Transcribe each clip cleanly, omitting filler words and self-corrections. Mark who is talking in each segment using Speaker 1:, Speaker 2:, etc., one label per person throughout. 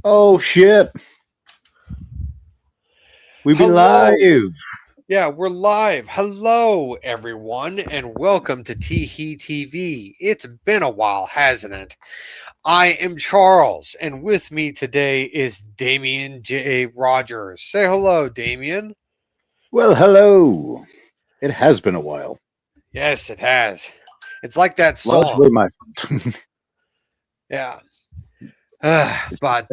Speaker 1: Oh shit. We be
Speaker 2: Hello.
Speaker 1: live.
Speaker 2: Yeah, we're live. Hello, everyone, and welcome to TEE TV. It's been a while, hasn't it? I am Charles, and with me today is Damian J. Rogers. Say hello, Damian.
Speaker 1: Well, hello. It has been a while.
Speaker 2: Yes, it has. It's like that song.
Speaker 1: Largely my fault.
Speaker 2: Yeah.
Speaker 1: It's-
Speaker 2: But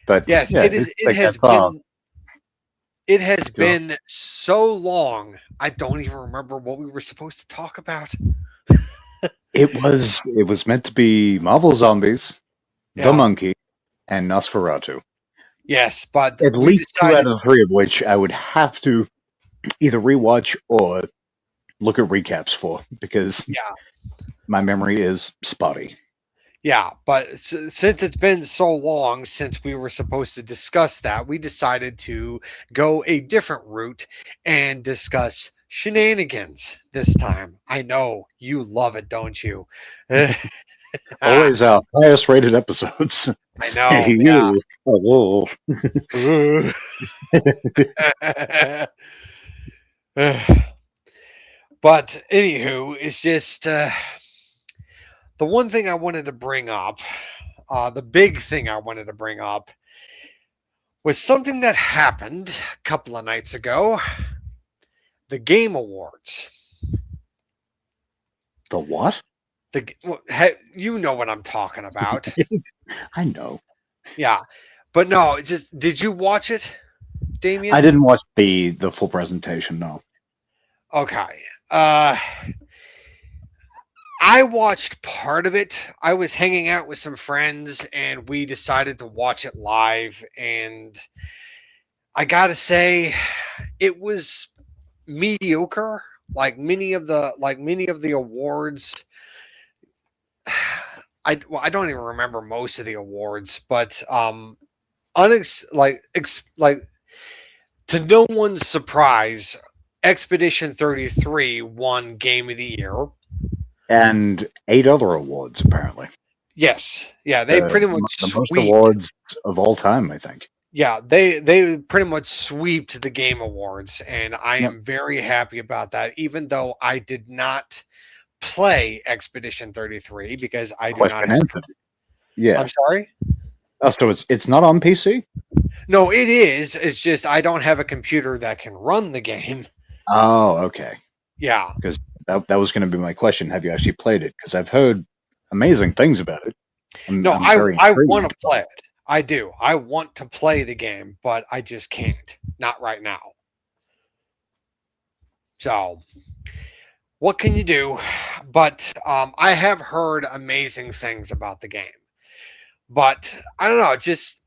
Speaker 1: but
Speaker 2: yes,
Speaker 1: yeah,
Speaker 2: it is.
Speaker 1: it's
Speaker 2: It
Speaker 1: like that
Speaker 2: has
Speaker 1: song.
Speaker 2: been. It has
Speaker 1: Go.
Speaker 2: been so long. I don't even remember what we were supposed to talk about.
Speaker 1: It was meant to be Marvel Zombies, The
Speaker 2: Yeah.
Speaker 1: Monkey, and Nosferatu.
Speaker 2: Yes, but
Speaker 1: At
Speaker 2: we
Speaker 1: least two out
Speaker 2: decided.
Speaker 1: of the three of which I would have to either rewatch or look at recaps for because
Speaker 2: Yeah.
Speaker 1: my memory is spotty.
Speaker 2: Yeah, but since it's been so long since we were supposed to discuss that, we decided to go a different route and discuss shenanigans this time. I know you love it, don't you? I
Speaker 1: Always our highest rated episodes. Hey,
Speaker 2: know,
Speaker 1: you. Oh,
Speaker 2: yeah. But anywho, it's just the one thing I wanted to bring up, the big thing I wanted to bring up was something that happened a couple of nights ago, the Game Awards.
Speaker 1: the what?
Speaker 2: You know what I'm talking about.
Speaker 1: I know.
Speaker 2: Yeah. But no, just did you watch it,
Speaker 1: I
Speaker 2: Damien?
Speaker 1: didn't watch the full presentation. No.
Speaker 2: Okay. Uh I watched part of it. I was hanging out with some friends and we decided to watch it live, and I got to say it was mediocre. Like many of the awards, I don't even remember most of the awards, but like to no one's surprise, Expedition 33 won Game of the Year.
Speaker 1: And eight other awards, apparently.
Speaker 2: Yes, yeah, they
Speaker 1: The,
Speaker 2: pretty much
Speaker 1: the most
Speaker 2: sweeped.
Speaker 1: awards of all time, I think.
Speaker 2: Yeah, they pretty much sweeped the Game Awards, and I
Speaker 1: Yep.
Speaker 2: am very happy about that. Even though I did not play Expedition 33 because I do not
Speaker 1: Question
Speaker 2: have.
Speaker 1: answered. Yeah.
Speaker 2: I'm sorry.
Speaker 1: So it's not on PC?
Speaker 2: No, it is. It's just I don't have a computer that can run the game.
Speaker 1: Oh, okay.
Speaker 2: Yeah.
Speaker 1: Because that was going to be my question. Have you actually played it? Because I've heard amazing things about it.
Speaker 2: No,
Speaker 1: I'm
Speaker 2: I
Speaker 1: very
Speaker 2: I want to
Speaker 1: intrigued by
Speaker 2: play
Speaker 1: it.
Speaker 2: it. I do. I want to play the game, but I just can't. Not right now. So, what can you do? But I have heard amazing things about the game. But I don't know. Just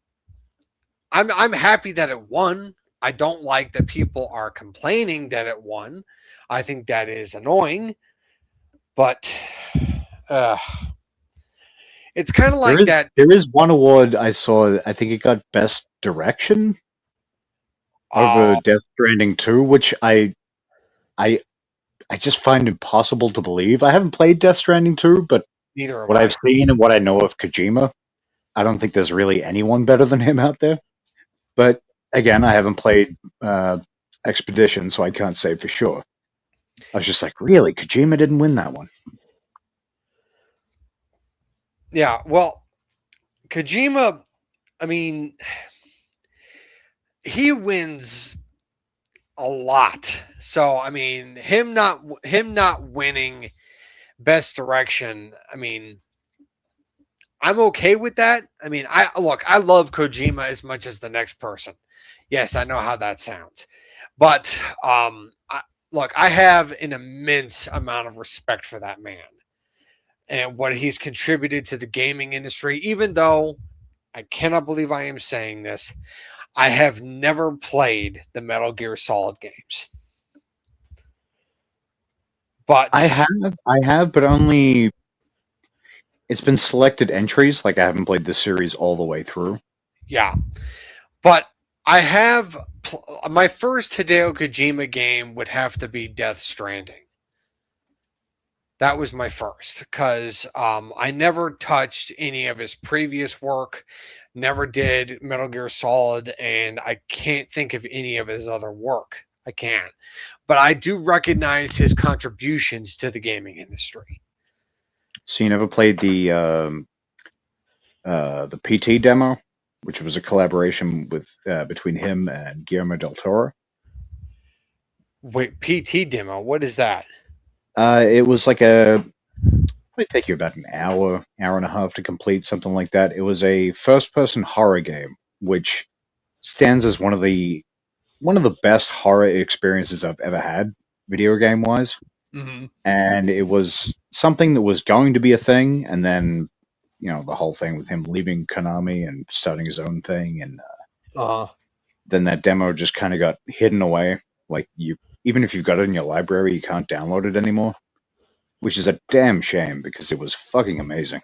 Speaker 2: I'm happy that it won. I don't like that people are complaining that it won. I think that is annoying. But uh, it's kind of
Speaker 1: There
Speaker 2: like
Speaker 1: is
Speaker 2: that.
Speaker 1: there is one award I saw. I think it got Best Direction over
Speaker 2: Uh,
Speaker 1: Death Stranding 2, which I I just find impossible to believe. I haven't played Death Stranding 2, but
Speaker 2: Neither have
Speaker 1: what I've
Speaker 2: I.
Speaker 1: seen and what I know of Kojima, I don't think there's really anyone better than him out there. But again, I haven't played Expedition, so I can't say for sure. I was just like, really, Kojima didn't win that one.
Speaker 2: Yeah. Well, Kojima. I mean, he wins a lot. So I mean, him not winning best direction. I mean, I'm okay with that. I mean, I love Kojima as much as the next person. Yes, I know how that sounds, but look, I have an immense amount of respect for that man and what he's contributed to the gaming industry. Even though I cannot believe I am saying this, I have never played the Metal Gear Solid games.
Speaker 1: I
Speaker 2: But
Speaker 1: have, I have, but only it's been selected entries. Like I haven't played the series all the way through.
Speaker 2: yeah, but I have my first Hideo Kojima game would have to be Death Stranding. That was my first, because I never touched any of his previous work, never did Metal Gear Solid, and I can't think of any of his other work. I can't. But I do recognize his contributions to the gaming industry.
Speaker 1: So you never played the PT demo, which was a collaboration with between him and Guillermo del Toro.
Speaker 2: Wait, PT demo, what is that?
Speaker 1: It was like a It'd take you about an hour, hour and a half to complete, something like that. It was a first-person horror game, which stands as one of the best horror experiences I've ever had, video game wise.
Speaker 2: Hmm.
Speaker 1: And it was something that was going to be a thing, and then the whole thing with him leaving Konami and starting his own thing, and
Speaker 2: Uh,
Speaker 1: then that demo just kind of got hidden away. Like even if you've got it in your library, you can't download it anymore, which is a damn shame because it was fucking amazing.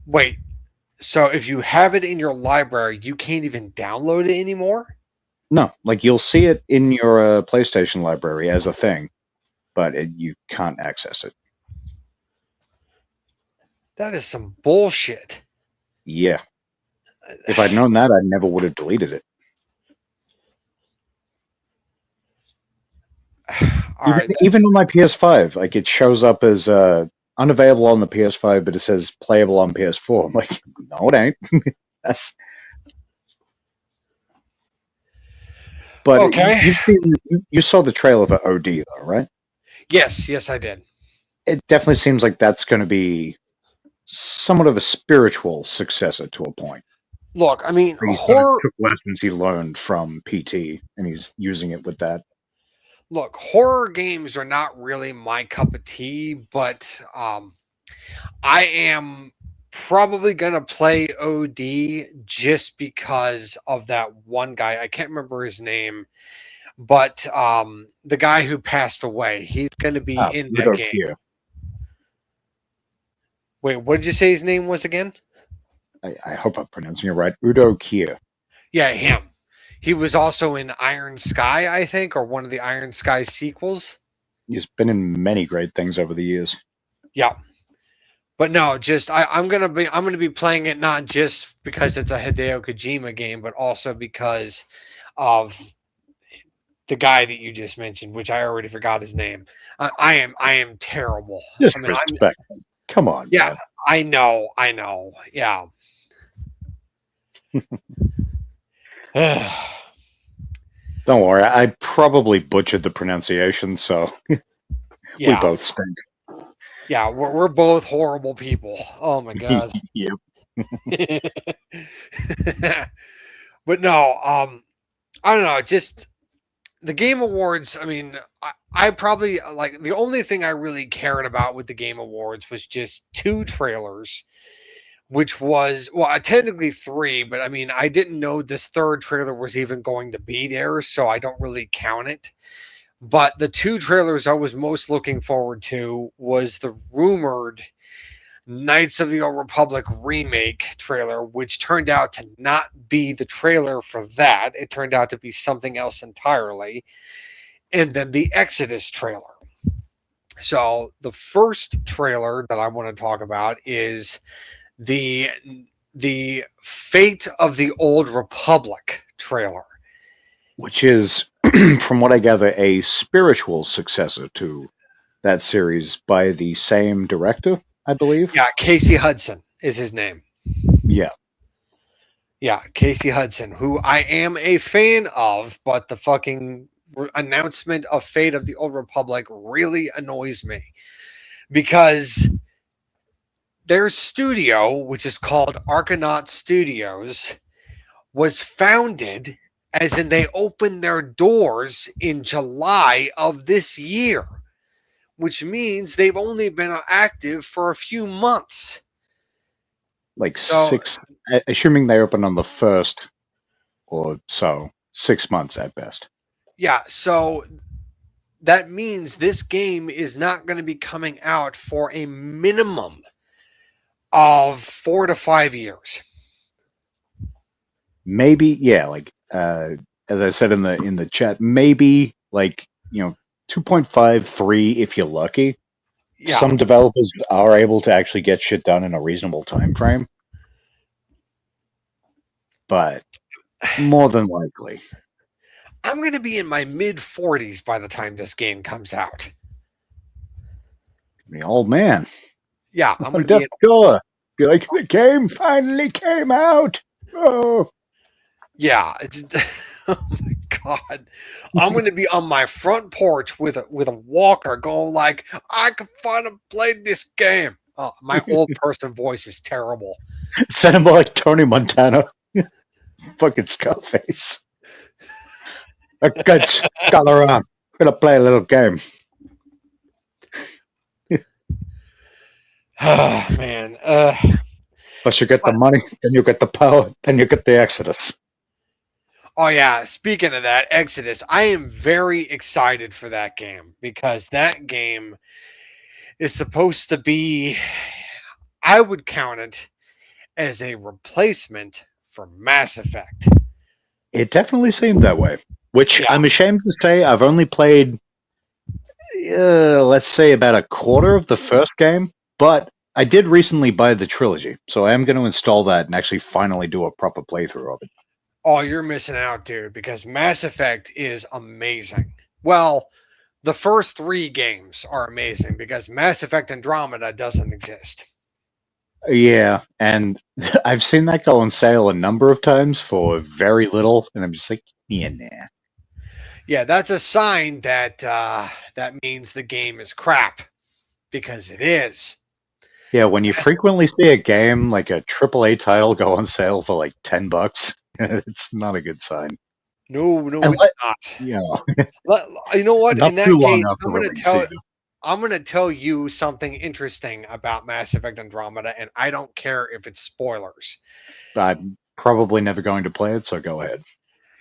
Speaker 2: wait, so if you have it in your library, you can't even download it anymore?
Speaker 1: No, like you'll see it in your PlayStation library as a thing, but you can't access it.
Speaker 2: That is some bullshit.
Speaker 1: Yeah, if I'd known that, I never would have deleted it.
Speaker 2: All right.
Speaker 1: Even on my PS5, like it shows up as unavailable on the PS5, but it says playable on PS4. I'm like, no, it ain't. That's But
Speaker 2: Okay.
Speaker 1: you saw the trailer for OD though, right?
Speaker 2: Yes, I did.
Speaker 1: It definitely seems like that's going to be somewhat of a spiritual successor to a point.
Speaker 2: Look, I mean,
Speaker 1: He sort of
Speaker 2: horror.
Speaker 1: took lessons he learned from PT, and he's using it with that.
Speaker 2: Look, horror games are not really my cup of tea, but I am probably gonna play OD just because of that one guy. I can't remember his name, but the guy who passed away, he's gonna be
Speaker 1: Ah,
Speaker 2: in that
Speaker 1: Udo
Speaker 2: game.
Speaker 1: Kier.
Speaker 2: Wait, what did you say his name was again?
Speaker 1: I hope I'm pronouncing it right. Udo Kier.
Speaker 2: Yeah, him. He was also in Iron Sky, I think, or one of the Iron Sky sequels.
Speaker 1: He's been in many great things over the years.
Speaker 2: Yeah. But no, just I'm gonna be playing it not just because it's a Hideo Kojima game, but also because of the guy that you just mentioned, which I already forgot his name. I am terrible.
Speaker 1: Just
Speaker 2: I mean,
Speaker 1: respect him. Come on,
Speaker 2: yeah,
Speaker 1: man.
Speaker 2: I know, yeah.
Speaker 1: Don't worry, I probably butchered the pronunciation, so we
Speaker 2: Yeah,
Speaker 1: both stink.
Speaker 2: yeah, we're both horrible people. Oh my god.
Speaker 1: Yep.
Speaker 2: But no, I don't know, just the Game Awards, I mean, I probably like the only thing I really cared about with the Game Awards was just two trailers, which was, well, technically three, but I mean, I didn't know this third trailer was even going to be there, so I don't really count it. But the two trailers I was most looking forward to was the rumored Knights of the Old Republic remake trailer, which turned out to not be the trailer for that. It turned out to be something else entirely. And then the Exodus trailer. So the first trailer that I want to talk about is the the Fate of the Old Republic trailer.
Speaker 1: Which is, from what I gather, a spiritual successor to that series by the same director, I believe.
Speaker 2: Yeah, Casey Hudson is his name.
Speaker 1: Yeah.
Speaker 2: Yeah, Casey Hudson, who I am a fan of, but the fucking announcement of Fate of the Old Republic really annoys me because their studio, which is called Argonaut Studios, was founded as in they opened their doors in July of this year, which means they've only been active for a few months.
Speaker 1: Like
Speaker 2: So,
Speaker 1: assuming they open on the 1st or so, 6 months at best.
Speaker 2: yeah, so that means this game is not going to be coming out for a minimum of 4 to 5 years.
Speaker 1: Maybe, yeah, like as I said in the chat, maybe like 2.5, 3 if you're lucky.
Speaker 2: Yeah,
Speaker 1: some developers are able to actually get shit done in a reasonable time frame, but more than likely.
Speaker 2: I'm going to be in my mid 40s by the time this game comes out.
Speaker 1: The old man
Speaker 2: Yeah, I'm
Speaker 1: on
Speaker 2: going to be
Speaker 1: death
Speaker 2: in.
Speaker 1: door. Be like, the game finally came out. Oh,
Speaker 2: Yeah, it's, oh my god, I'm going to be on my front porch with a walker, going like, I can finally play this game. Oh, my old person voice is terrible.
Speaker 1: sounded more like Tony Montana. Fucking Scarface. Kids, gather around. We're gonna play a little game.
Speaker 2: Oh man,
Speaker 1: First you get the money, then you get the power, then you get the Exodus.
Speaker 2: oh yeah. Speaking of that, Exodus, I am very excited for that game because that game is supposed to be. I would count it as a replacement for Mass Effect.
Speaker 1: It definitely seemed that way. Which
Speaker 2: Yeah.
Speaker 1: I'm ashamed to say I've only played, let's say, about a quarter of the first game, but I did recently buy the trilogy, so I am going to install that and actually finally do a proper playthrough of it.
Speaker 2: Oh, you're missing out, dude, because Mass Effect is amazing. Well, the first three games are amazing because Mass Effect Andromeda doesn't exist.
Speaker 1: Yeah, and I've seen that go on sale a number of times for very little, and I'm just like, yeah, nah.
Speaker 2: Yeah, that's a sign that that means the game is crap because it is.
Speaker 1: Yeah, when you frequently see a game like a AAA title go on sale for like $10, it's not a good sign.
Speaker 2: No, no,
Speaker 1: And
Speaker 2: it's not.
Speaker 1: you know,
Speaker 2: You know what?
Speaker 1: not
Speaker 2: In
Speaker 1: too
Speaker 2: that
Speaker 1: long
Speaker 2: case,
Speaker 1: after release either.
Speaker 2: I'm gonna tell you something interesting about Mass Effect Andromeda, and I don't care if it's spoilers.
Speaker 1: I'm probably never going to play it, so go ahead.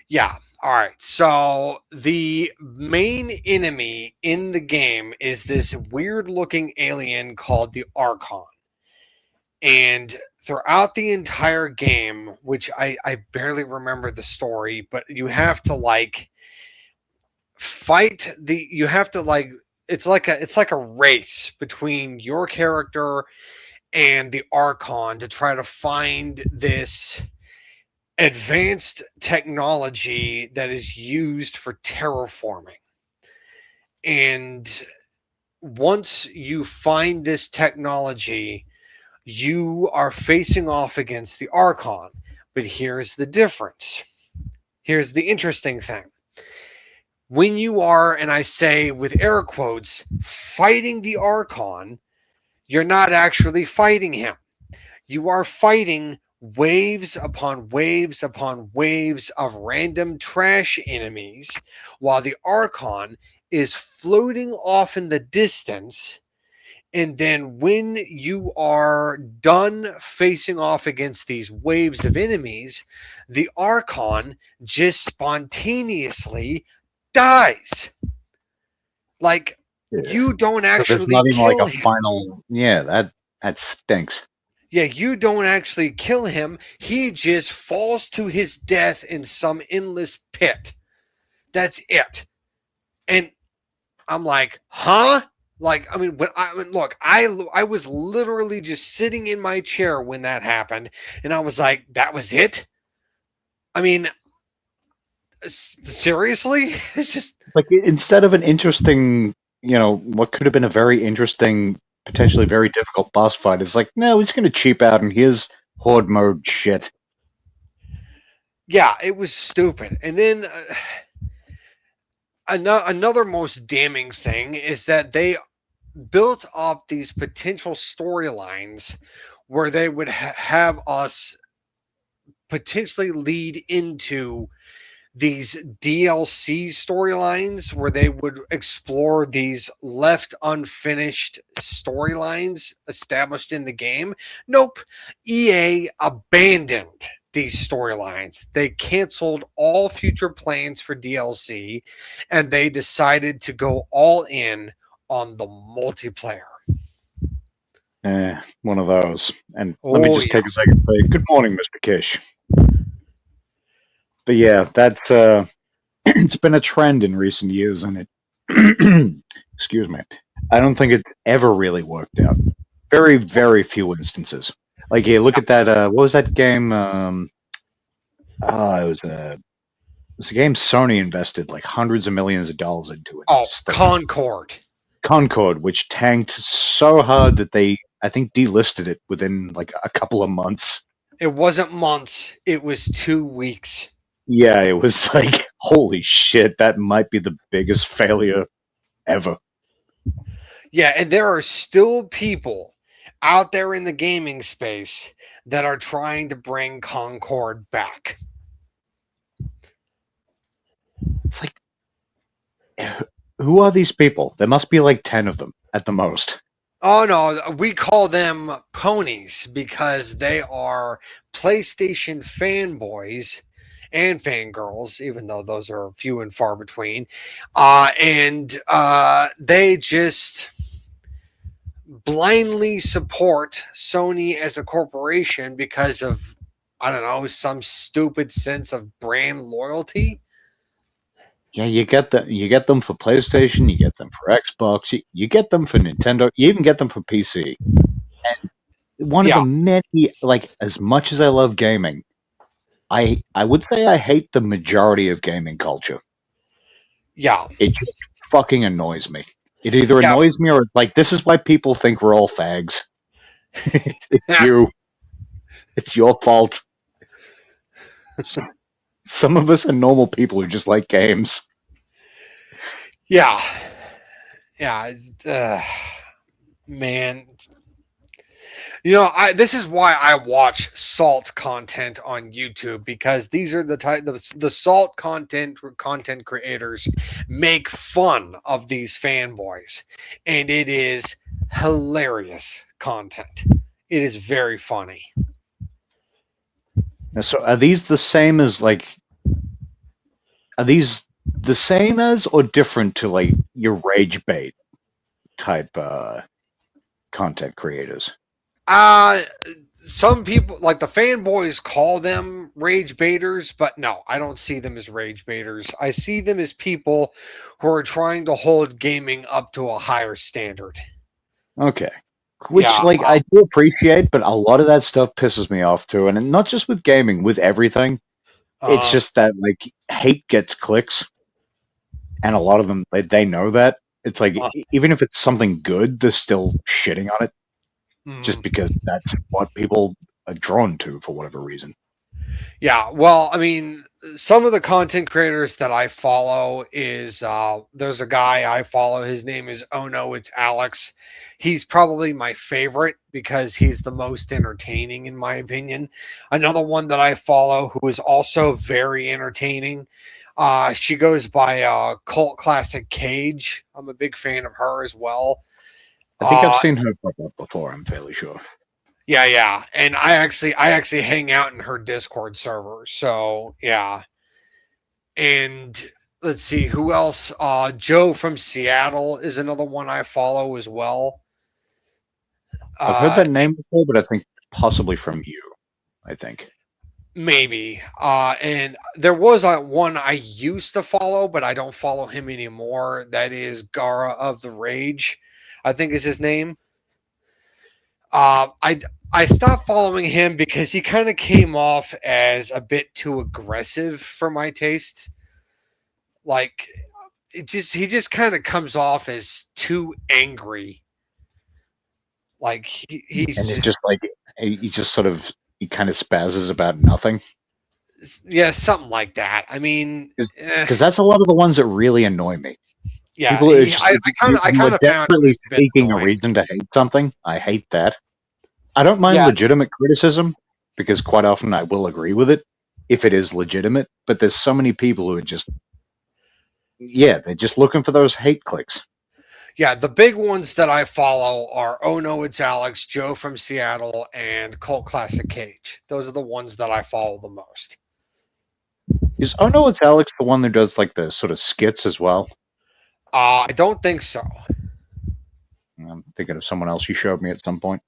Speaker 2: Yeah. All right. So the main enemy in the game is this weird looking alien called the Archon. And throughout the entire game, which I barely remember the story, but you have to like fight the you have to like it's like a race between your character and the Archon to try to find this advanced technology that is used for terraforming. And once you find this technology, you are facing off against the Archon. But here's the difference. Here's the interesting thing. When you are, and I say with air quotes, fighting the Archon, you're not actually fighting him. You are fighting waves upon waves upon waves of random trash enemies, while the Archon is floating off in the distance. And then when you are done facing off against these waves of enemies, the Archon just spontaneously dies. Like,
Speaker 1: Yeah.
Speaker 2: you don't
Speaker 1: So there's
Speaker 2: actually
Speaker 1: not even like
Speaker 2: kill
Speaker 1: a
Speaker 2: him.
Speaker 1: final. Yeah, that stinks.
Speaker 2: Yeah, you don't actually kill him. He just falls to his death in some endless pit. That's it. And I'm like, huh? Like, look, I was literally just sitting in my chair when that happened, and I was like, that was it. I mean, seriously, it's just
Speaker 1: Like instead of an interesting, what could have been a very interesting, potentially very difficult boss fight, it's like, no, he's going to cheap out and here's horde mode shit.
Speaker 2: yeah, it was stupid. And then another most damning thing is that they built up these potential storylines where they would have us potentially lead into these DLC storylines where they would explore these left unfinished storylines established in the game. Nope. EA abandoned these storylines. They canceled all future plans for DLC and they decided to go all in on the multiplayer.
Speaker 1: One of those. And let me
Speaker 2: Oh,
Speaker 1: just
Speaker 2: yeah.
Speaker 1: take a second to say, good morning, Mr. Kish. But yeah, that's it's been a trend in recent years, and it excuse me, I don't think it ever really worked out. Very, very few instances. Like, yeah, look at that. What was that game? It was a game Sony invested like hundreds of millions of dollars into it.
Speaker 2: Oh,
Speaker 1: Just like
Speaker 2: Concord.
Speaker 1: Concord, which tanked so hard that they, I think, delisted it within like a couple of months.
Speaker 2: It wasn't months. It was 2 weeks.
Speaker 1: Yeah, it was like, holy shit, that might be the biggest failure ever.
Speaker 2: Yeah, and there are still people out there in the gaming space that are trying to bring Concord back.
Speaker 1: It's like, who are these people? There must be like 10 of them at the most.
Speaker 2: Oh no, we call them ponies because they are PlayStation fanboys and fangirls, even though those are few and far between. And they just blindly support Sony as a corporation because of, I don't know, some stupid sense of brand loyalty.
Speaker 1: Yeah, you get them for PlayStation, you get them for Xbox, you get them for Nintendo, you even get them for PC. And one of
Speaker 2: Yeah,
Speaker 1: the many, like, as much as I love gaming, I would say I hate the majority of gaming culture.
Speaker 2: yeah,
Speaker 1: It just fucking annoys me. It either
Speaker 2: yeah.
Speaker 1: annoys me or it's like, this is why people think we're all fags. It's you. It's your fault. Some of us are normal people who just like games.
Speaker 2: Yeah, yeah, man. You know, this is why I watch salt content on YouTube, because these are the salt content creators make fun of these fanboys, and it is hilarious content. It is very funny.
Speaker 1: So are these the same as like are these the same as or different to like your rage bait type content creators?
Speaker 2: Uh some people, like the fanboys, call them rage baiters, but no, I don't see them as rage baiters. I see them as people who are trying to hold gaming up to a higher standard.
Speaker 1: Okay. Which
Speaker 2: Yeah.
Speaker 1: like I do appreciate, but a lot of that stuff pisses me off too. And not just with gaming, with everything. It's
Speaker 2: Uh,
Speaker 1: just that like hate gets clicks and a lot of them they know that. It's like
Speaker 2: uh,
Speaker 1: even if it's something good, they're still shitting on it just
Speaker 2: mm,
Speaker 1: because that's what people are drawn to for whatever reason.
Speaker 2: yeah. Well, I mean, some of the content creators that I follow is there's a guy I follow. His name is Oh No, It's Alex. He's probably my favorite because he's the most entertaining, in my opinion. Another one that I follow who is also very entertaining. She goes by Cult Classic Cage. I'm a big fan of her as well.
Speaker 1: I think I've
Speaker 2: Uh,
Speaker 1: seen her pop up before, I'm fairly sure.
Speaker 2: Yeah, yeah. And I actually hang out in her Discord server. So, yeah. And let's see who else. Joe from Seattle is another one I follow as well.
Speaker 1: I've heard
Speaker 2: Uh
Speaker 1: that name before, but I think possibly from you, I think.
Speaker 2: Maybe. And there was one I used to follow, but I don't follow him anymore. That is Gara of the Rage, I think is his name. I stopped following him because he kind of came off as a bit too aggressive for my taste. Like, he just kind of comes off as too angry. Like he's
Speaker 1: And it's
Speaker 2: just,
Speaker 1: just like he just sort of he kind of spazzes about nothing.
Speaker 2: yeah, something like that. I mean,
Speaker 1: Because that's a lot of the ones that really annoy me.
Speaker 2: yeah.
Speaker 1: People are just like
Speaker 2: I
Speaker 1: you are
Speaker 2: kind of found him
Speaker 1: desperately
Speaker 2: a bit
Speaker 1: seeking a
Speaker 2: annoying.
Speaker 1: reason to hate something. I hate that. I don't mind
Speaker 2: Yeah,
Speaker 1: legitimate criticism because quite often I will agree with it if it is legitimate. But there's so many people who are just yeah, they're just looking for those hate clicks.
Speaker 2: yeah. The big ones that I follow are Oh No, It's Alex, Joe from Seattle, and Cult Classic Cage. Those are the ones that I follow the most.
Speaker 1: Is oh no, it's Alex the one who does like the sort of skits as well?
Speaker 2: I don't think so.
Speaker 1: I'm thinking of someone else you showed me at some point.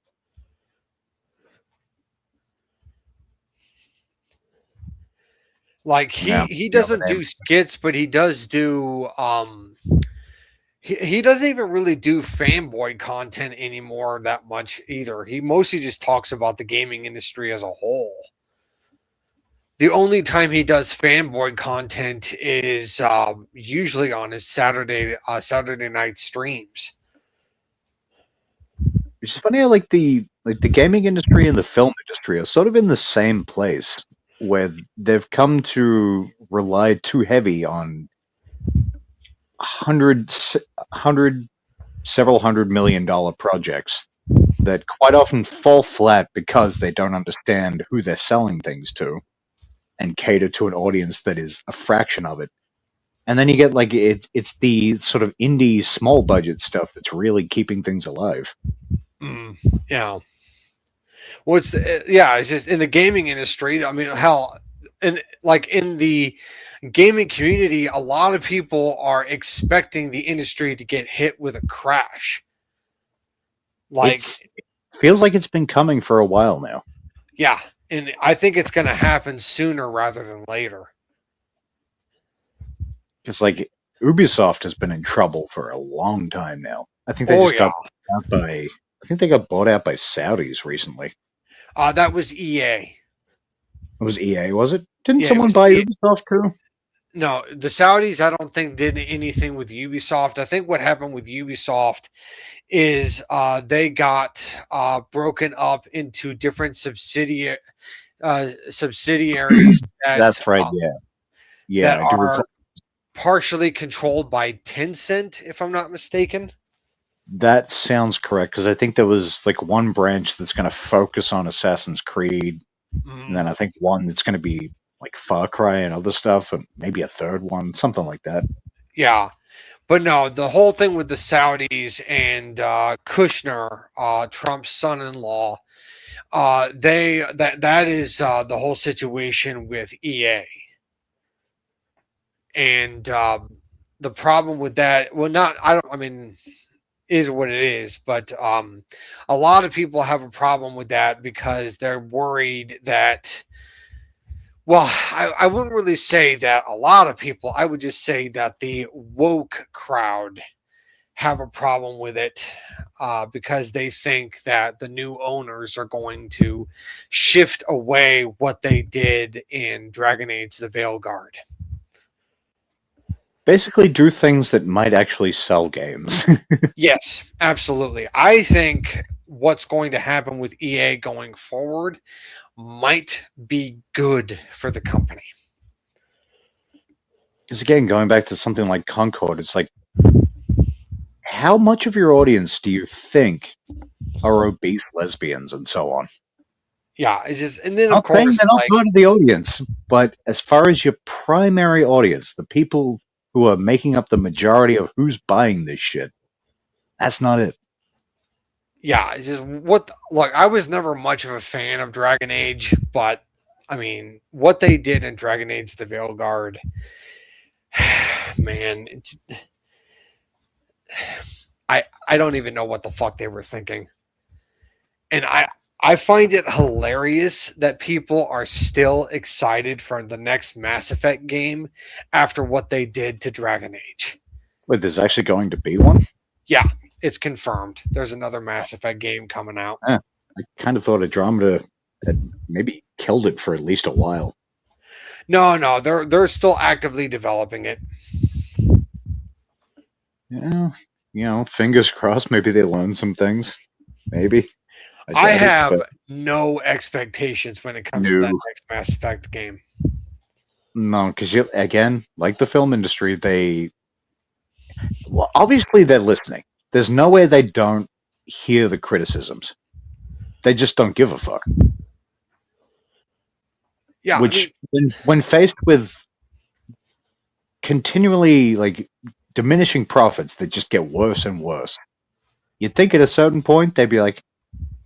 Speaker 2: Like
Speaker 1: Yeah,
Speaker 2: he
Speaker 1: you know the
Speaker 2: doesn't
Speaker 1: name.
Speaker 2: do skits, but he does do He doesn't even really do fanboy content anymore that much either. He mostly just talks about the gaming industry as a whole. The only time he does fanboy content is usually on his Saturday night streams.
Speaker 1: Which is funny how like the gaming industry and the film industry are sort of in the same place where they've come to rely too heavy on hundred several $100 million projects that quite often fall flat because they don't understand who they're selling things to and cater to an audience that is a fraction of it. And then you get like it's the sort of indie small budget stuff that's really keeping things alive.
Speaker 2: Mm, yeah. Well, it's just in the gaming industry. I mean, hell, in the gaming community, a lot of people are expecting the industry to get hit with a crash. Like,
Speaker 1: It feels like it's been coming for a while now.
Speaker 2: yeah, and I think it's going to happen sooner rather than later.
Speaker 1: Because like Ubisoft has been in trouble for a long time now. I think they just got out by. I think they got bought out by Saudis recently.
Speaker 2: That was EA.
Speaker 1: It was EA, was it? Didn't
Speaker 2: Yeah,
Speaker 1: someone buy Ubisoft too?
Speaker 2: No, the Saudis, I don't think did anything with Ubisoft. I think what happened with Ubisoft is they got broken up into different subsidiaries
Speaker 1: That's right. Yeah,
Speaker 2: that
Speaker 1: I do
Speaker 2: are
Speaker 1: recall.
Speaker 2: partially controlled by Tencent, if I'm not mistaken.
Speaker 1: That sounds correct because I think there was like one branch that's going to focus on Assassin's Creed, and then I think one that's going to be like Far Cry and other stuff, and maybe a third one, something like that.
Speaker 2: Yeah. But no, the whole thing with the Saudis and Kushner, Trump's son-in-law, that is the whole situation with EA. And the problem with that, well, not I don't. I mean, is what it is, but a lot of people have a problem with that because they're worried that. Well, I wouldn't really say that a lot of people. I would just say that the woke crowd have a problem with it because they think that the new owners are going to shift away what they did in Dragon Age: The Veilguard.
Speaker 1: Basically, do things that might actually sell games.
Speaker 2: Yes, absolutely. I think what's going to happen with EA going forward might be good for the company.
Speaker 1: Because again, going back to something like Concord, it's like, how much of your audience do you think are obese lesbians and so on?
Speaker 2: Yeah, it's just, and then of
Speaker 1: Not saying
Speaker 2: course,
Speaker 1: they're not
Speaker 2: like,
Speaker 1: part of the audience, but as far as your primary audience, the people who are making up the majority of who's buying this shit, that's not it.
Speaker 2: yeah, it's just look, I was never much of a fan of Dragon Age, but I mean, what they did in Dragon Age: The Veilguard, man, I don't even know what the fuck they were thinking. And I find it hilarious that people are still excited for the next Mass Effect game after what they did to Dragon Age.
Speaker 1: Wait, there's actually going to be one?
Speaker 2: Yeah, it's confirmed. There's another Mass Effect game coming out.
Speaker 1: I kind of thought Andromeda had maybe killed it for at least a while.
Speaker 2: No, they're still actively developing it.
Speaker 1: Yeah, fingers crossed. Maybe they learn some things. Maybe.
Speaker 2: I have no expectations when it comes to that
Speaker 1: No.
Speaker 2: next Mass Effect game.
Speaker 1: No, because again, like the film industry, well, obviously they're listening. There's no way they don't hear the criticisms. They just don't give a fuck.
Speaker 2: Yeah,
Speaker 1: Which, when faced with continually like diminishing profits that just get worse and worse, you'd think at a certain point they'd be like,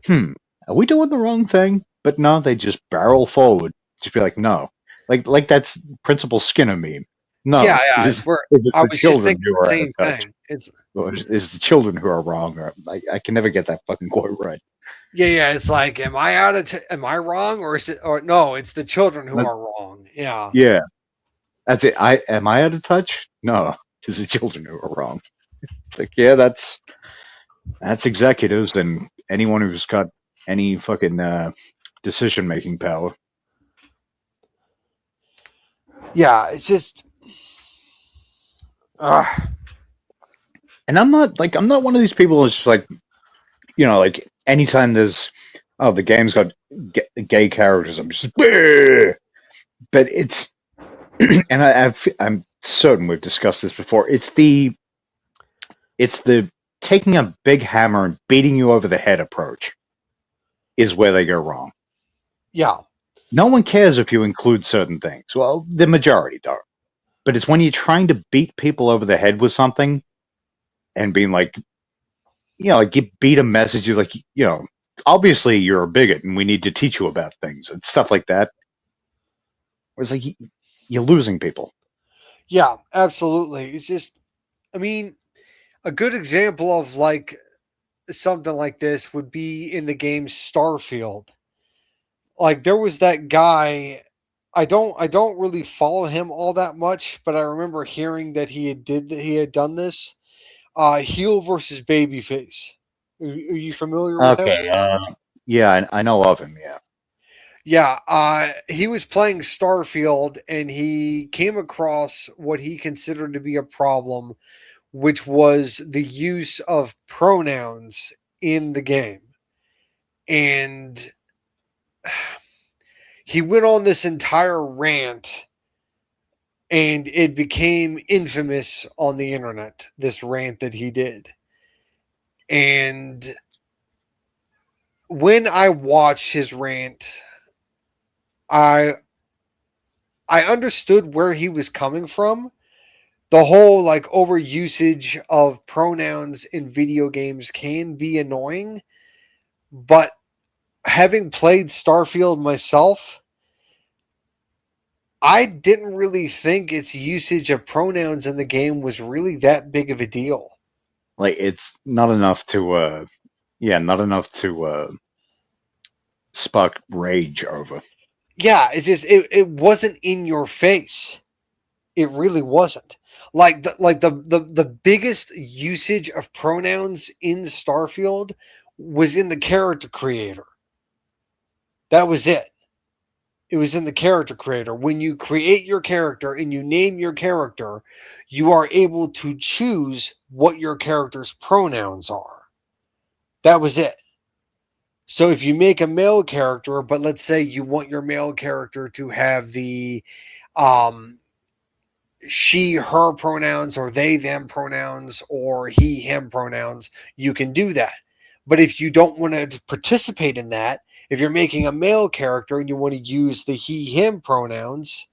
Speaker 1: are we doing the wrong thing? But no, they just barrel forward. Just be like, no. Like that's Principal Skinner meme. No,
Speaker 2: yeah.
Speaker 1: it is the children who are out of touch. It's the children who are wrong. I can never get that fucking quote right.
Speaker 2: Yeah. It's like, am I wrong, or is it? Or no, it's the children who are wrong. Yeah.
Speaker 1: That's it. Am I out of touch? No, it's the children who are wrong. It's like, yeah, that's executives and anyone who's got any fucking decision making power.
Speaker 2: Yeah, it's just.
Speaker 1: And I'm not one of these people who's just like, like anytime there's, oh, the game's got gay characters, I'm just, "Bleh." But it's, and I'm certain we've discussed this before. It's the taking a big hammer and beating you over the head approach is where they go wrong.
Speaker 2: Yeah.
Speaker 1: No one cares if you include certain things. Well, the majority don't. But it's when you're trying to beat people over the head with something and being like, like you beat a message, you're like, obviously you're a bigot and we need to teach you about things and stuff like that. Where it's like, you're losing people.
Speaker 2: Yeah, absolutely. It's just, I mean, a good example of like something like this would be in the game Starfield. Like there was that guy. I don't really follow him all that much, but I remember hearing that he had done this. Heel versus Babyface. Are you familiar with him?
Speaker 1: Okay, yeah, I know of him, yeah.
Speaker 2: Yeah, he was playing Starfield and he came across what he considered to be a problem, which was the use of pronouns in the game. And he went on this entire rant and it became infamous on the internet, this rant that he did. And when I watched his rant, I I understood where he was coming from. The whole like overusage of pronouns in video games can be annoying, but having played Starfield myself, I didn't really think its usage of pronouns in the game was really that big of a deal.
Speaker 1: Like, it's not enough to, not enough to spark rage over.
Speaker 2: Yeah, it's just it wasn't in your face. It really wasn't. Like the biggest usage of pronouns in Starfield was in the character creator. That was it. It was in the character creator. When you create your character and you name your character, you are able to choose what your character's pronouns are. That was it. So if you make a male character, but let's say you want your male character to have the um, she, her pronouns, or they, them pronouns, or he, him pronouns, you can do that. But if you don't want to participate in that, if you're making a male character and you want to use the he, him pronouns,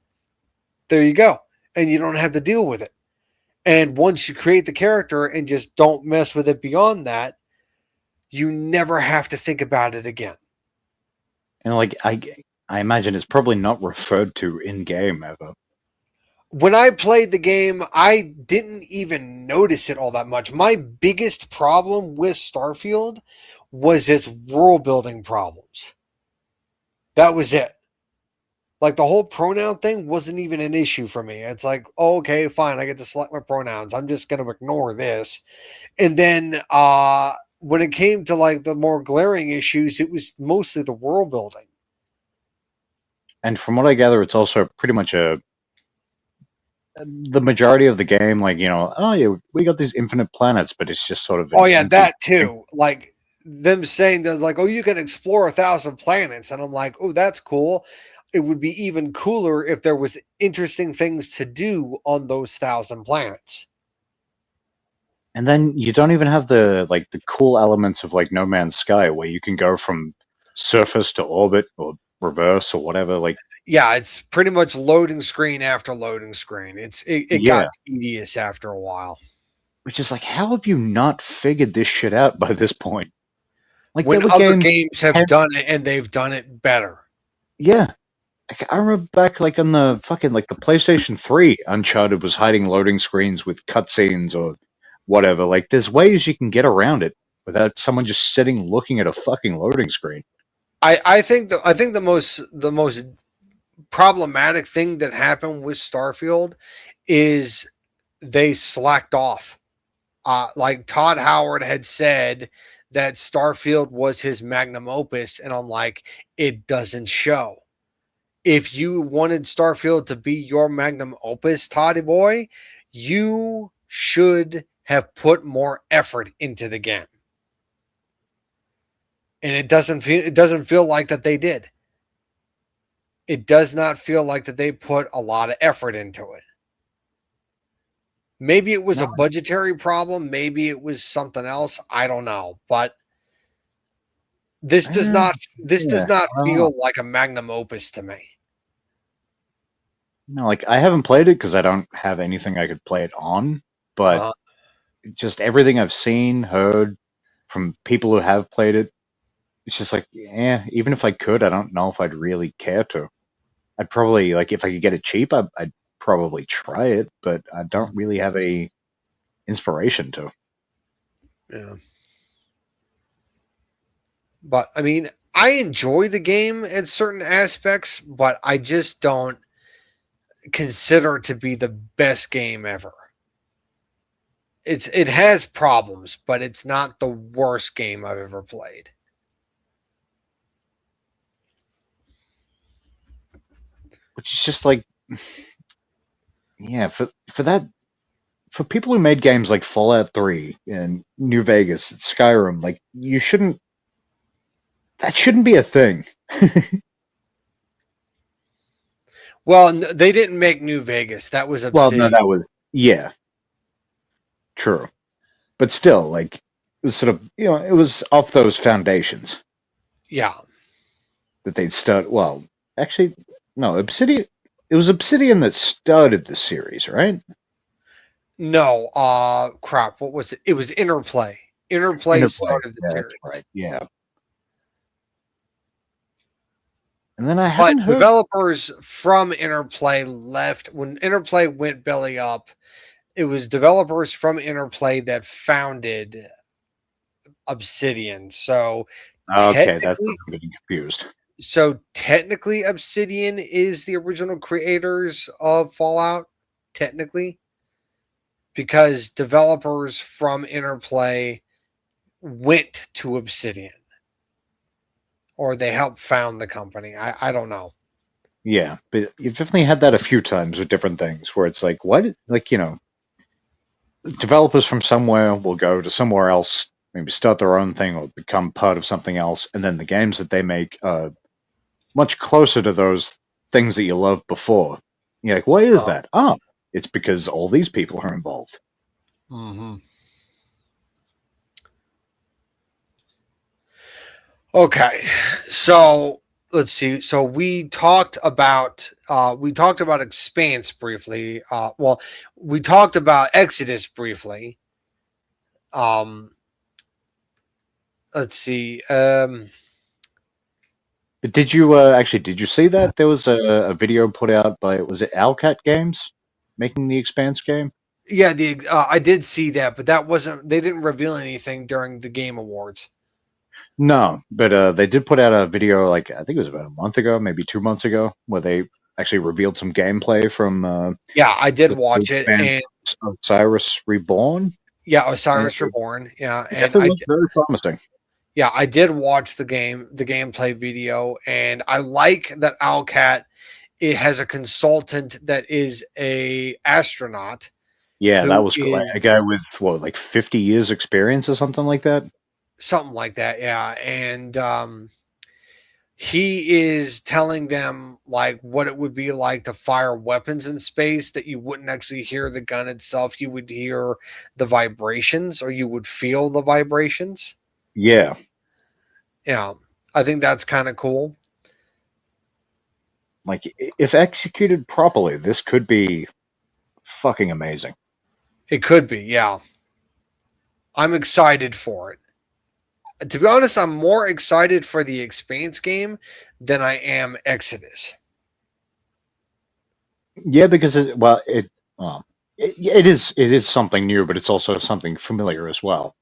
Speaker 2: there you go. And you don't have to deal with it. And once you create the character and just don't mess with it beyond that, you never have to think about it again.
Speaker 1: And like, I imagine it's probably not referred to in game ever.
Speaker 2: When I played the game, I didn't even notice it all that much. My biggest problem with Starfield was its world building problems. That was it. Like the whole pronoun thing wasn't even an issue for me. It's like, oh, okay, fine, I get to select my pronouns. I'm just going to ignore this. And then when it came to like the more glaring issues, it was mostly the world building.
Speaker 1: And from what I gather, it's also pretty much the majority of the game, like, oh yeah, we got these infinite planets, but it's just sort of
Speaker 2: Oh
Speaker 1: an
Speaker 2: yeah,
Speaker 1: empty
Speaker 2: that too. Like them saying that, like, oh, you can explore 1,000 planets, and I'm like, oh, that's cool. It would be even cooler if there was interesting things to do on those 1,000 planets.
Speaker 1: and then you don't even have the cool elements of like No Man's Sky, where you can go from surface to orbit or reverse or whatever. Like,
Speaker 2: Yeah, it's pretty much loading screen after loading screen. It got
Speaker 1: yeah,
Speaker 2: tedious after a while.
Speaker 1: which is like, how have you not figured this shit out by this point? Like, there
Speaker 2: When
Speaker 1: were
Speaker 2: other
Speaker 1: games,
Speaker 2: games have done it and they've done it better.
Speaker 1: yeah. Like, I remember back like on the fucking like the PlayStation 3, Uncharted was hiding loading screens with cutscenes or whatever. Like, there's ways you can get around it without someone just sitting looking at a fucking loading screen.
Speaker 2: I think the most problematic thing that happened with Starfield is they slacked off. Like Todd Howard had said that Starfield was his magnum opus, and I'm like, it doesn't show. If you wanted Starfield to be your magnum opus, Toddy boy, you should have put more effort into the game. And it doesn't feel like that they did. It does not feel like that they put a lot of effort into it. Maybe it was
Speaker 1: No,
Speaker 2: a budgetary problem, maybe it was something else, I don't know, but this does
Speaker 1: eh,
Speaker 2: not this does
Speaker 1: yeah,
Speaker 2: not
Speaker 1: I don't know.
Speaker 2: feel like a magnum opus to me.
Speaker 1: No, like I haven't played it because I don't have anything I could play it on. But
Speaker 2: Uh,
Speaker 1: just everything I've seen, heard from people who have played it, it's just like, yeah. Even if I could, I don't know if I'd really care to. I'd probably like if I could get it cheap, I'd probably try it, but I don't really have any inspiration to.
Speaker 2: yeah. But I mean, I enjoy the game in certain aspects, but I just don't consider it to be the best game ever. It has problems, but it's not the worst game I've ever played.
Speaker 1: Which is just like, yeah, for that, for people who made games like Fallout 3 and New Vegas, Skyrim, like you shouldn't, that shouldn't be a thing.
Speaker 2: Well, they didn't make New Vegas. That was
Speaker 1: Well, no,
Speaker 2: Obsidian.
Speaker 1: that was, yeah, true, but still, like it was sort of, it was off those foundations
Speaker 2: Yeah.
Speaker 1: that they'd start. Well, actually, no, Obsidian. It was Obsidian that started the series, right?
Speaker 2: No, crap. What was it? It was Interplay. Interplay
Speaker 1: Interplay.
Speaker 2: started the
Speaker 1: Yeah, that's
Speaker 2: series.
Speaker 1: right. Yeah, and then I
Speaker 2: But
Speaker 1: haven't heard.
Speaker 2: developers from Interplay left when Interplay went belly up. It was developers from Interplay that founded Obsidian.
Speaker 1: Okay, that's what
Speaker 2: technically,
Speaker 1: I'm getting confused.
Speaker 2: so technically, Obsidian is the original creators of Fallout. Technically, because developers from Interplay went to Obsidian, or they helped found the company. I don't know.
Speaker 1: Yeah, but you've definitely had that a few times with different things where it's like, what? Like, developers from somewhere will go to somewhere else, maybe start their own thing or become part of something else, and then the games that they make are much closer to those things that you loved before. You're like, why is
Speaker 2: Uh,
Speaker 1: that? Oh, it's because all these people are involved.
Speaker 2: mhm. Okay, so let's see. So we talked about Expanse briefly. Well, we talked about Exodus briefly. Um, let's see.
Speaker 1: But did you see that there was a video put out by, was it Owlcat Games making the Expanse game?
Speaker 2: Yeah, the I did see that, but that wasn't. They didn't reveal anything during the Game Awards.
Speaker 1: No, but they did put out a video, like I think it was about a month ago, maybe 2 months ago, where they actually revealed some gameplay from
Speaker 2: Yeah, I did
Speaker 1: the
Speaker 2: watch it,
Speaker 1: Expanse
Speaker 2: and
Speaker 1: of Cyrus Reborn,
Speaker 2: yeah,
Speaker 1: and
Speaker 2: Osiris Reborn. Yeah,
Speaker 1: it
Speaker 2: and
Speaker 1: definitely looked very promising.
Speaker 2: I did watch the gameplay video, and I like that Owlcat it has a consultant that is a astronaut
Speaker 1: Yeah, that
Speaker 2: who
Speaker 1: was cool.
Speaker 2: is
Speaker 1: A guy with what, like 50 years experience or something like that.
Speaker 2: something like that. Yeah, and he is telling them like what it would be like to fire weapons in space that you wouldn't actually hear the gun itself. You would hear the vibrations, or you would feel the vibrations.
Speaker 1: Yeah,
Speaker 2: Yeah, I think that's kind of cool.
Speaker 1: like if executed properly, this could be fucking amazing.
Speaker 2: It could be. Yeah, I'm excited for it. To be honest, I'm more excited for the Expanse game than I am Exodus.
Speaker 1: Yeah, because well, it is something new, but it's also something familiar as well.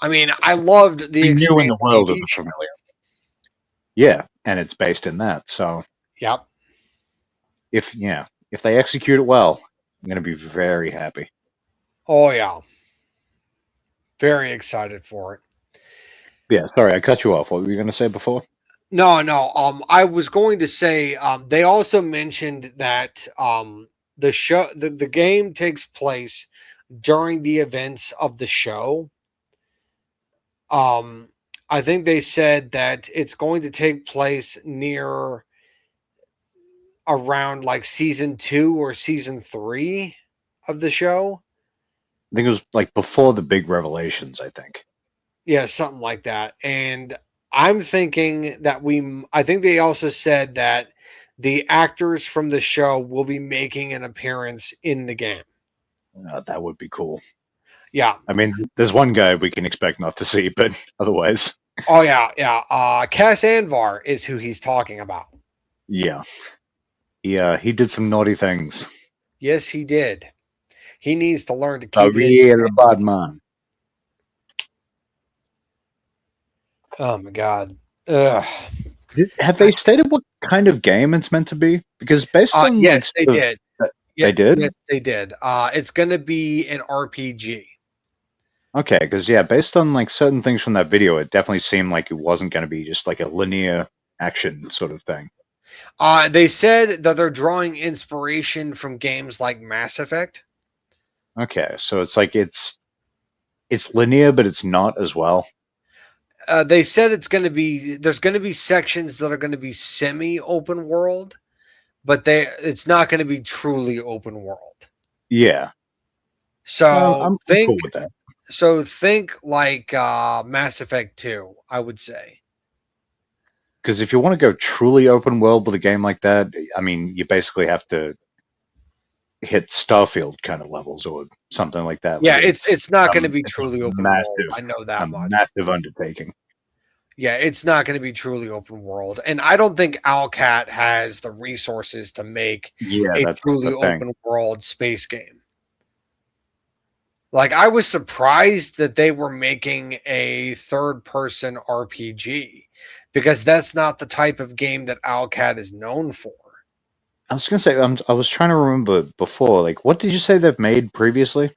Speaker 2: I mean, I loved the
Speaker 1: Something new in
Speaker 2: Expanse
Speaker 1: the world of
Speaker 2: TV
Speaker 1: the
Speaker 2: show.
Speaker 1: familiar. Yeah, and it's based in that. So
Speaker 2: Yep.
Speaker 1: if they execute it well, I'm gonna be very happy.
Speaker 2: Oh yeah, very excited for it.
Speaker 1: Yeah, sorry, I cut you off. What were you going to say before?
Speaker 2: No, no. I was going to say they also mentioned that the game takes place during the events of the show. Um, I think they said that it's going to take place near around like season 2 or season 3 of the show.
Speaker 1: I think it was like before the big revelations, I think.
Speaker 2: Yeah, something like that. And I'm thinking that I think they also said that the actors from the show will be making an appearance in the game.
Speaker 1: That would be cool.
Speaker 2: Yeah.
Speaker 1: I mean, there's one guy we can expect not to see, but otherwise,
Speaker 2: Oh, yeah. Yeah. Cass Anvar is who he's talking about.
Speaker 1: yeah. Yeah, he did some naughty things.
Speaker 2: Yes, he did. He needs to learn to
Speaker 1: A
Speaker 2: keep it in his
Speaker 1: real bad
Speaker 2: pants.
Speaker 1: man.
Speaker 2: Oh, my God. Ugh.
Speaker 1: Have they stated what kind of game it's meant to be? Because based on like
Speaker 2: Yes, they
Speaker 1: sort of
Speaker 2: did.
Speaker 1: they
Speaker 2: Yeah,
Speaker 1: did.
Speaker 2: yes, they did. It's going to be an RPG.
Speaker 1: Okay, because yeah, based on like certain things from that video, it definitely seemed like it wasn't going to be just like a linear action sort of thing.
Speaker 2: They said that they're drawing inspiration from games like Mass Effect.
Speaker 1: Okay, so it's like it's linear, but it's not as well.
Speaker 2: They said there's going to be sections that are going to be semi open world, but it's not going to be truly open world.
Speaker 1: Yeah,
Speaker 2: So
Speaker 1: I'm cool with that.
Speaker 2: think like Mass Effect 2, I would say.
Speaker 1: Because if you want to go truly open world with a game like that, I mean, you basically have to hit Starfield kind of levels or something like that. Like
Speaker 2: Yeah, it's not going to be
Speaker 1: it's a
Speaker 2: truly open world.
Speaker 1: massive,
Speaker 2: I know
Speaker 1: a
Speaker 2: that much.
Speaker 1: massive undertaking.
Speaker 2: Yeah, it's not going to be truly open world. And I don't think Owlcat has the resources to make
Speaker 1: Yeah,
Speaker 2: a
Speaker 1: that's the
Speaker 2: truly
Speaker 1: thing.
Speaker 2: open world space game. Like, I was surprised that they were making a third person RPG because that's not the type of game that Owlcat is known for.
Speaker 1: I was gonna say, I was trying to remember before. Like, what did you say they've made previously?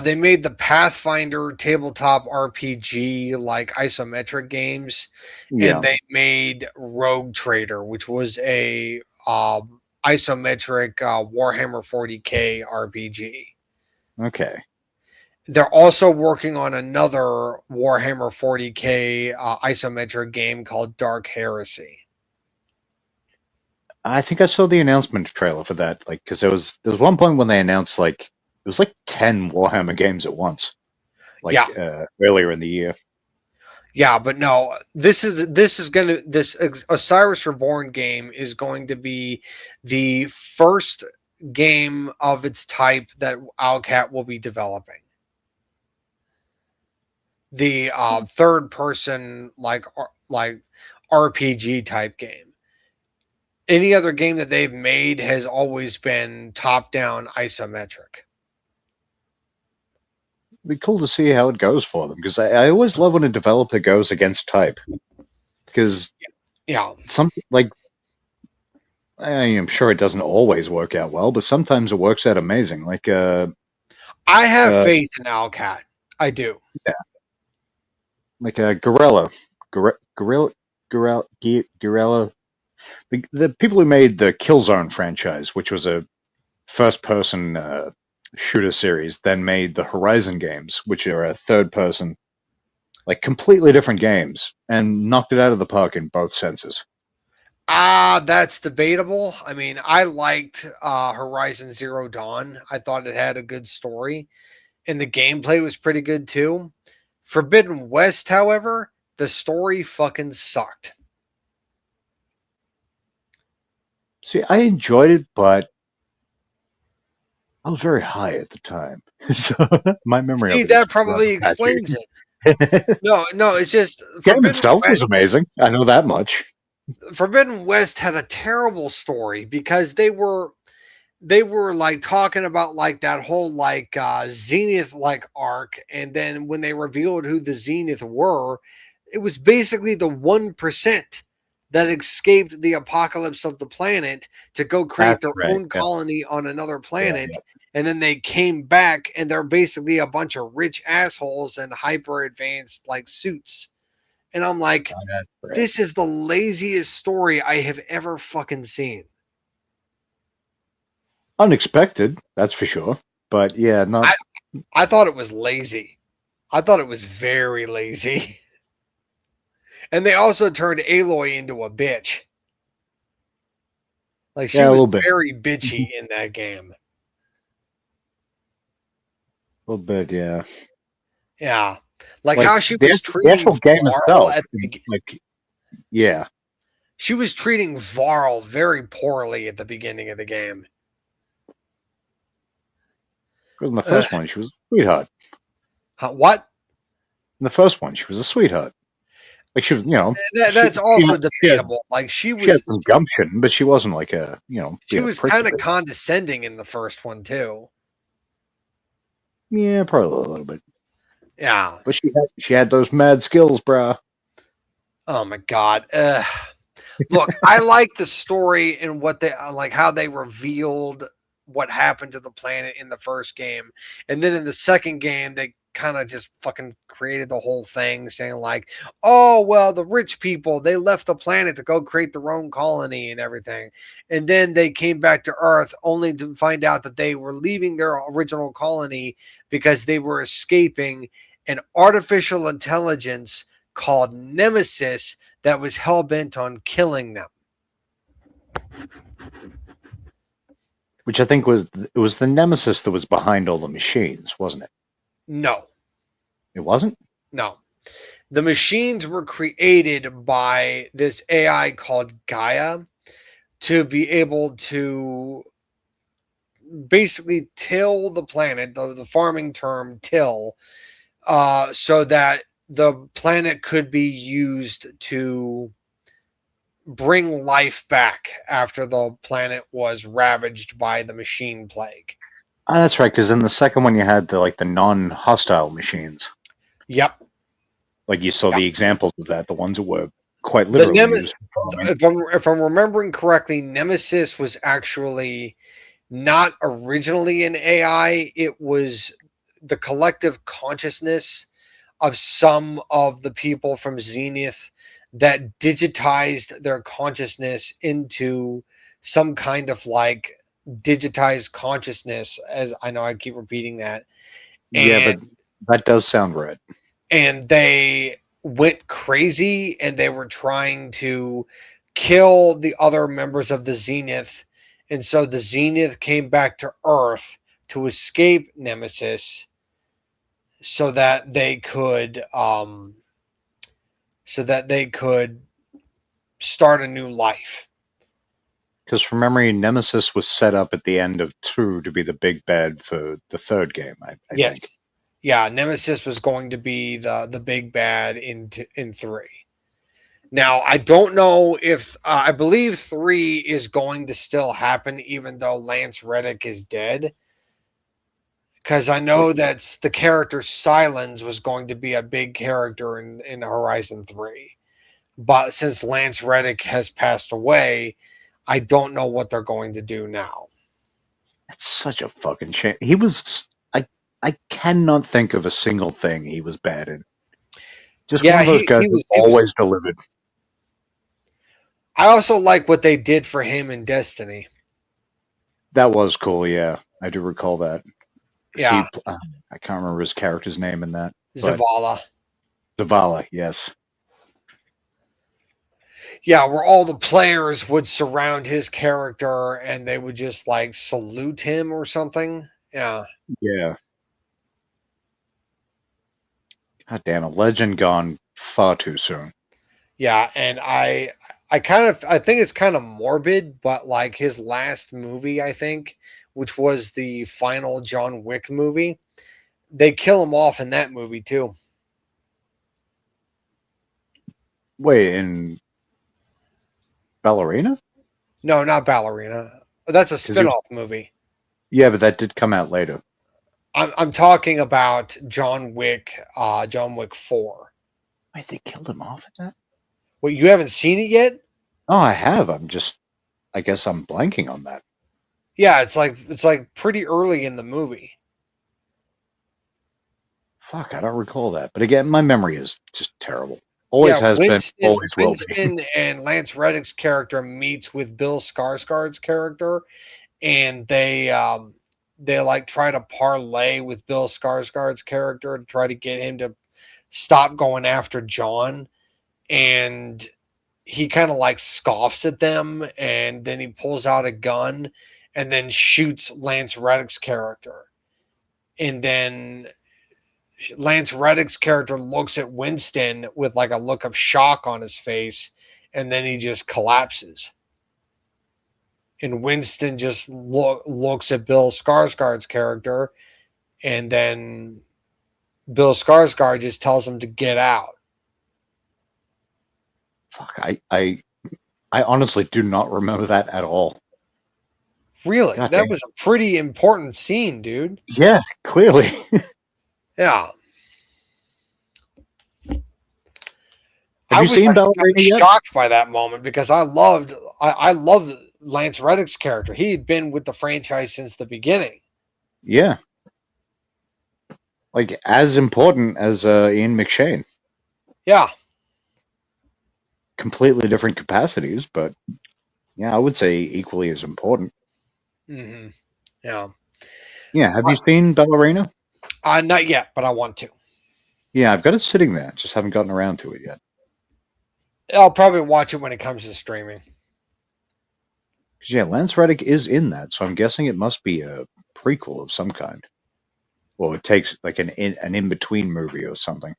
Speaker 2: They made the Pathfinder tabletop RPG like isometric games, and
Speaker 1: Yeah.
Speaker 2: they made Rogue Trader, which was a isometric Warhammer 40K RPG.
Speaker 1: Okay.
Speaker 2: They're also working on another Warhammer 40K isometric game called Dark Heresy.
Speaker 1: I think I saw the announcement trailer for that. Like, because there was one point when they announced like it was like 10 Warhammer games at once. Like
Speaker 2: Yeah,
Speaker 1: earlier in the year.
Speaker 2: yeah, but no, this Osiris Reborn game is going to be the first game of its type that Owlcat will be developing. The third person like RPG type game. Any other game that they've made has always been top down isometric.
Speaker 1: It'd be cool to see how it goes for them because I always love when a developer goes against type because
Speaker 2: Yeah,
Speaker 1: some like I am sure it doesn't always work out well, but sometimes it works out amazing. Like
Speaker 2: I have
Speaker 1: uh
Speaker 2: faith in Owlcat. I do.
Speaker 1: yeah, like Gorilla, Gorilla, Gorilla. The people who made the Killzone franchise, which was a first-person shooter series, then made the Horizon games, which are a third-person, like completely different games, and knocked it out of the park in both senses.
Speaker 2: That's debatable. I mean, I liked Horizon Zero Dawn. I thought it had a good story, and the gameplay was pretty good too. Forbidden West, however, the story fucking sucked.
Speaker 1: See, I enjoyed it, but I was very high at the time, so my memory
Speaker 2: See,
Speaker 1: of it is
Speaker 2: that
Speaker 1: rather
Speaker 2: probably
Speaker 1: patchy.
Speaker 2: explains it. No, no, it's just
Speaker 1: Game itself was amazing. I know that much.
Speaker 2: Forbidden West had a terrible story because they were like talking about like that whole like Zenith like arc, and then when they revealed who the Zenith were, it was basically the 1% that escaped the apocalypse of the planet to go create
Speaker 1: That's
Speaker 2: their
Speaker 1: right.
Speaker 2: own
Speaker 1: Yeah,
Speaker 2: colony on another
Speaker 1: yeah,
Speaker 2: planet,
Speaker 1: yeah.
Speaker 2: and then they came back and they're basically a bunch of rich assholes in hyper advanced like suits. And I'm like, this is the laziest story I have ever fucking seen.
Speaker 1: Unexpected, that's for sure. But yeah, not.
Speaker 2: I thought it was lazy. I thought it was very lazy. And they also turned Aloy into a bitch. Like she was very bitchy in that game.
Speaker 1: A little bit, yeah.
Speaker 2: Yeah. Like how she was treating
Speaker 1: the actual game
Speaker 2: Varl
Speaker 1: itself. Like, yeah.
Speaker 2: She was treating Varl very poorly at the beginning of the game.
Speaker 1: Because in the first one, she was a sweetheart.
Speaker 2: What?
Speaker 1: In the first one, she was a sweetheart. Like she was,
Speaker 2: that's also debatable. Like she
Speaker 1: had some gumption, but she wasn't like a,
Speaker 2: She was kind of condescending in the first one too.
Speaker 1: Yeah, probably a little bit.
Speaker 2: Yeah,
Speaker 1: but she had those mad skills, bruh.
Speaker 2: Oh my god. Look, I like the story and what they like how they revealed what happened to the planet in the first game, and then in the second game they kind of just fucking created the whole thing saying like, oh well, the rich people, they left the planet to go create their own colony and everything, and then they came back to Earth only to find out that they were leaving their original colony because they were escaping an artificial intelligence called Nemesis that was hell-bent on killing them.
Speaker 1: Which I think was the Nemesis that was behind all the machines, wasn't it?
Speaker 2: No.
Speaker 1: It wasn't?
Speaker 2: No. The machines were created by this AI called Gaia to be able to basically till the planet, the farming term till, so that the planet could be used to bring life back after the planet was ravaged by the machine plague.
Speaker 1: Oh, that's right, because in the second one you had the non-hostile machines.
Speaker 2: Yep.
Speaker 1: Like you saw the examples of that, the ones that were quite literally used.
Speaker 2: If I'm remembering correctly, Nemesis was actually not originally an AI. It was the collective consciousness of some of the people from Zenith that digitized their consciousness into some kind of like digitized consciousness, as I know I keep repeating that.
Speaker 1: Yeah, but that does sound right.
Speaker 2: And they went crazy and they were trying to kill the other members of the Zenith. And so the Zenith came back to Earth to escape Nemesis so that they could start a new life.
Speaker 1: Because from memory, Nemesis was set up at the end of 2 to be the big bad for the third game, I
Speaker 2: yes.
Speaker 1: think.
Speaker 2: Yeah, Nemesis was going to be the big bad in 3. Now, I don't know if I believe 3 is going to still happen even though Lance Reddick is dead. Because I know that the character Silence was going to be a big character in Horizon 3. But since Lance Reddick has passed away, I don't know what they're going to do now.
Speaker 1: That's such a fucking shame. He was... I cannot think of a single thing he was bad in. Just one of those guys who always delivered.
Speaker 2: I also like what they did for him in Destiny.
Speaker 1: That was cool, yeah. I do recall that.
Speaker 2: Yeah.
Speaker 1: I can't remember his character's name in that.
Speaker 2: Zavala.
Speaker 1: Zavala, yes.
Speaker 2: Yeah, where all the players would surround his character and they would just like salute him or something. Yeah.
Speaker 1: Yeah. God damn, a legend gone far too soon.
Speaker 2: Yeah, and I think it's kind of morbid, but like his last movie, I think, which was the final John Wick movie, they kill him off in that movie too.
Speaker 1: Wait, in Ballerina?
Speaker 2: No, not Ballerina. That's a spin-off movie.
Speaker 1: Yeah, but that did come out later.
Speaker 2: I'm talking about John Wick 4.
Speaker 1: Wait, they killed him off at that?
Speaker 2: Well, you haven't seen it yet?
Speaker 1: Oh, I have. I guess I'm blanking on that.
Speaker 2: Yeah, it's like pretty early in the movie.
Speaker 1: Fuck, I don't recall that. But again, my memory is just terrible. Always
Speaker 2: Yeah,
Speaker 1: has been,
Speaker 2: Winston
Speaker 1: always will be.
Speaker 2: Winston and Lance Reddick's character meets with Bill Skarsgård's character, and they like try to parlay with Bill Skarsgård's character to try to get him to stop going after John, and he kind of like scoffs at them, and then he pulls out a gun and then shoots Lance Reddick's character. And then Lance Reddick's character looks at Winston with like a look of shock on his face, and then he just collapses. And Winston just looks at Bill Skarsgård's character, and then Bill Skarsgård just tells him to get out.
Speaker 1: Fuck, I honestly do not remember that at all.
Speaker 2: Really,
Speaker 1: God
Speaker 2: that
Speaker 1: damn.
Speaker 2: was a pretty important scene, dude.
Speaker 1: Yeah, clearly.
Speaker 2: Yeah.
Speaker 1: Have you seen
Speaker 2: I
Speaker 1: Ballerina
Speaker 2: was
Speaker 1: yet?
Speaker 2: shocked by that moment because I loved Lance Reddick's character. He had been with the franchise since the beginning.
Speaker 1: Yeah. Like, as important as Ian McShane.
Speaker 2: Yeah.
Speaker 1: Completely different capacities, but yeah, I would say equally as important.
Speaker 2: Hmm. Yeah.
Speaker 1: Yeah, have you seen Ballerina?
Speaker 2: Not yet, but I want to.
Speaker 1: Yeah, I've got it sitting there. Just haven't gotten around to it yet.
Speaker 2: I'll probably watch it when it comes to streaming.
Speaker 1: Because yeah, Lance Reddick is in that, so I'm guessing it must be a prequel of some kind. Well, it takes like an in between movie or something.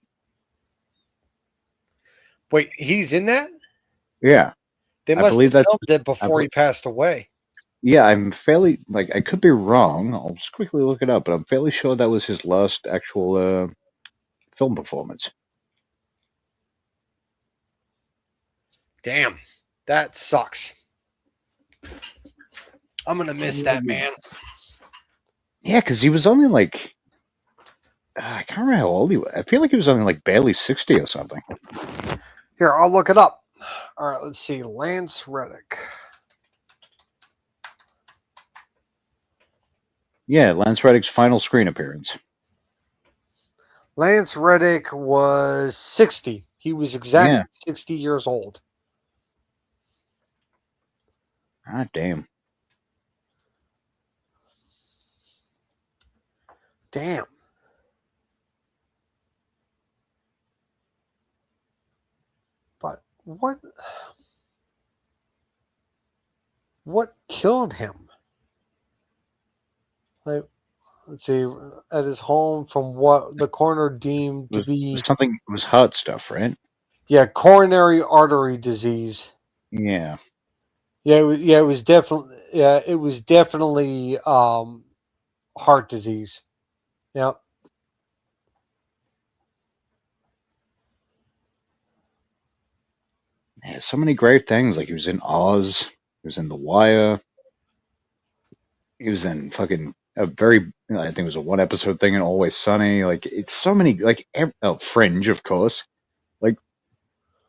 Speaker 2: Wait, he's in that?
Speaker 1: Yeah,
Speaker 2: They
Speaker 1: I
Speaker 2: must
Speaker 1: believe
Speaker 2: have
Speaker 1: that.
Speaker 2: filmed it before he passed away.
Speaker 1: Yeah, I'm fairly like I could be wrong. I'll just quickly look it up, but I'm fairly sure that was his last actual film performance.
Speaker 2: Damn, that sucks. I'm gonna miss that man.
Speaker 1: Yeah, because he was only like I can't remember how old he was. I feel like he was only like barely 60 or something.
Speaker 2: Here, I'll look it up. All right, let's see. Lance Reddick.
Speaker 1: Yeah, Lance Reddick's final screen appearance.
Speaker 2: Lance Reddick was 60. He was exactly
Speaker 1: Yeah.
Speaker 2: 60 years old.
Speaker 1: Ah, damn.
Speaker 2: Damn. But what killed him? Like, let's see, at his home from what the coroner deemed
Speaker 1: It
Speaker 2: to
Speaker 1: was
Speaker 2: be,
Speaker 1: something. It was heart stuff, right?
Speaker 2: yeah, coronary artery disease.
Speaker 1: Yeah.
Speaker 2: It was definitely heart disease. Yeah.
Speaker 1: Yeah, so many great things. Like he was in Oz. He was in The Wire. He was in fucking a very. I think it was a one episode thing in Always Sunny. Like it's so many. Like Fringe, of course. Like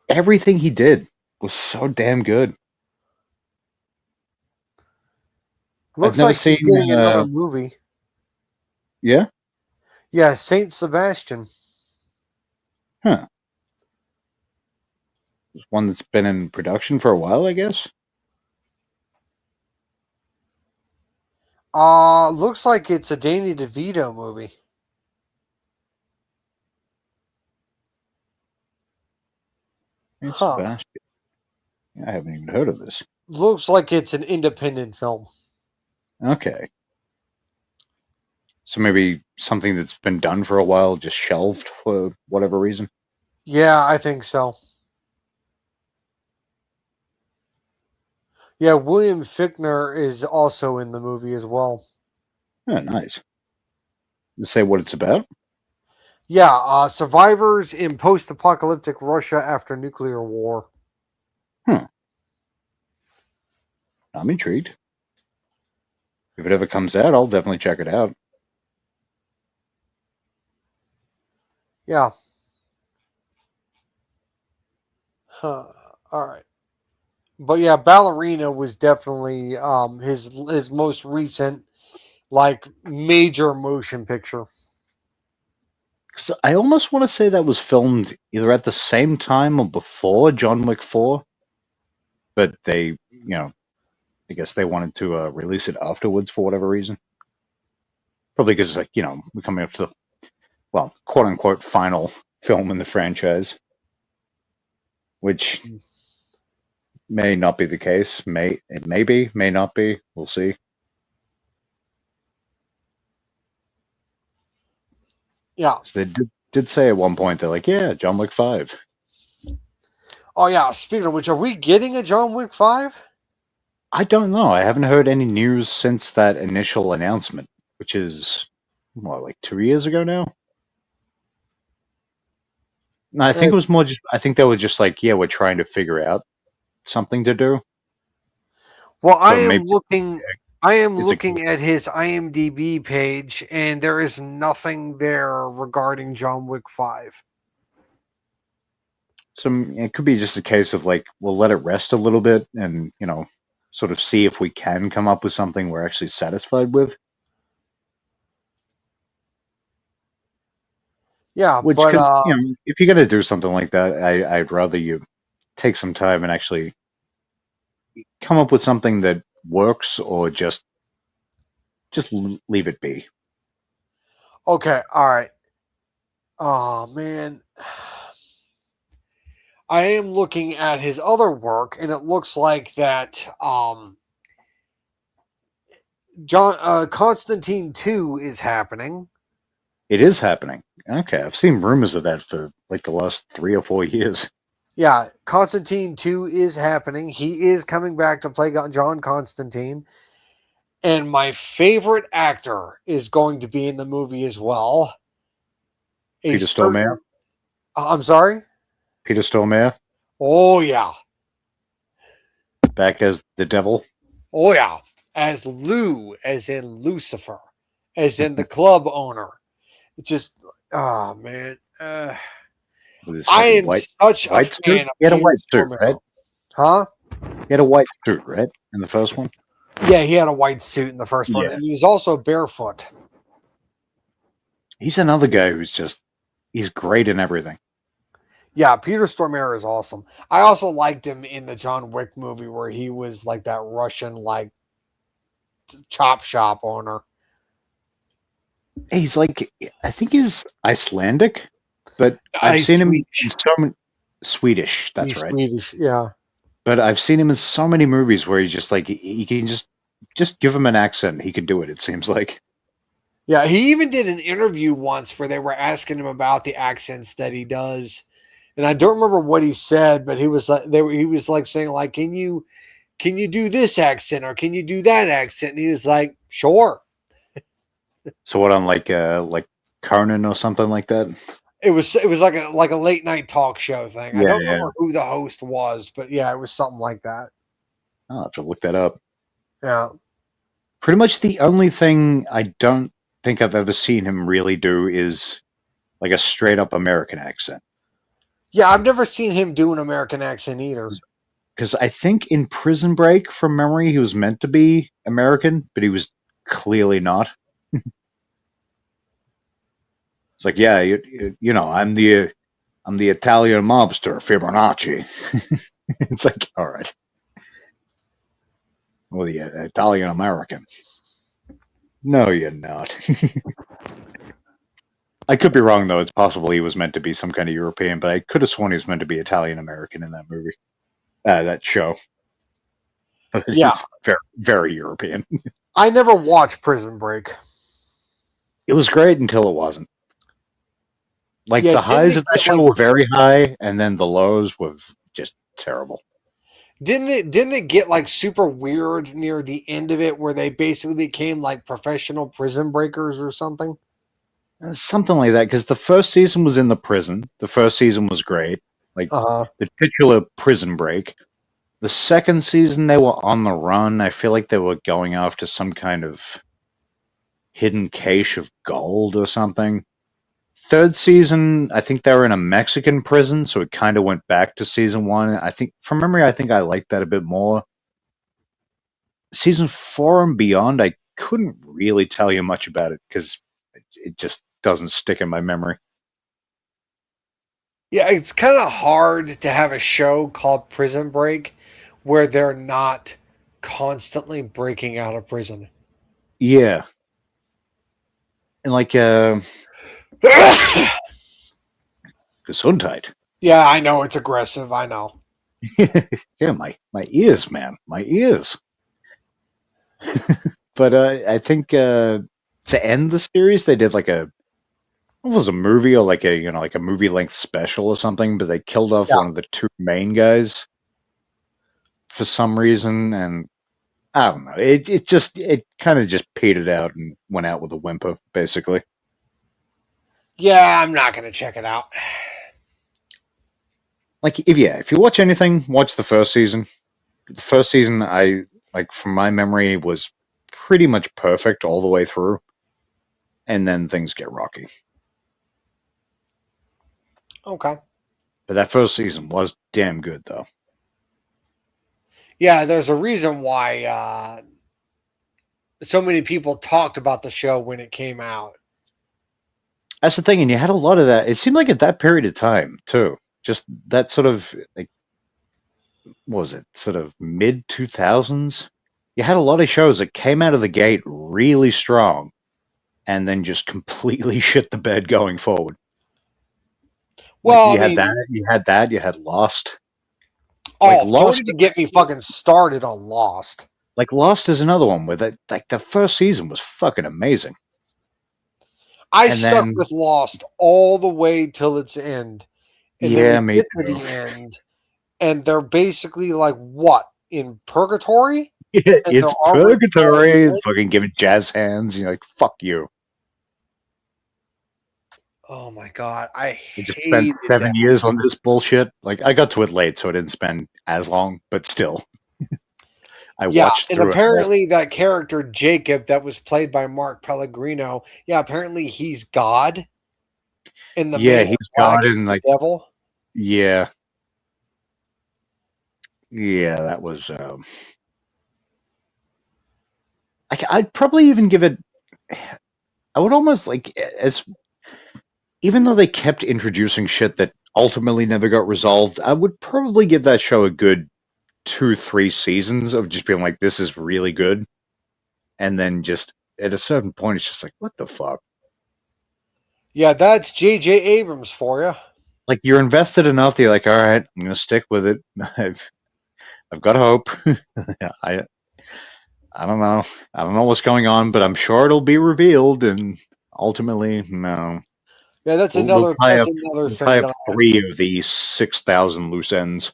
Speaker 1: everything he did was so damn good. I've
Speaker 2: Looks
Speaker 1: never
Speaker 2: like he's
Speaker 1: seen.
Speaker 2: getting another movie.
Speaker 1: Yeah.
Speaker 2: Yeah, Saint Sebastian.
Speaker 1: Huh. It's one that's been in production for a while, I guess.
Speaker 2: Looks like it's a Danny DeVito movie.
Speaker 1: Saint
Speaker 2: Huh.
Speaker 1: Sebastian. I haven't even heard of this.
Speaker 2: Looks like it's an independent film.
Speaker 1: Okay. So maybe something that's been done for a while, just shelved for whatever reason.
Speaker 2: Yeah, I think so. Yeah, William Fichtner is also in the movie as well.
Speaker 1: Oh, nice. Does it say what it's about?
Speaker 2: Yeah, survivors in post-apocalyptic Russia after nuclear war.
Speaker 1: Huh. I'm intrigued. If it ever comes out, I'll definitely check it out.
Speaker 2: Yeah. Huh. All right. But yeah, Ballerina was definitely his most recent like major motion picture.
Speaker 1: 'Cause I almost want to say that was filmed either at the same time or before John Wick 4, but I guess they wanted to release it afterwards for whatever reason. Probably because, like, we're coming up to the, well, quote unquote, final film in the franchise, which may not be the case. It may be, may not be. We'll see.
Speaker 2: Yeah.
Speaker 1: So they did say at one point they're like, yeah, John Wick 5.
Speaker 2: Oh yeah. Speaking of which, are we getting a John Wick 5?
Speaker 1: I don't know. I haven't heard any news since that initial announcement, which is what, like 2 years ago now. No, I think it was more just. I think they were just like, yeah, we're trying to figure out something to do.
Speaker 2: Well,
Speaker 1: So maybe
Speaker 2: I am
Speaker 1: it's a
Speaker 2: looking at his IMDb page, and there is nothing there regarding John Wick 5.
Speaker 1: some. It could be just a case of like we'll let it rest a little bit, and sort of see if we can come up with something we're actually satisfied with.
Speaker 2: Yeah,
Speaker 1: Which,
Speaker 2: but
Speaker 1: because if you're gonna do something like that, I'd rather you take some time and actually come up with something that works, or just leave it be.
Speaker 2: okay, all right. Oh man, I am looking at his other work, and it looks like that John Constantine 2 is happening.
Speaker 1: It is happening. Okay, I've seen rumors of that for like the last 3 or 4 years.
Speaker 2: Yeah, Constantine 2 is happening. He is coming back to play John Constantine. And my favorite actor is going to be in the movie as well. A
Speaker 1: Peter Stormare.
Speaker 2: certain. I'm sorry?
Speaker 1: Peter Stormare
Speaker 2: Oh, yeah.
Speaker 1: back as the devil.
Speaker 2: Oh, yeah. As Lou, as in Lucifer, as in the club owner. It's just, oh, man.
Speaker 1: With his
Speaker 2: I
Speaker 1: fucking
Speaker 2: am such a
Speaker 1: white suit.
Speaker 2: fan of
Speaker 1: He had a
Speaker 2: Peter
Speaker 1: white suit, right?
Speaker 2: Stormare. Huh?
Speaker 1: He had a white suit, right, in the first one.
Speaker 2: Yeah, he had a white suit in the first one,
Speaker 1: Yeah,
Speaker 2: and he was also barefoot.
Speaker 1: he's another guy who's just he's great in everything.
Speaker 2: Yeah, Peter Stormare is awesome. I also liked him in the John Wick movie where he was like that Russian, like, chop shop owner.
Speaker 1: He's like, I think he's Icelandic, but I've
Speaker 2: He's
Speaker 1: seen him in
Speaker 2: Swedish.
Speaker 1: so many Swedish. That's
Speaker 2: He's
Speaker 1: right.
Speaker 2: Swedish. Yeah.
Speaker 1: But I've seen him in so many movies where he's just like he can just give him an accent. He can do it. It seems like.
Speaker 2: Yeah. He even did an interview once where they were asking him about the accents that he does. And I don't remember what he said, but he was like he was like saying like, can you do this accent or can you do that accent? And he was like, sure.
Speaker 1: So what on like Conan or something like that?
Speaker 2: It was like a late night talk show thing. I
Speaker 1: Yeah,
Speaker 2: don't
Speaker 1: yeah.
Speaker 2: remember who the host was, but yeah, it was something like that.
Speaker 1: I'll have to look that up.
Speaker 2: Yeah.
Speaker 1: Pretty much the only thing I don't think I've ever seen him really do is like a straight up American accent.
Speaker 2: Yeah, I've never seen him do an American accent either.
Speaker 1: Because I think in Prison Break, from memory, he was meant to be American, but he was clearly not. It's like, yeah, I'm the Italian mobster Fibonacci. It's like, all right, well, the Italian American. No, you're not. I could be wrong though. It's possible he was meant to be some kind of European, but I could have sworn he was meant to be Italian American in that movie, that show. But
Speaker 2: Yeah.
Speaker 1: he's very, very European.
Speaker 2: I never watched Prison Break.
Speaker 1: It was great until it wasn't. Like
Speaker 2: Yeah,
Speaker 1: the
Speaker 2: didn't
Speaker 1: highs
Speaker 2: it
Speaker 1: of that
Speaker 2: get
Speaker 1: show
Speaker 2: like
Speaker 1: were very high, and then the lows were just terrible.
Speaker 2: didn't it get like super weird near the end of it where they basically became like professional prison breakers or something?
Speaker 1: Something like that, because the first season was in the prison. The first season was great, like
Speaker 2: Uh-huh.
Speaker 1: the titular Prison Break. The second season, they were on the run. I feel like they were going after some kind of hidden cache of gold or something. Third season, I think they were in a Mexican prison, so it kind of went back to season one. I think, from memory, I think I liked that a bit more. Season four and beyond, I couldn't really tell you much about it because it just doesn't stick in my memory.
Speaker 2: Yeah, it's kind of hard to have a show called Prison Break where they're not constantly breaking out of prison.
Speaker 1: Yeah, and like Gesundheit.
Speaker 2: Yeah, I know it's aggressive. I know.
Speaker 1: Yeah, my ears, man, my ears. But I think to end the series, they did like a it was a movie or like a like a movie length special or something. But they killed off
Speaker 2: Yeah.
Speaker 1: one of the two main guys for some reason, and I don't know. It kind of just petered out and went out with a whimper, basically.
Speaker 2: Yeah, I'm not going to check it out.
Speaker 1: Like if you watch anything, watch the first season. The first season, I like from my memory was pretty much perfect all the way through, and then things get rocky.
Speaker 2: Okay.
Speaker 1: But that first season was damn good, though.
Speaker 2: Yeah, there's a reason why so many people talked about the show when it came out.
Speaker 1: That's the thing, and you had a lot of that. It seemed like at that period of time too. Just that sort of like, what was it? Sort of mid 2000s. You had a lot of shows that came out of the gate really strong, and then just completely shit the bed going forward. Like
Speaker 2: Well, I
Speaker 1: you had
Speaker 2: mean,
Speaker 1: that, you had that, you had Lost. Like
Speaker 2: oh, don't
Speaker 1: Lost,
Speaker 2: even get me fucking started on Lost.
Speaker 1: like Lost is another one where that like the first season was fucking amazing,
Speaker 2: I
Speaker 1: and
Speaker 2: stuck
Speaker 1: then
Speaker 2: with Lost all the way till its end. And then
Speaker 1: yeah,
Speaker 2: we
Speaker 1: me
Speaker 2: get to
Speaker 1: too.
Speaker 2: the end, and they're basically like, what? In purgatory? And they're
Speaker 1: It's
Speaker 2: already all
Speaker 1: purgatory.
Speaker 2: dead?
Speaker 1: Fucking giving jazz hands. You're like, fuck you.
Speaker 2: Oh my God. I
Speaker 1: I just spent
Speaker 2: hated that.
Speaker 1: 7 years on this bullshit. Like, I got to it late, so I didn't spend as long, but still, I
Speaker 2: Yeah,
Speaker 1: watched
Speaker 2: and
Speaker 1: through it all.
Speaker 2: apparently that character Jacob that was played by Mark Pellegrino, yeah, apparently he's God, and the
Speaker 1: Yeah,
Speaker 2: man in
Speaker 1: he's
Speaker 2: black
Speaker 1: got
Speaker 2: is
Speaker 1: in,
Speaker 2: the
Speaker 1: like,
Speaker 2: devil.
Speaker 1: yeah, yeah, that was, I'd probably even give it, I would almost like, as, even though they kept introducing shit that ultimately never got resolved, I would probably give that show a good 2, 3 seasons of just being like, this is really good. And then just at a certain point, it's just like, what the fuck?
Speaker 2: Yeah, that's J.J. Abrams for you.
Speaker 1: Like you're invested enough that you're like, all right, I'm gonna stick with it. I've got hope. I I don't know. I don't know what's going on, but I'm sure it'll be revealed. And ultimately, no.
Speaker 2: Yeah, that's
Speaker 1: We'll
Speaker 2: another
Speaker 1: tie
Speaker 2: that's
Speaker 1: up
Speaker 2: another
Speaker 1: we'll tie
Speaker 2: thing
Speaker 1: up
Speaker 2: that
Speaker 1: three of the 6,000 loose ends.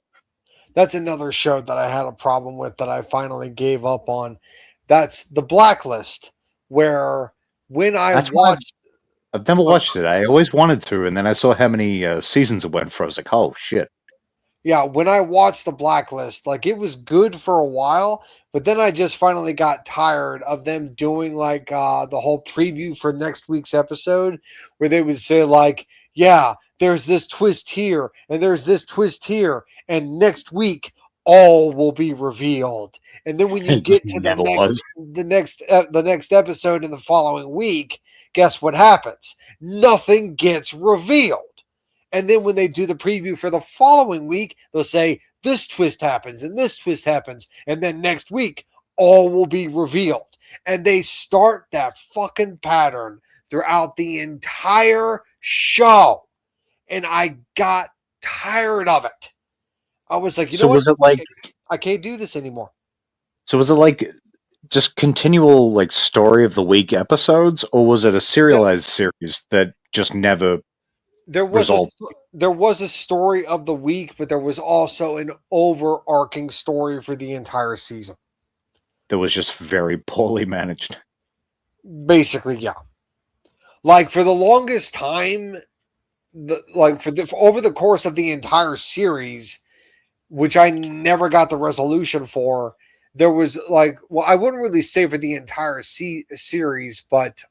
Speaker 2: that's another show that I had a problem with that I finally gave up on. That's The Blacklist, where when I
Speaker 1: That's why
Speaker 2: watched
Speaker 1: I've never watched it. I always wanted to, and then I saw how many seasons it went for. I was like, oh shit.
Speaker 2: yeah, when I watched The Blacklist, like it was good for a while, but then I just finally got tired of them doing like the whole preview for next week's episode where they would say like, yeah, there's this twist here and there's this twist here and next week all will be revealed. And then when you
Speaker 1: It just
Speaker 2: get to
Speaker 1: never was.
Speaker 2: the next episode in the following week, guess what happens? Nothing gets revealed. And then when they do the preview for the following week, they'll say, this twist happens and this twist happens. And then next week, all will be revealed. And they start that fucking pattern throughout the entire show. And I got tired of it. I was like, you know
Speaker 1: So
Speaker 2: what?
Speaker 1: was it like?
Speaker 2: I can't do this anymore.
Speaker 1: So was it like just continual like story of the week episodes, or was it a
Speaker 2: No,
Speaker 1: serialized series that just never
Speaker 2: there was a
Speaker 1: resolved?
Speaker 2: there was a story of the week, but there was also an overarching story for the entire season.
Speaker 1: That was just very poorly managed.
Speaker 2: Basically, yeah. Like for the longest time, for over the course of the entire series, which I never got the resolution for, there was like, well, I wouldn't really say for the entire series, but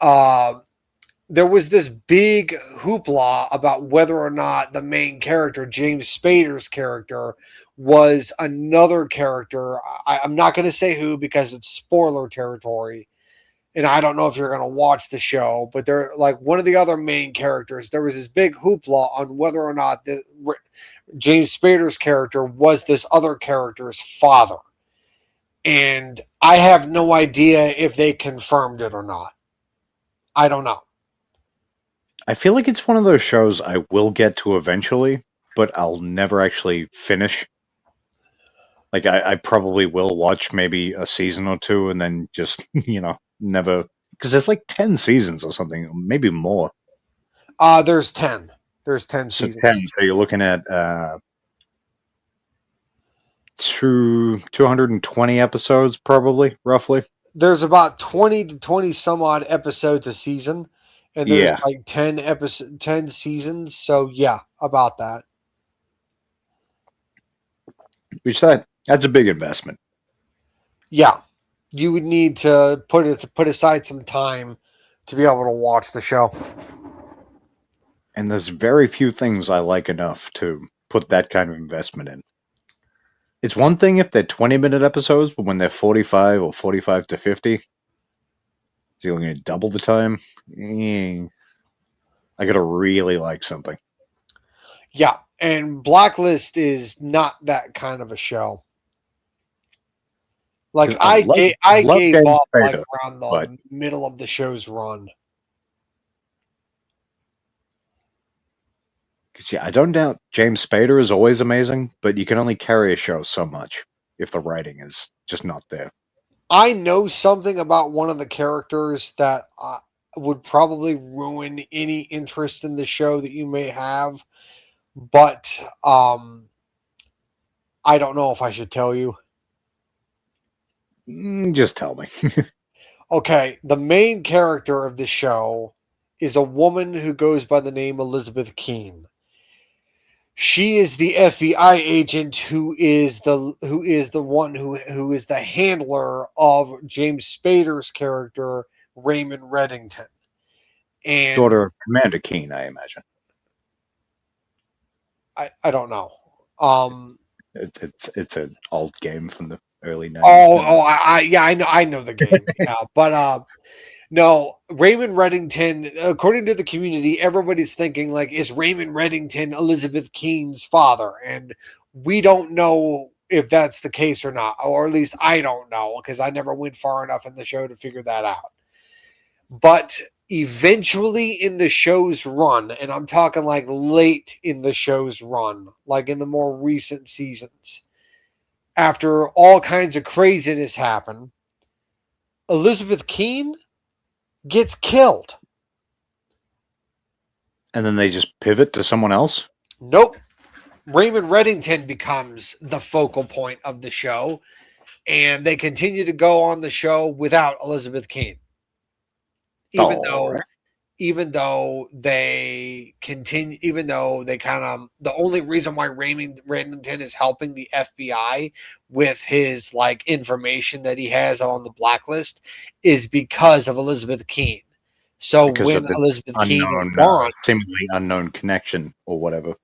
Speaker 2: uh there was this big hoopla about whether or not the main character, James Spader's character, was another character. I'm not going to say who because it's spoiler territory. And I don't know if you're going to watch the show, but they're like one of the other main characters. There was this big hoopla on whether or not James Spader's character was this other character's father. And I have no idea if they confirmed it or not. I don't know.
Speaker 1: I feel like it's one of those shows I will get to eventually, but I'll never actually finish. Like, I probably will watch maybe a season or two and then just, never. Because there's like 10 seasons or something, maybe more.
Speaker 2: There's 10. There's 10
Speaker 1: So
Speaker 2: seasons.
Speaker 1: 10, so you're looking at 220 episodes, probably, roughly.
Speaker 2: There's about 20 to 20 some odd episodes a season, and there's
Speaker 1: Yeah,
Speaker 2: like 10 seasons. So yeah, about that.
Speaker 1: which that's a big investment.
Speaker 2: Yeah, you would need to put aside some time to be able to watch the show.
Speaker 1: And there's very few things I like enough to put that kind of investment in. It's one thing if they're 20-minute episodes, but when they're 45 or 45 to 50, so you're going to double the time. I gotta really like something.
Speaker 2: Yeah, and Blacklist is not that kind of a show. Like
Speaker 1: 'Cause I
Speaker 2: I
Speaker 1: love
Speaker 2: gave
Speaker 1: James
Speaker 2: up like
Speaker 1: Spader,
Speaker 2: around
Speaker 1: but
Speaker 2: the middle of the show's run.
Speaker 1: cause yeah, I don't doubt James Spader is always amazing, but you can only carry a show so much if the writing is just not there.
Speaker 2: I know something about one of the characters that would probably ruin any interest in the show that you may have, but I don't know if I should tell you.
Speaker 1: Just tell me.
Speaker 2: Okay, the main character of the show is a woman who goes by the name Elizabeth Keene. She is the FBI agent who is the one who is the handler of James Spader's character Raymond Reddington. And
Speaker 1: Daughter of Commander Keen, I imagine.
Speaker 2: I don't know. Um,
Speaker 1: It's an old game from the early 90s.
Speaker 2: yeah, I know the game. Yeah, but no, Raymond Reddington. According to the community, everybody's thinking like, is Raymond Reddington Elizabeth Keene's father? And we don't know if that's the case or not, or at least I don't know because I never went far enough in the show to figure that out. But eventually in the show's run, and I'm talking like late in the show's run, like in the more recent seasons, after all kinds of craziness happen, Elizabeth Keene gets killed.
Speaker 1: And then they just pivot to someone else?
Speaker 2: Nope. Raymond Reddington becomes the focal point of the show, and they continue to go on the show without Elizabeth Keene. Even though
Speaker 1: Right.
Speaker 2: even though they continue, even though they kind of, the only reason why Raymond Reddington is helping the FBI with his like information that he has on the blacklist is because of Elizabeth Keene. So
Speaker 1: Because
Speaker 2: when
Speaker 1: of this
Speaker 2: Elizabeth Keene is
Speaker 1: unknown,
Speaker 2: gone,
Speaker 1: seemingly unknown connection or whatever.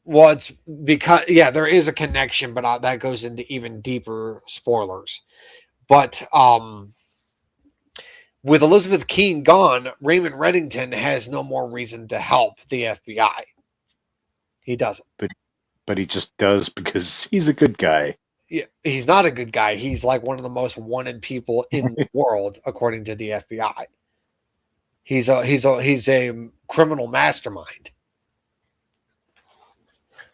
Speaker 2: well, it's because yeah, there is a connection, but that goes into even deeper spoilers. But with Elizabeth Keene gone, Raymond Reddington has no more reason to help the FBI. He doesn't.
Speaker 1: But he just does because he's a good guy.
Speaker 2: Yeah, he's not a good guy. He's like one of the most wanted people in the world, according to the FBI. He's a criminal mastermind.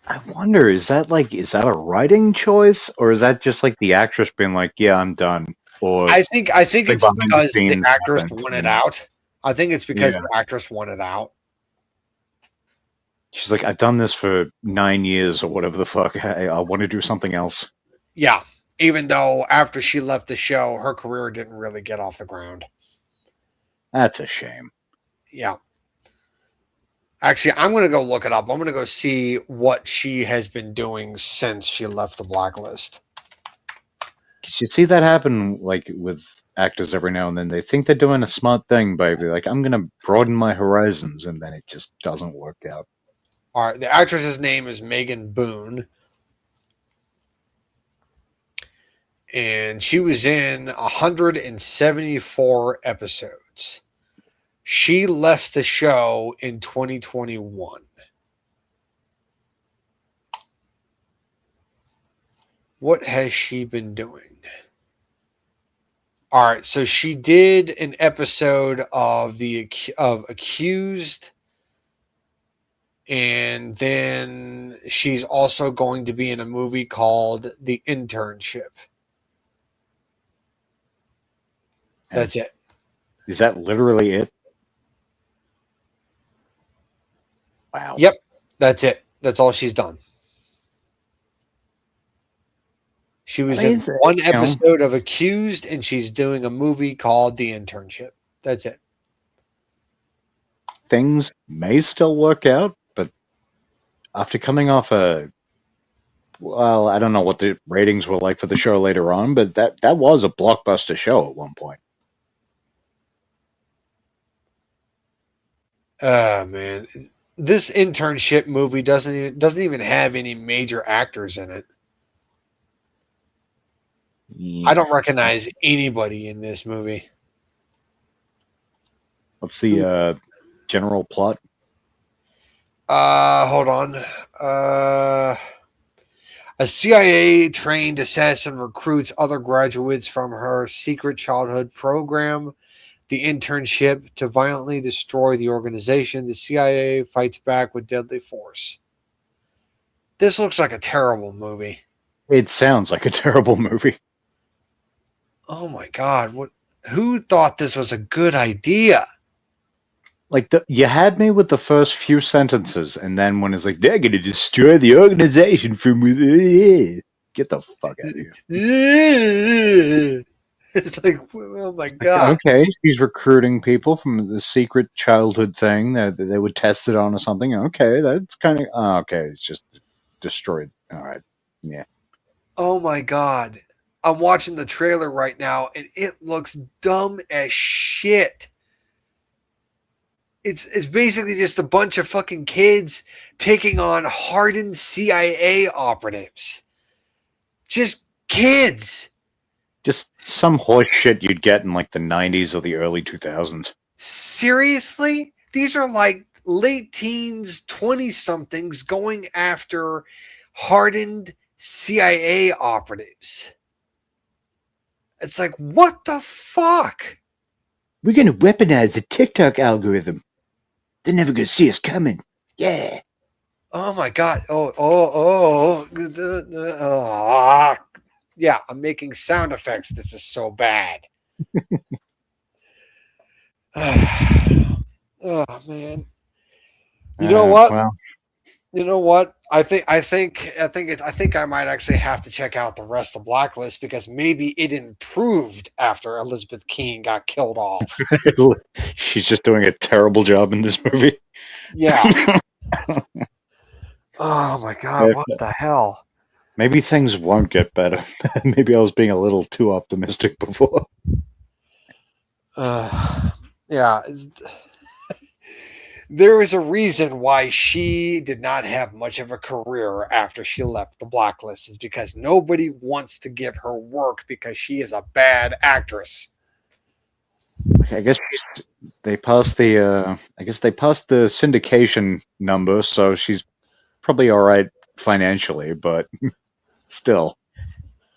Speaker 1: I wonder, is that a writing choice, or is that just like the actress being like, "Yeah, I'm done," or
Speaker 2: I think it's
Speaker 1: behind the
Speaker 2: because the
Speaker 1: scenes
Speaker 2: actress
Speaker 1: happened,
Speaker 2: wanted out. I think it's because
Speaker 1: Yeah.
Speaker 2: the actress wanted out.
Speaker 1: She's like, "I've done this for 9 years or whatever the fuck. I want to do something else."
Speaker 2: Yeah, even though after she left the show, her career didn't really get off the ground.
Speaker 1: That's a shame.
Speaker 2: Yeah. Actually, I'm going to go look it up. I'm going to go see what she has been doing since she left the blacklist.
Speaker 1: 'Cause you see that happen like with actors every now and then. They think they're doing a smart thing by being like, I'm going to broaden my horizons, and then it just doesn't work out.
Speaker 2: All right, the actress's name is Megan Boone, and she was in 174 episodes. She left the show in 2021. What has she been doing? All right, so she did an episode of Accused, and then she's also going to be in a movie called The Internship. That's it.
Speaker 1: Is that literally it? Wow.
Speaker 2: Yep, that's it. That's all she's done. She was in one episode of Accused, and she's doing a movie called The Internship. That's it.
Speaker 1: Things may still work out, but after coming off well, I don't know what the ratings were like for the show later on, but that was a blockbuster show at one point.
Speaker 2: Man, this Internship movie doesn't even have any major actors in it.
Speaker 1: Yeah.
Speaker 2: I don't recognize anybody in this movie.
Speaker 1: What's the general plot?
Speaker 2: Hold on. A CIA-trained assassin recruits other graduates from her secret childhood program, the Internship, to violently destroy the organization. The CIA fights back with deadly force. This looks like a terrible movie.
Speaker 1: It sounds like a terrible movie.
Speaker 2: Oh my God! Who thought this was a good idea?
Speaker 1: Like, you had me with the first few sentences, and then when it's like, they're going to destroy the organization from within. Get the fuck out of here.
Speaker 2: It's like, oh my God.
Speaker 1: Okay, she's recruiting people from the secret childhood thing that they would test it on or something. Okay, that's kind of... okay, it's just destroyed. All right, yeah.
Speaker 2: Oh my God. I'm watching the trailer right now, and it looks dumb as shit. It's basically just a bunch of fucking kids taking on hardened CIA operatives. Just kids.
Speaker 1: Just some horse shit you'd get in like the 90s or the early 2000s.
Speaker 2: Seriously? These are like late teens, 20-somethings going after hardened CIA operatives. It's like, what the fuck?
Speaker 1: We're going to weaponize the TikTok algorithm. They're never going to see us coming. Yeah.
Speaker 2: Oh my God. Yeah, I'm making sound effects. This is so bad. Oh man. You know what?
Speaker 1: Well,
Speaker 2: You know what? I think I might actually have to check out the rest of Blacklist, because maybe it improved after Elizabeth Keene got killed off.
Speaker 1: she's just doing a terrible job in this movie.
Speaker 2: Yeah. Oh my God, what the hell?
Speaker 1: Maybe things won't get better. Maybe I was being a little too optimistic before.
Speaker 2: Yeah. There is a reason why she did not have much of a career after she left the Blacklist. Is because nobody wants to give her work because she is a bad actress.
Speaker 1: I guess they passed the syndication number, so she's probably all right financially, but still,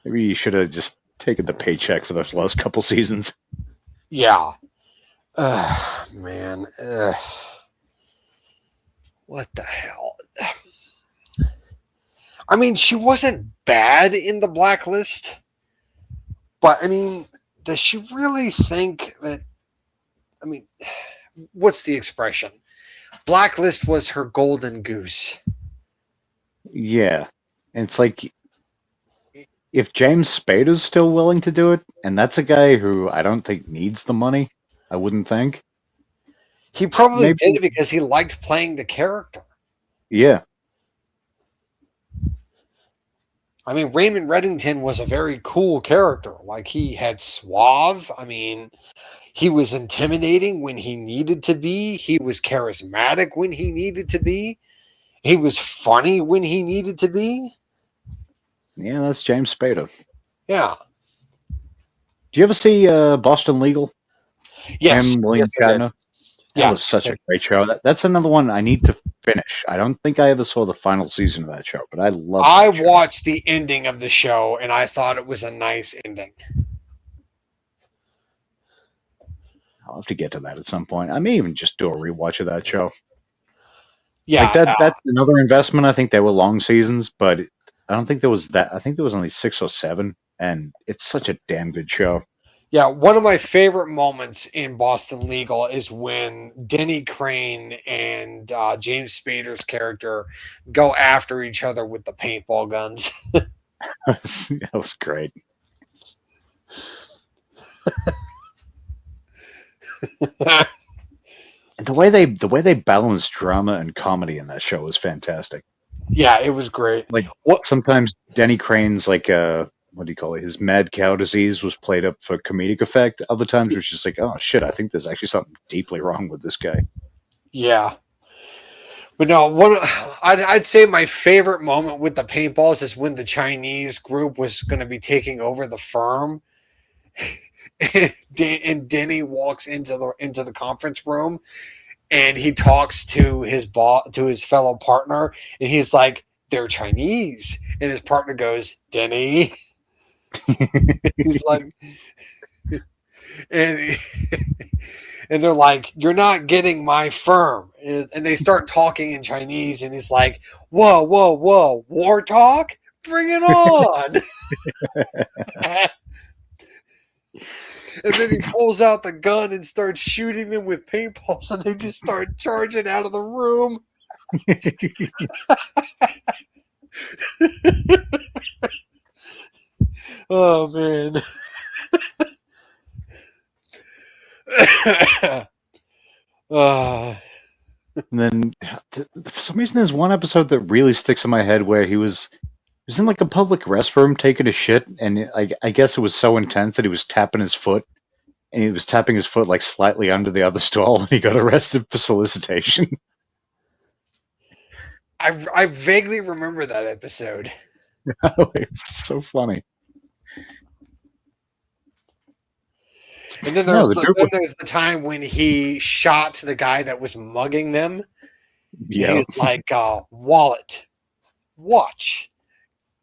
Speaker 1: maybe you should have just taken the paycheck for those last couple seasons.
Speaker 2: Yeah. Man. What the hell? I mean, she wasn't bad in the Blacklist, but I mean, does she really think that? I mean, what's the expression? Blacklist was her golden goose.
Speaker 1: Yeah, and it's like, if James Spader's still willing to do it, and that's a guy who I don't think needs the money, I wouldn't think.
Speaker 2: He probably did it because he liked playing the character.
Speaker 1: Yeah.
Speaker 2: I mean, Raymond Reddington was a very cool character. Like, he had suave. I mean, he was intimidating when he needed to be. He was charismatic when he needed to be. He was funny when he needed to be.
Speaker 1: Yeah, that's James Spader.
Speaker 2: Yeah.
Speaker 1: Do you ever see Boston Legal?
Speaker 2: Yes.
Speaker 1: Him, William
Speaker 2: Yes, I did.
Speaker 1: Shatner. That
Speaker 2: Yeah.
Speaker 1: was such a great show. That's another one I need to finish. I don't think I ever saw the final season of that show, but I love
Speaker 2: I
Speaker 1: that show.
Speaker 2: watched the ending of the show and I thought it was a nice ending.
Speaker 1: I'll have to get to that at some point. I may even just do a rewatch of that show. Like
Speaker 2: Yeah.
Speaker 1: that's another investment. I think they were long seasons, but I don't think there was that. I think there was only 6 or 7, and it's such a damn good show.
Speaker 2: Yeah, one of my favorite moments in Boston Legal is when Denny Crane and James Spader's character go after each other with the paintball guns.
Speaker 1: That was great. And the way they balanced drama and comedy in that show was fantastic.
Speaker 2: Yeah, it was great.
Speaker 1: Like
Speaker 2: What?
Speaker 1: sometimes Denny Crane's like what do you call it? His mad cow disease was played up for comedic effect. Other times it was just like, oh shit, I think there's actually something deeply wrong with this guy.
Speaker 2: Yeah, but no, I'd say my favorite moment with the paintballs is when the Chinese group was going to be taking over the firm, and Denny walks into the conference room and he talks to his boss, to his fellow partner, and he's like, "They're Chinese," and his partner goes, "Denny." He's like, and and they're like, "You're not getting my firm," and they start talking in Chinese, and he's like, "Whoa, whoa, whoa, war talk, bring it on!" And then he pulls out the gun and starts shooting them with paintballs, and they just start charging out of the room. Oh man. uh,
Speaker 1: And then for some reason, there's one episode that really sticks in my head where he was in like a public restroom taking a shit, and I guess it was so intense that he was tapping his foot, and he was tapping his foot like slightly under the other stall, and he got arrested for solicitation.
Speaker 2: I vaguely remember that episode.
Speaker 1: It's so funny.
Speaker 2: And then
Speaker 1: No,
Speaker 2: there's
Speaker 1: the
Speaker 2: the,
Speaker 1: dude
Speaker 2: then
Speaker 1: was
Speaker 2: there's the time when he shot the guy that was mugging them. And he
Speaker 1: yeah.
Speaker 2: was like, wallet, watch,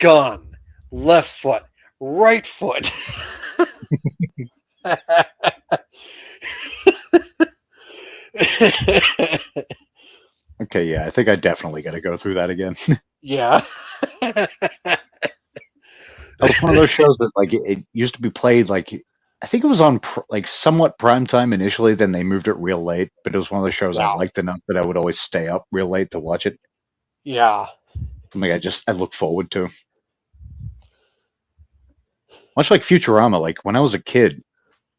Speaker 2: gun, left foot, right foot.
Speaker 1: Okay, yeah, I think I definitely got to go through that again.
Speaker 2: Yeah.
Speaker 1: That was one of those shows that like it used to be played like I think it was on like somewhat prime time initially. Then they moved it real late, but it was one of those shows I
Speaker 2: Yeah.
Speaker 1: liked enough that I would always stay up real late to watch it.
Speaker 2: Yeah.
Speaker 1: Something I look forward to. Much like Futurama, like when I was a kid,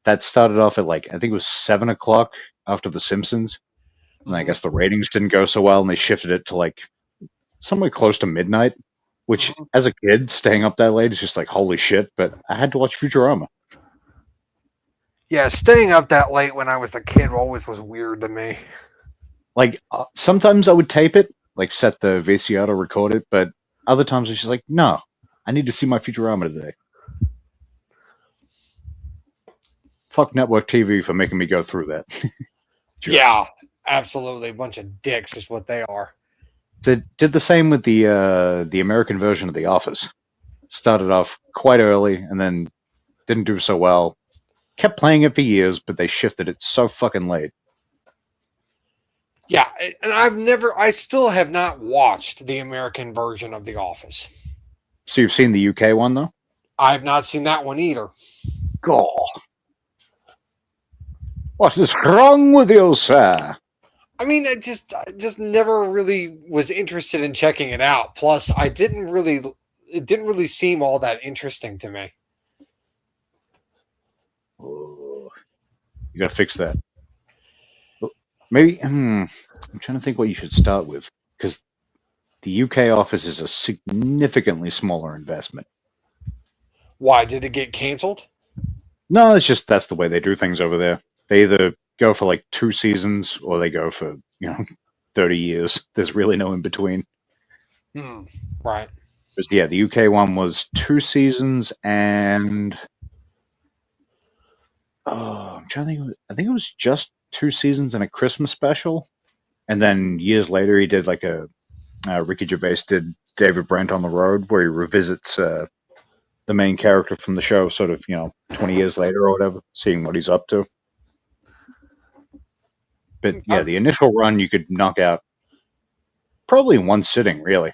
Speaker 1: that started off at like I think it was 7 o'clock after The Simpsons, and I
Speaker 2: Mhm,
Speaker 1: guess the ratings didn't go so well, and they shifted it to like somewhere close to midnight. Which,
Speaker 2: mhm.
Speaker 1: as a kid, staying up that late is just like holy shit. But I had to watch Futurama.
Speaker 2: Yeah, staying up that late when I was a kid always was weird to me.
Speaker 1: Like sometimes I would tape it, like set the VCR to record it, but other times it's just like, no, I need to see my Futurama today. Fuck network TV for making me go through that. Jerks.
Speaker 2: Yeah, absolutely. A bunch of dicks is what they are.
Speaker 1: Did the same with the American version of The Office. Started off quite early and then didn't do so well. Kept playing it for years, but they shifted it so fucking late.
Speaker 2: Yeah, and I still have not watched the American version of The Office.
Speaker 1: So you've seen the UK one though?
Speaker 2: I've not seen that one either.
Speaker 1: God, what is wrong with you, sir?
Speaker 2: I mean, I just never really was interested in checking it out. Plus, it didn't really seem all that interesting to me.
Speaker 1: Oh, you gotta fix that. Maybe I'm trying to think what you should start with because the UK office is a significantly smaller investment.
Speaker 2: Why did it get canceled?
Speaker 1: No, it's just that's the way they do things over there. They either go for like 2 seasons or they go for 30 years. There's really no in between.
Speaker 2: Right.
Speaker 1: Because yeah, the UK one was 2 seasons and I'm trying to think. I think it was just 2 seasons and a Christmas special. And then years later, he did like a Ricky Gervais did David Brent on the Road, where he revisits the main character from the show, sort of 20 years later or whatever, seeing what he's up to. But yeah, the initial run you could knock out probably in one sitting, really.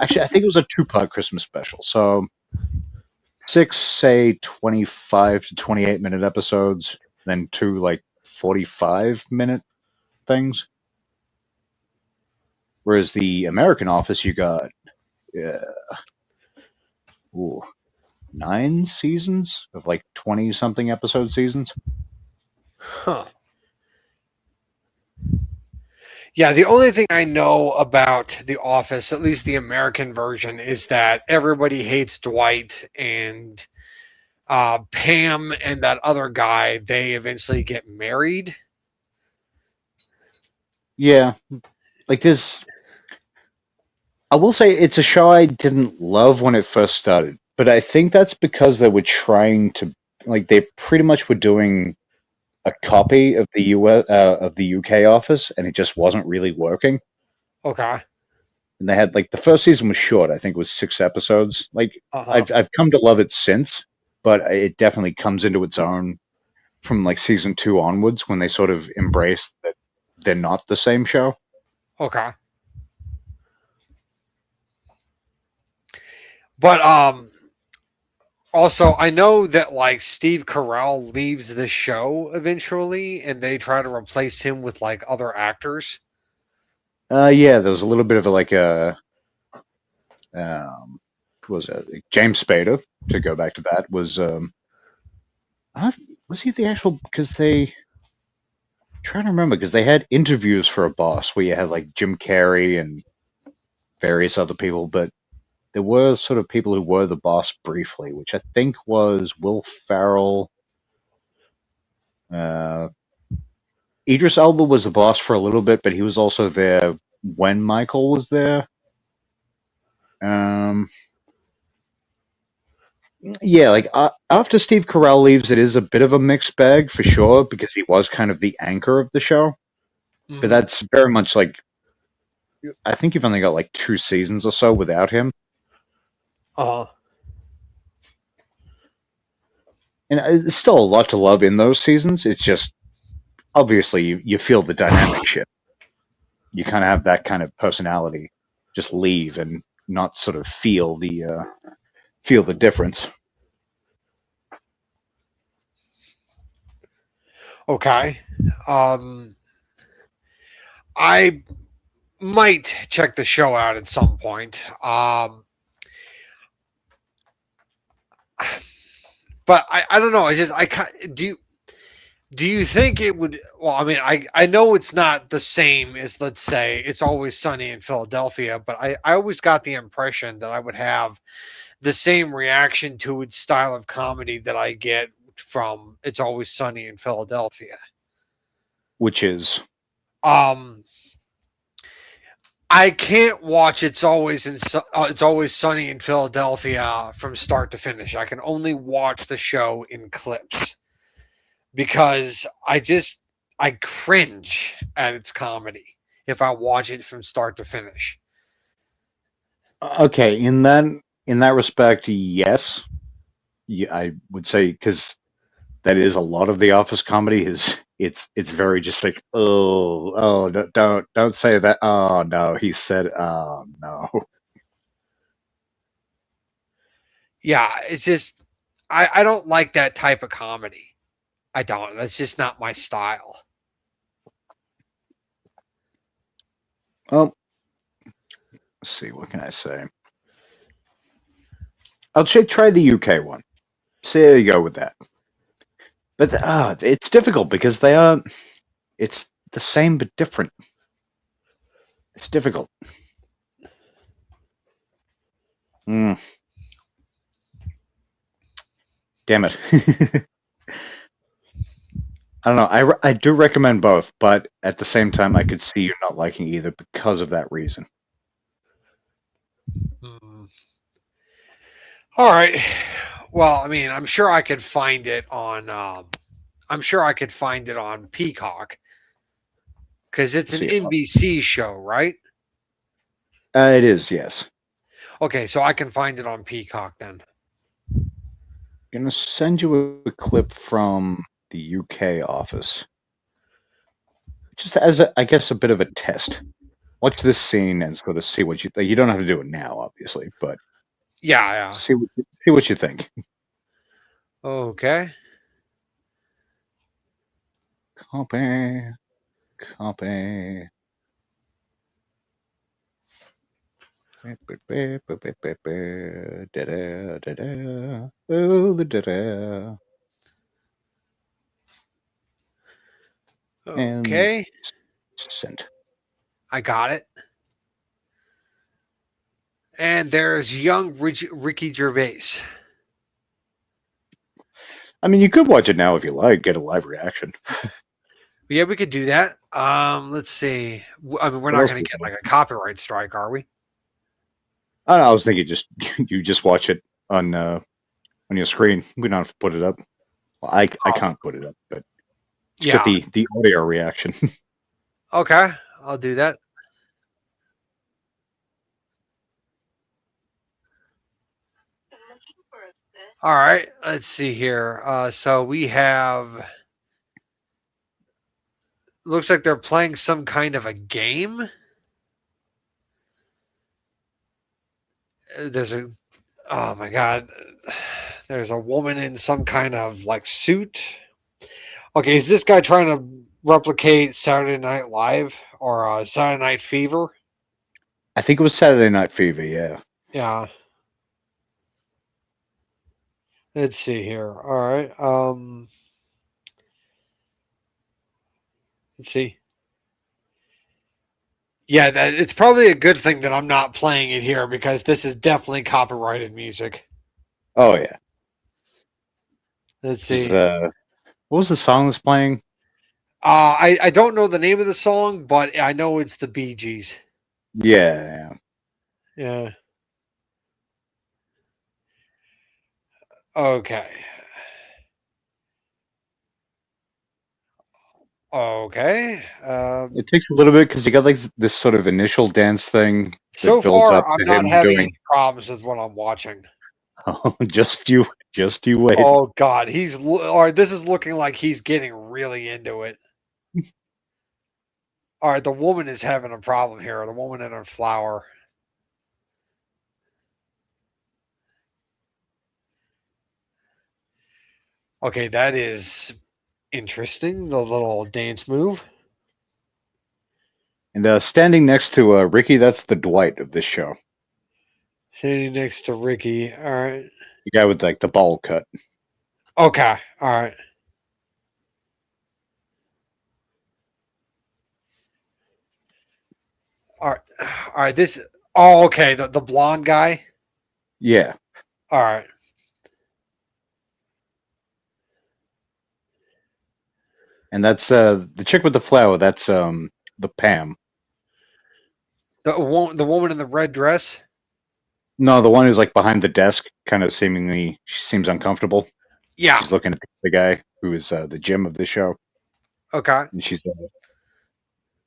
Speaker 1: Actually, I think it was a two-part Christmas special, so 6, say 25 to 28-minute episodes, then 2 like 45-minute things. Whereas the American Office, you got ooh, 9 seasons of like 20-something episode seasons.
Speaker 2: Huh. Yeah, the only thing I know about The Office, at least the American version, is that everybody hates Dwight and Pam and that other guy, they eventually get married.
Speaker 1: Yeah, like this. I will say it's a show I didn't love when it first started, but I think that's because they were trying to, like, they pretty much were doing a copy of the of the UK Office, and it just wasn't really working.
Speaker 2: Okay.
Speaker 1: And they had like the first season was short. I think it was 6 episodes. Like
Speaker 2: Uh-huh.
Speaker 1: I've come to love it since, but it definitely comes into its own from like season 2 onwards when they sort of embrace that they're not the same show.
Speaker 2: Okay. But also I know that like Steve Carell leaves the show eventually and they try to replace him with like other actors.
Speaker 1: Yeah, there was a little bit of like a what was it James Spader, to go back to that, was was he the actual, because they, trying to remember, because they had interviews for a boss where you had like Jim Carrey and various other people, but there were sort of people who were the boss briefly, which I think was Will Ferrell. Uh, Idris Elba was the boss for a little bit, but he was also there when Michael was there. Um, yeah, like after Steve Carell leaves, it is a bit of a mixed bag for sure, because he was kind of the anchor of the show. But
Speaker 2: Mm-hmm.
Speaker 1: that's very much like, I think you've only got like 2 seasons or so without him.
Speaker 2: Uh-huh.
Speaker 1: And there's still a lot to love in those seasons. It's just, obviously, you feel the dynamic shift. You kind of have that kind of personality just leave and not sort of feel the difference.
Speaker 2: Okay. I might check the show out at some point. But I don't know. I just I do you think it would? Well, I mean, I know it's not the same as, let's say, It's Always Sunny in Philadelphia, but I always got the impression that I would have the same reaction to its style of comedy that I get from It's Always Sunny in Philadelphia.
Speaker 1: Which is,
Speaker 2: Um, I can't watch It's Always Sunny in Philadelphia from start to finish. I can only watch the show in clips because I cringe at its comedy if I watch it from start to finish.
Speaker 1: okay, in that respect, yes. Yeah, I would say, because that is a lot of the Office comedy. Is it's very just like, oh, don't say that, oh no, he said, oh no.
Speaker 2: Yeah, it's just I don't like that type of comedy. I don't. That's just not my style.
Speaker 1: Well, let's see, what can I say? I'll try the UK one. See how you go with that. But it's difficult because they are. It's the same but different. It's difficult. Mm, damn it. I don't know. I do recommend both, but at the same time, I could see you not liking either because of that reason.
Speaker 2: Mm. All right. Well, I mean, I'm sure I could find it on. I'm sure I could find it on Peacock because it's
Speaker 1: Let's
Speaker 2: an
Speaker 1: see.
Speaker 2: NBC show, right?
Speaker 1: It is, yes.
Speaker 2: Okay, so I can find it on Peacock then.
Speaker 1: I'm gonna send you a clip from the UK office, just as I guess a bit of a test. Watch this scene and sort of see what you think. You don't have to do it now, obviously, but
Speaker 2: Yeah, yeah.
Speaker 1: see what you think.
Speaker 2: Okay.
Speaker 1: Copy, copy. Da-da, da-da. Oh, the da-da. And
Speaker 2: Okay.
Speaker 1: sent.
Speaker 2: I got it. And there's young Ricky Gervais.
Speaker 1: I mean, you could watch it now if you like, get a live reaction.
Speaker 2: Yeah, we could do that. Let's see. I mean, we're
Speaker 1: What
Speaker 2: not
Speaker 1: else
Speaker 2: going
Speaker 1: we
Speaker 2: to get
Speaker 1: got?
Speaker 2: like a copyright strike, are we?
Speaker 1: I don't know, I was thinking just you just watch it on your screen. We don't have to put it up. Well, I
Speaker 2: Oh,
Speaker 1: can't put it up, but just get
Speaker 2: yeah.
Speaker 1: the audio reaction.
Speaker 2: Okay, I'll do that. All right, let's see here. So we have. Looks like they're playing some kind of a game. There's a. Oh my god. There's a woman in some kind of like suit. Okay, is this guy trying to replicate Saturday Night Live or Saturday Night Fever?
Speaker 1: I think it was Saturday Night Fever. Yeah,
Speaker 2: Yeah. Let's see here. All right. Let's see. Yeah, it's probably a good thing that I'm not playing it here because this is definitely copyrighted music.
Speaker 1: oh yeah.
Speaker 2: Let's
Speaker 1: This is
Speaker 2: see.
Speaker 1: what was the song that's playing?
Speaker 2: I don't know the name of the song, but I know it's the Bee Gees.
Speaker 1: Yeah,
Speaker 2: Yeah. Okay. Okay.
Speaker 1: it takes a little bit because you got like this sort of initial dance thing that
Speaker 2: So
Speaker 1: builds
Speaker 2: far,
Speaker 1: up
Speaker 2: I'm
Speaker 1: to
Speaker 2: not
Speaker 1: him
Speaker 2: having any
Speaker 1: doing.
Speaker 2: problems with what I'm watching.
Speaker 1: Oh, just you wait.
Speaker 2: Oh God, or this is looking like he's getting really into it. All right, the woman is having a problem here. The woman in her flower. Okay, that is interesting. The little dance move.
Speaker 1: And standing next to Ricky, that's the Dwight of this show.
Speaker 2: Standing next to Ricky. All right.
Speaker 1: The guy with like the ball cut.
Speaker 2: Okay. All right. All right. All right. This. Oh, okay. The blonde guy.
Speaker 1: Yeah,
Speaker 2: All right.
Speaker 1: and that's the chick with the flower. That's the Pam.
Speaker 2: The woman in the red dress.
Speaker 1: No, the one who's like behind the desk, kind of seemingly she seems uncomfortable.
Speaker 2: Yeah.
Speaker 1: She's looking at the guy who is the Jim of the show,
Speaker 2: Okay.
Speaker 1: and she's.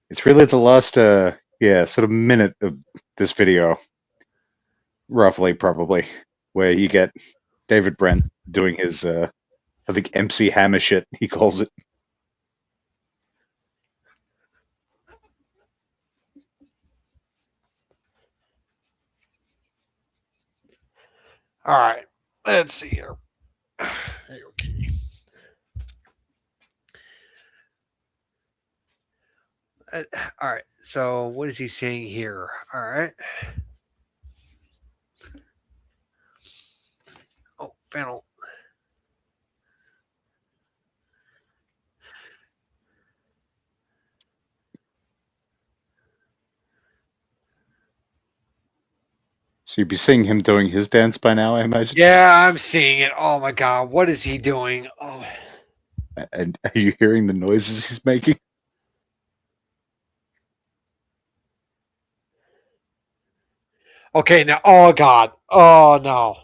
Speaker 1: It's really the last, yeah, sort of minute of this video, roughly, probably, where you get David Brent doing his, I think MC Hammer shit. He calls it.
Speaker 2: All right. Let's see here. Okay. Uh, all right. So what is he saying here? All right. Oh, panel.
Speaker 1: So you'd be seeing him doing his dance by now, I imagine.
Speaker 2: Yeah, I'm seeing it. Oh my god, what is he doing? Oh.
Speaker 1: And are you hearing the noises he's making?
Speaker 2: Okay, now, oh god, oh no.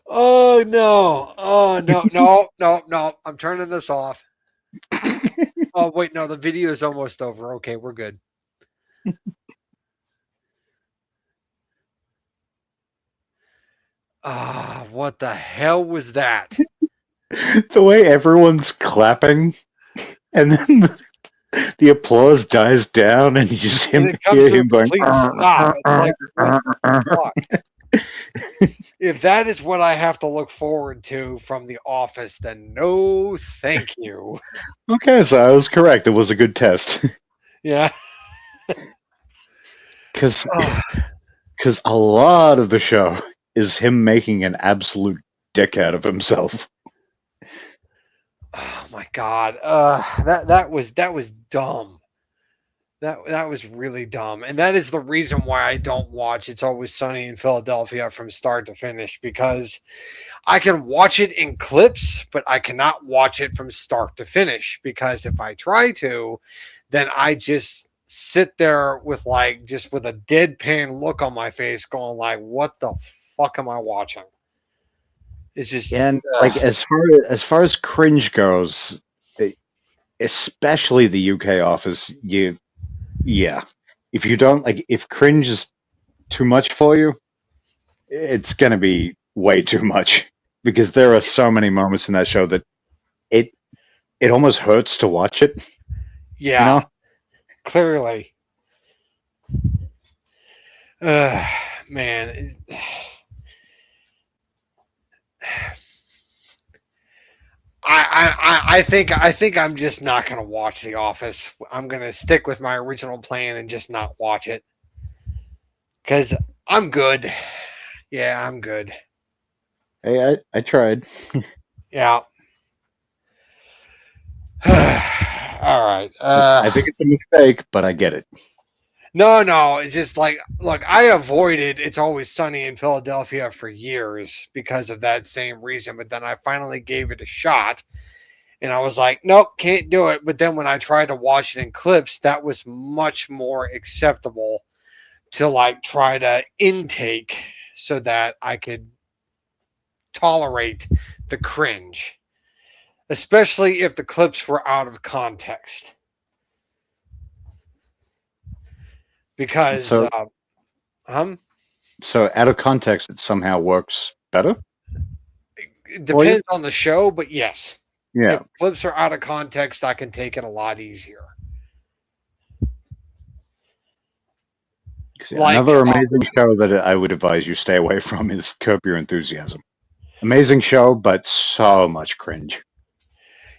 Speaker 2: Oh no, oh no, no, no, no. I'm turning this off. Oh wait, no, the video is almost over. Okay, we're good. Ah, what the hell was that?
Speaker 1: The way everyone's clapping, and then the applause dies down, and you just
Speaker 2: And
Speaker 1: him
Speaker 2: it comes
Speaker 1: hear
Speaker 2: to a
Speaker 1: him going.
Speaker 2: complete stop. It's like, what the fuck? If that is what I have to look forward to from The Office, then no, thank you.
Speaker 1: Okay, so I was correct. It was a good test.
Speaker 2: Yeah.
Speaker 1: Because
Speaker 2: Oh,
Speaker 1: a lot of the show is him making an absolute dick out of himself.
Speaker 2: oh my god. That was dumb. That was really dumb, and that is the reason why I don't watch It's Always Sunny in Philadelphia from start to finish, because I can watch it in clips, but I cannot watch it from start to finish, because if I try to, then I just sit there with just with a deadpan look on my face, going like, "What the fuck am I watching?" It's just,
Speaker 1: And like as far as cringe goes, especially the UK Office, yeah. If you don't like, if cringe is too much for you, it's gonna be way too much because there are so many moments in that show that it it almost hurts to watch it. You
Speaker 2: yeah,
Speaker 1: know?
Speaker 2: clearly. Man, I think I'm just not gonna watch The Office. I'm gonna stick with my original plan and just not watch it because I'm good. Yeah, I'm good.
Speaker 1: Hey, I tried.
Speaker 2: Yeah. All right.
Speaker 1: I think it's a mistake, but I get it.
Speaker 2: No, no. It's just like, look, I avoided It's Always Sunny in Philadelphia for years because of that same reason. But then I finally gave it a shot, and I was like, nope, can't do it. But then when I tried to watch it in clips, that was much more acceptable to try to intake so that I could tolerate the cringe, especially if the clips were out of context. Because,
Speaker 1: So
Speaker 2: um,
Speaker 1: so out of context, it somehow works better
Speaker 2: it
Speaker 1: for you.
Speaker 2: depends on the show, but yes, if
Speaker 1: Yeah.
Speaker 2: clips are out of context, I can take it a lot easier.
Speaker 1: 'Cause, yeah,
Speaker 2: Like,
Speaker 1: another amazing show that I would advise you stay away from is Curb Your Enthusiasm. Amazing show, but so much cringe.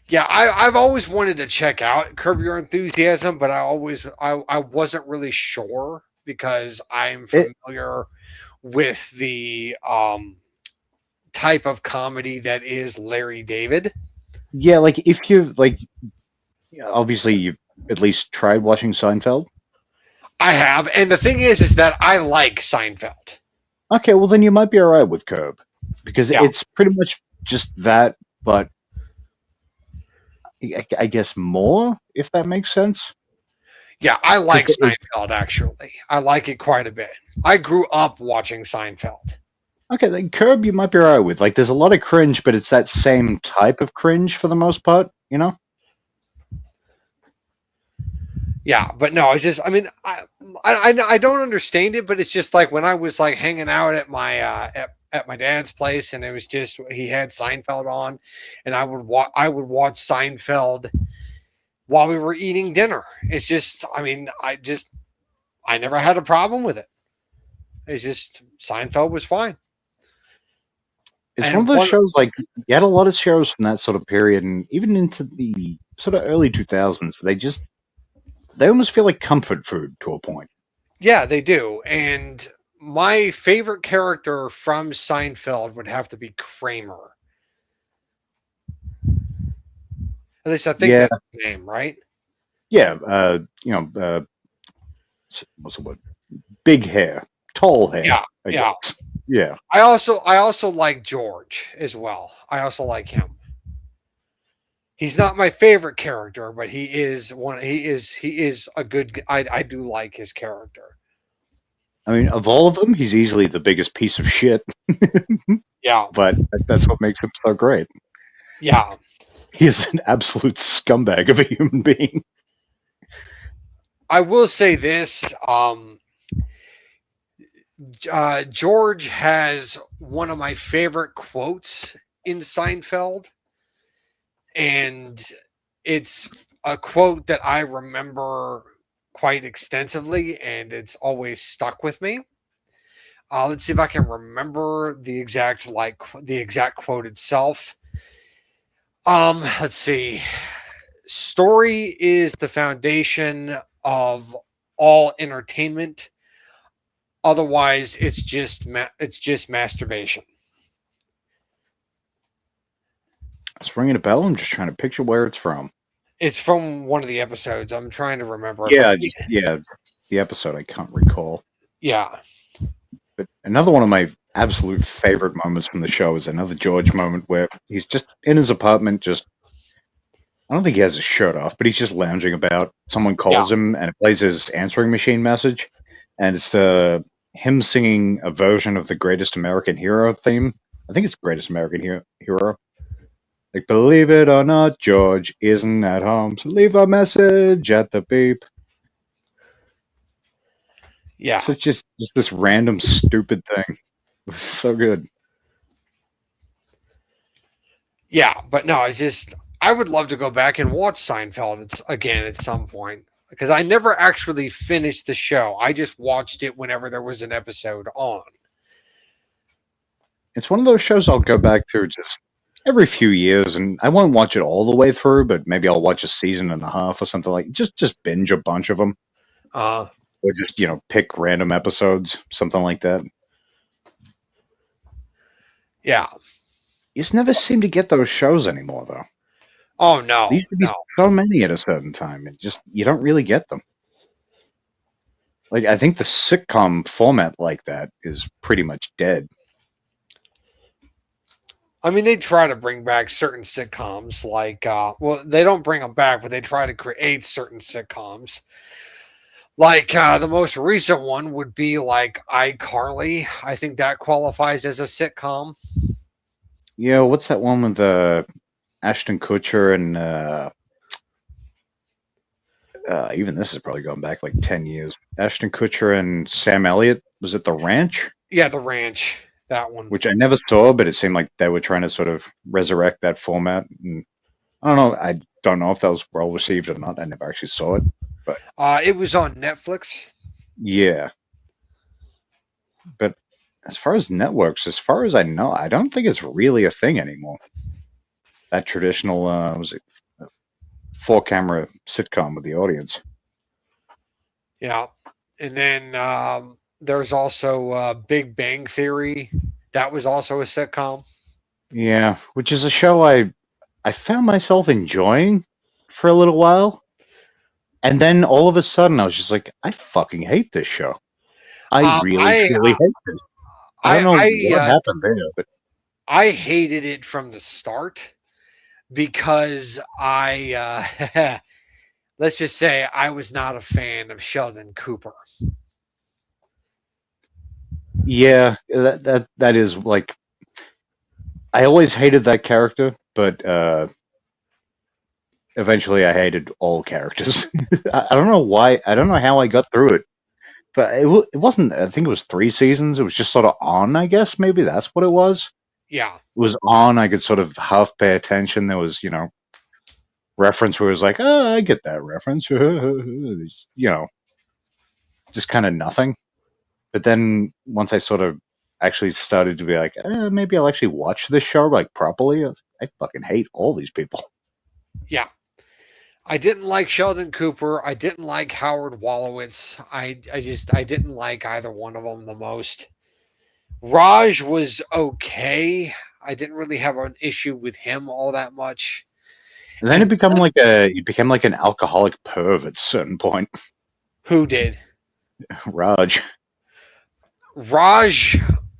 Speaker 2: yeah, I've always wanted to check out Curb Your Enthusiasm, but I wasn't really sure because I'm
Speaker 1: It
Speaker 2: familiar with the type of comedy that is Larry David.
Speaker 1: Yeah, like if you like, obviously you've at least tried watching Seinfeld.
Speaker 2: I have, and the thing is that I like Seinfeld.
Speaker 1: Okay, well then you might be alright with Curb because
Speaker 2: Yeah,
Speaker 1: it's pretty much just that, but I guess more, if that makes sense.
Speaker 2: yeah, I
Speaker 1: Because
Speaker 2: like Seinfeld actually. I like it quite a bit. I grew up watching Seinfeld.
Speaker 1: okay, then Curb you might be alright with. Like, there's a lot of cringe, but it's that same type of cringe for the most part. You know?
Speaker 2: Yeah, but no, it's just I don't understand it, but it's just like when I was hanging out at my dad's place, and it was just he had Seinfeld on, and I would watch Seinfeld while we were eating dinner. It's just I never had a problem with it. It's just Seinfeld was fine.
Speaker 1: It's one of
Speaker 2: And
Speaker 1: those
Speaker 2: one
Speaker 1: shows. Like, you had a lot of shows from that sort of period, and even into the sort of early 2000s. They almost feel like comfort food to a point.
Speaker 2: Yeah, they do. And my favorite character from Seinfeld would have to be Kramer. At least I think
Speaker 1: Yeah,
Speaker 2: that's his name, right?
Speaker 1: yeah. What's the word? Big hair, tall hair,
Speaker 2: Yeah,
Speaker 1: I
Speaker 2: yeah.
Speaker 1: guess. Yeah.
Speaker 2: I also like George as well. I also like him. He's not my favorite character, but he is one. He is a good. I do like his character.
Speaker 1: I mean, of all of them, he's easily the biggest piece of shit,
Speaker 2: Yeah,
Speaker 1: but that's what makes him so great.
Speaker 2: yeah.
Speaker 1: He is an absolute scumbag of a human being.
Speaker 2: I will say this. George has one of my favorite quotes in Seinfeld, and it's a quote that I remember quite extensively, and it's always stuck with me. Let's see if I can remember the exact quote itself. Let's see. Story is the foundation of all entertainment. Otherwise, it's just masturbation.
Speaker 1: It's ringing a bell. I'm just trying to picture where it's from.
Speaker 2: It's from one of the episodes. I'm trying to remember it, but
Speaker 1: Yeah, the episode I can't recall.
Speaker 2: yeah,
Speaker 1: But another one of my absolute favorite moments from the show is another George moment where he's just in his apartment, just I don't think he has his shirt off, but he's just lounging about. Someone
Speaker 2: yeah,
Speaker 1: calls him and it plays his answering machine message, and it's him singing a version of the Greatest American Hero theme. I think it's Greatest American Hero. Like, believe it or not, George isn't at home, so leave a message at the beep.
Speaker 2: yeah,
Speaker 1: So it's just this random stupid thing. It was so good.
Speaker 2: yeah. But no, it's just I would love to go back and watch Seinfeld again at some point because I never actually finished the show. I just watched it whenever there was an episode on.
Speaker 1: It's one of those shows I'll go back to just every few years, and I won't watch it all the way through, but maybe I'll watch a season and a half or something like just binge a bunch of them,
Speaker 2: Uh,
Speaker 1: or just pick random episodes, something like that.
Speaker 2: yeah.
Speaker 1: You just never seem to get those shows anymore, though.
Speaker 2: Oh
Speaker 1: There
Speaker 2: no,
Speaker 1: used to be
Speaker 2: no.
Speaker 1: so many at a certain time, and just you don't really get them. Like I think the sitcom format like that is pretty much dead.
Speaker 2: I mean, they try to bring back certain sitcoms, like, well, they don't bring them back, but they try to create certain sitcoms. Like, the most recent one would be like iCarly. I think that qualifies as a sitcom.
Speaker 1: Yeah, what's that one with Ashton Kutcher and even this is probably going back like 10 years. Ashton Kutcher and Sam Elliott was at the Ranch,
Speaker 2: Yeah, The Ranch, that one.
Speaker 1: which I never saw, but it seemed like they were trying to sort of resurrect that format. And I don't know. I don't know if that was well received or not. I never actually saw it, but
Speaker 2: It was on Netflix.
Speaker 1: yeah. But as far as networks, as far as I know, I don't think it's really a thing anymore. That traditional was it four camera sitcom with the audience.
Speaker 2: Yeah. And then there's also Big Bang Theory. That was also a sitcom.
Speaker 1: Yeah, which is a show I found myself enjoying for a little while. And then all of a sudden, I was just like, I fucking hate this show. I really,
Speaker 2: I
Speaker 1: truly hate this. I don't
Speaker 2: I
Speaker 1: know
Speaker 2: I
Speaker 1: what happened there, but
Speaker 2: I hated it from the start because let's just say I was not a fan of Sheldon Cooper.
Speaker 1: yeah, that is like I always hated that character, but eventually I hated all characters. I don't know why. I don't know how I got through it, but it wasn't. I think it was 3 seasons. It was just sort of on. I guess maybe that's what it was.
Speaker 2: Yeah,
Speaker 1: It was on. I could sort of half pay attention. There was reference where it was like, oh, I get that reference. Just kind of nothing. But then once I sort of actually started to be like, maybe I'll actually watch this show like properly. I fucking hate all these people.
Speaker 2: yeah. I didn't like Sheldon Cooper. I didn't like Howard Wolowitz. I didn't like either one of them the most. Raj was okay. I didn't really have an issue with him all that much.
Speaker 1: And then
Speaker 2: And
Speaker 1: it became like an alcoholic perv at a certain point.
Speaker 2: who did?
Speaker 1: Raj.
Speaker 2: Raj,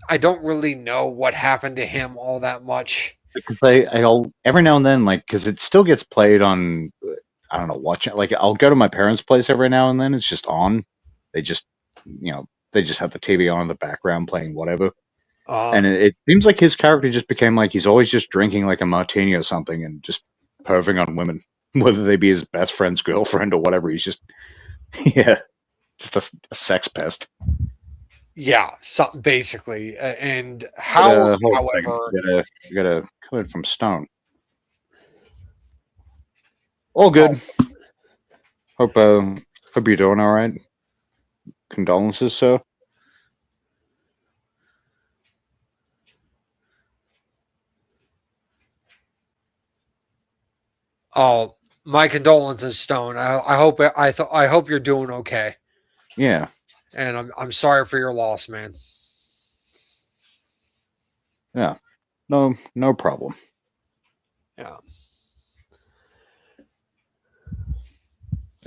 Speaker 2: I don't really know what happened to him all that much.
Speaker 1: Because I'll every now and then, like, because it still gets played on, I don't know, watch it. Like, I'll go to my parents' place every now and then. It's just on. They just, they just have the TV on in the background playing whatever. And
Speaker 2: Um,
Speaker 1: it seems like his character just became like he's always just drinking like a martini or something and just perving on women, whether they be his best friend's girlfriend or whatever. He's just, yeah, just a sex pest.
Speaker 2: yeah, so, basically. And
Speaker 1: But
Speaker 2: Howard,
Speaker 1: hold on a second.
Speaker 2: however,
Speaker 1: I got a code from Stone. All
Speaker 2: oh,
Speaker 1: good. Hope hope you're doing all right. Condolences, sir.
Speaker 2: oh, my condolences, Stone. I hope you're doing okay.
Speaker 1: Yeah.
Speaker 2: And I'm sorry for your loss, man.
Speaker 1: Yeah. No problem.
Speaker 2: Yeah.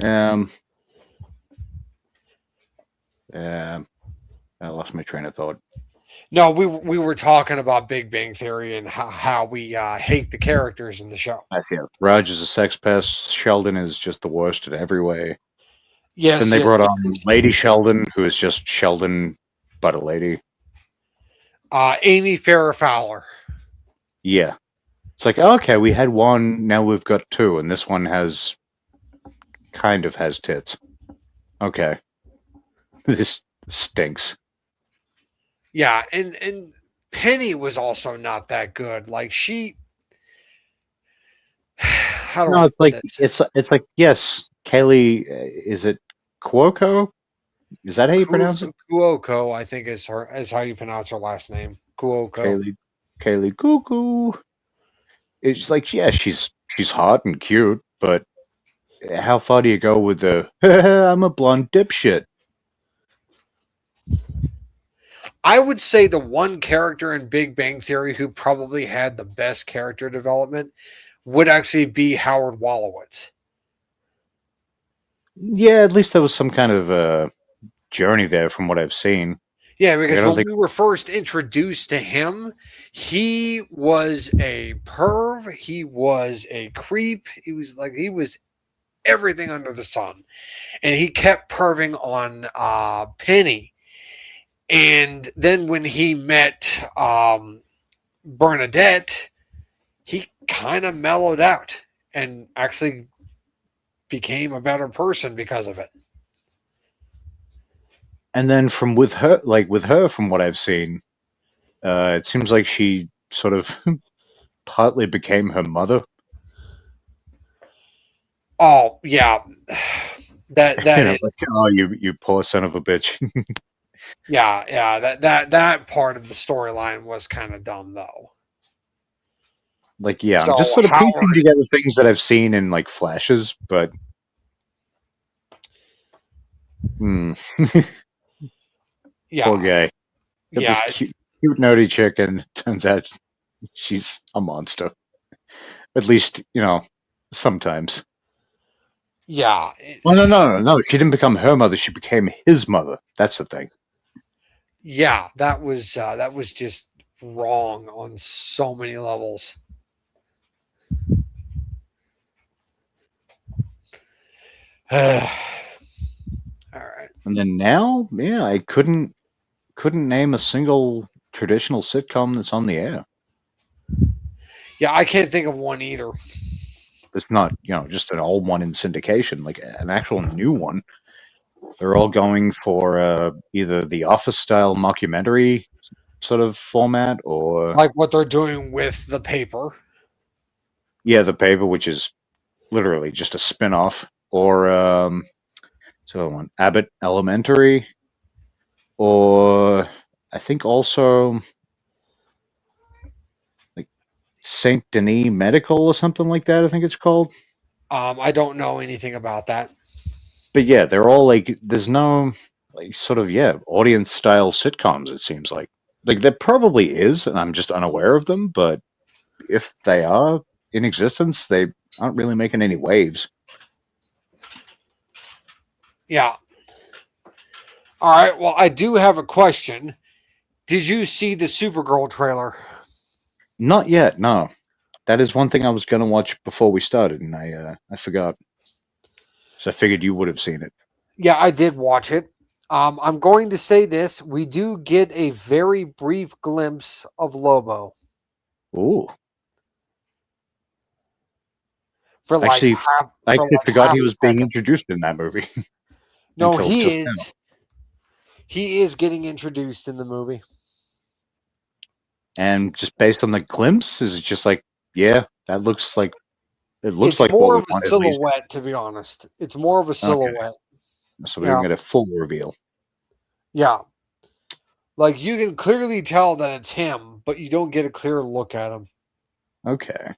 Speaker 1: Um. Um. I lost my train of thought.
Speaker 2: No, we were talking about Big Bang Theory and how we hate the characters in the show.
Speaker 1: Yeah. Raj is a sex pest. Sheldon is just the worst in every way. Then
Speaker 2: Yes,
Speaker 1: they
Speaker 2: yes.
Speaker 1: brought on Lady Sheldon, who is just Sheldon, but a lady.
Speaker 2: Amy Farrah Fowler.
Speaker 1: Yeah. It's like, okay, we had one, now we've got two, and this one kind of has tits. Okay. This stinks.
Speaker 2: Yeah, and Penny was also not that good. Like she, how do
Speaker 1: No,
Speaker 2: I
Speaker 1: it's
Speaker 2: put
Speaker 1: like
Speaker 2: this?
Speaker 1: it's like yes, Kaylee. Is it Cuoco? Is that how you pronounce it?
Speaker 2: Kuoko, I think is how you pronounce her last name. Kuoko.
Speaker 1: Kaylee. Kaylee Cuckoo. It's like yeah, she's hot and cute, but how far do you go with the I'm a blonde dipshit?
Speaker 2: I would say the one character in Big Bang Theory who probably had the best character development would actually be Howard Wolowitz.
Speaker 1: Yeah, at least there was some kind of journey there from what I've seen.
Speaker 2: Yeah,
Speaker 1: Like I
Speaker 2: because
Speaker 1: don't
Speaker 2: when
Speaker 1: think
Speaker 2: we were first introduced to him, he was a perv, he was a creep, he was everything under the sun. And he kept perving on Penny. And then when he met Bernadette, he kind of mellowed out and actually became a better person because of it.
Speaker 1: and then from with her from what I've seen, it seems like she sort of partly became her mother.
Speaker 2: Oh yeah, that is
Speaker 1: Like, oh, you poor son of a bitch.
Speaker 2: yeah that part of the storyline was kind of dumb though.
Speaker 1: Like, yeah, I'm just
Speaker 2: So
Speaker 1: sort of piecing
Speaker 2: Howard,
Speaker 1: together things that I've seen in like flashes, but hmm, poor
Speaker 2: yeah,
Speaker 1: guy. Got
Speaker 2: yeah,
Speaker 1: this cute nerdy chick, and turns out she's a monster. At least, sometimes.
Speaker 2: yeah,
Speaker 1: Well, no. She didn't become her mother. She became his mother. That's the thing.
Speaker 2: yeah. That was just wrong on so many levels. All right.
Speaker 1: And then now, yeah, I couldn't name a single traditional sitcom that's on the air.
Speaker 2: Yeah, I can't think of one either.
Speaker 1: It's not, just an old one in syndication, like an actual new one. They're all going for either the Office style mockumentary sort of format, or
Speaker 2: Like what they're doing with the paper.
Speaker 1: yeah, the paper, which is literally just a spin-off, or so one Abbott Elementary, or I think also like Saint Denis Medical or something like that. I think it's called.
Speaker 2: I don't know anything about that.
Speaker 1: But yeah, they're all like there's no like sort of audience style sitcoms. It seems like there probably is, and I'm just unaware of them. But if they are in existence, they aren't really making any waves.
Speaker 2: Yeah. All right. Well, I do have a question. Did you see the Supergirl trailer?
Speaker 1: Not yet, no. That is one thing I was going to watch before we started, and I forgot. So I figured you would have seen it.
Speaker 2: Yeah, I did watch it. I'm going to say this: we do get a very brief glimpse of Lobo
Speaker 1: Ooh,
Speaker 2: for like
Speaker 1: actually,
Speaker 2: half
Speaker 1: I
Speaker 2: for
Speaker 1: actually
Speaker 2: like
Speaker 1: forgot
Speaker 2: half
Speaker 1: he
Speaker 2: a
Speaker 1: was being
Speaker 2: second.
Speaker 1: introduced in that movie
Speaker 2: No,
Speaker 1: until
Speaker 2: he
Speaker 1: just now.
Speaker 2: is. He is getting introduced in the movie.
Speaker 1: And just based on the glimpse, is it just like, yeah, that looks like it looks
Speaker 2: It's
Speaker 1: like what
Speaker 2: more
Speaker 1: we
Speaker 2: of a
Speaker 1: want at least.
Speaker 2: silhouette, to be honest. It's more of a
Speaker 1: Okay,
Speaker 2: silhouette.
Speaker 1: so we
Speaker 2: Yeah,
Speaker 1: didn't get a full reveal.
Speaker 2: yeah. Like you can clearly tell that it's him, but you don't get a clear look at him.
Speaker 1: Okay,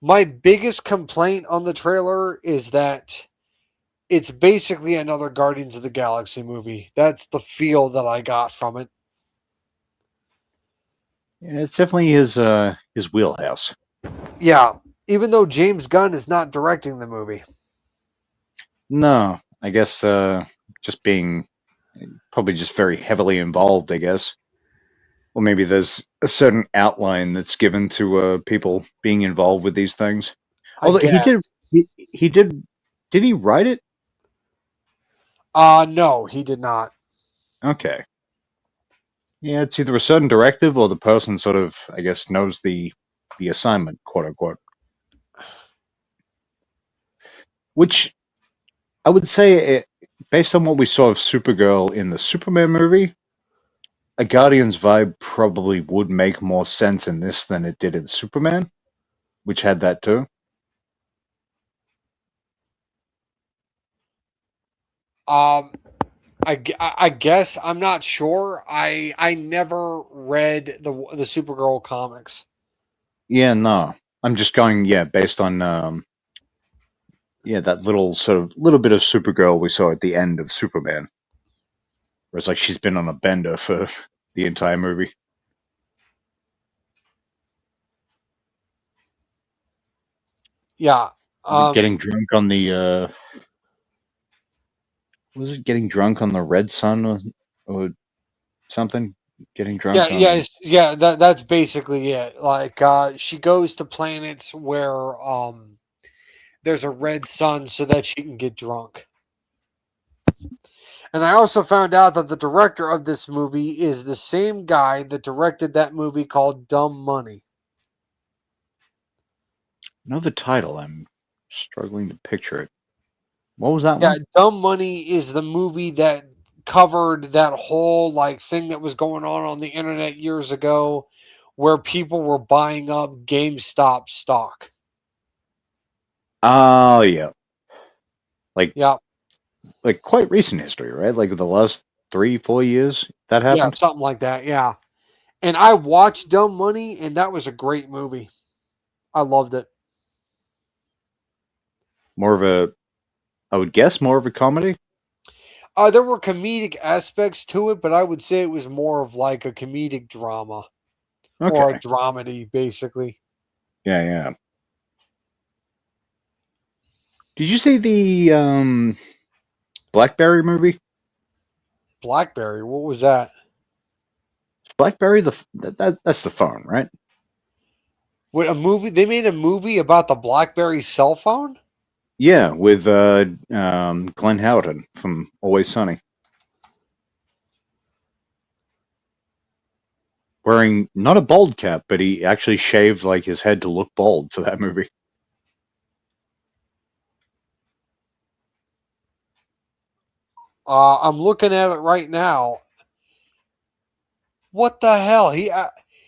Speaker 2: My biggest complaint on the trailer is that it's basically another Guardians of the Galaxy movie. That's the feel that I got from it.
Speaker 1: yeah, it's definitely his wheelhouse.
Speaker 2: Yeah, even though James Gunn is not directing the movie.
Speaker 1: No, I guess just being probably just very heavily involved. I guess. Or maybe there's a certain outline that's given to people being involved with these things.
Speaker 2: I
Speaker 1: Although
Speaker 2: guess.
Speaker 1: he did he write it?
Speaker 2: No, he did not.
Speaker 1: Okay, yeah, it's either a certain directive or the person sort of I guess knows the assignment, quote unquote. Which I would say, based on what we saw of Supergirl in the Superman movie, a Guardians vibe probably would make more sense in this than it did in Superman, which had that too.
Speaker 2: Um, I guess I'm not sure. I never read the Supergirl comics.
Speaker 1: Yeah, no, I'm just going based on that little bit of Supergirl we saw at the end of Superman, where it's like she's been on a bender for the entire movie.
Speaker 2: Yeah.
Speaker 1: Was it
Speaker 2: Um,
Speaker 1: getting drunk on the was it getting drunk on the red sun or something? Getting
Speaker 2: yeah,
Speaker 1: drunk
Speaker 2: yeah,
Speaker 1: on
Speaker 2: yeah. That's basically it. Like, she goes to planets where there's a red sun so that she can get drunk. And I also found out that the director of this movie is the same guy that directed that movie called Dumb Money.
Speaker 1: another title. I'm struggling to picture it. What was that
Speaker 2: Yeah,
Speaker 1: one?
Speaker 2: Dumb Money is the movie that covered that whole like thing that was going on the internet years ago where people were buying up GameStop stock.
Speaker 1: Oh yeah, like
Speaker 2: Yeah,
Speaker 1: quite recent history, right? Like the last 3 4 years that
Speaker 2: yeah,
Speaker 1: happened.
Speaker 2: something like that. Yeah. And I watched Dumb Money and that was a great movie. I loved it.
Speaker 1: More of a, I would guess, more of a comedy.
Speaker 2: There were comedic aspects to it, but I would say it was more of like a comedic drama or a
Speaker 1: Okay,
Speaker 2: dramedy, basically.
Speaker 1: yeah, yeah. Did you see the BlackBerry movie?
Speaker 2: Blackberry, what was that?
Speaker 1: BlackBerry, that's the phone, right?
Speaker 2: What, a movie? They made a movie about the BlackBerry cell phone?
Speaker 1: Yeah, with Glenn Howerton from Always Sunny, wearing not a bald cap, but he actually shaved like his head to look bald for that movie.
Speaker 2: I'm looking at it right now. What the hell?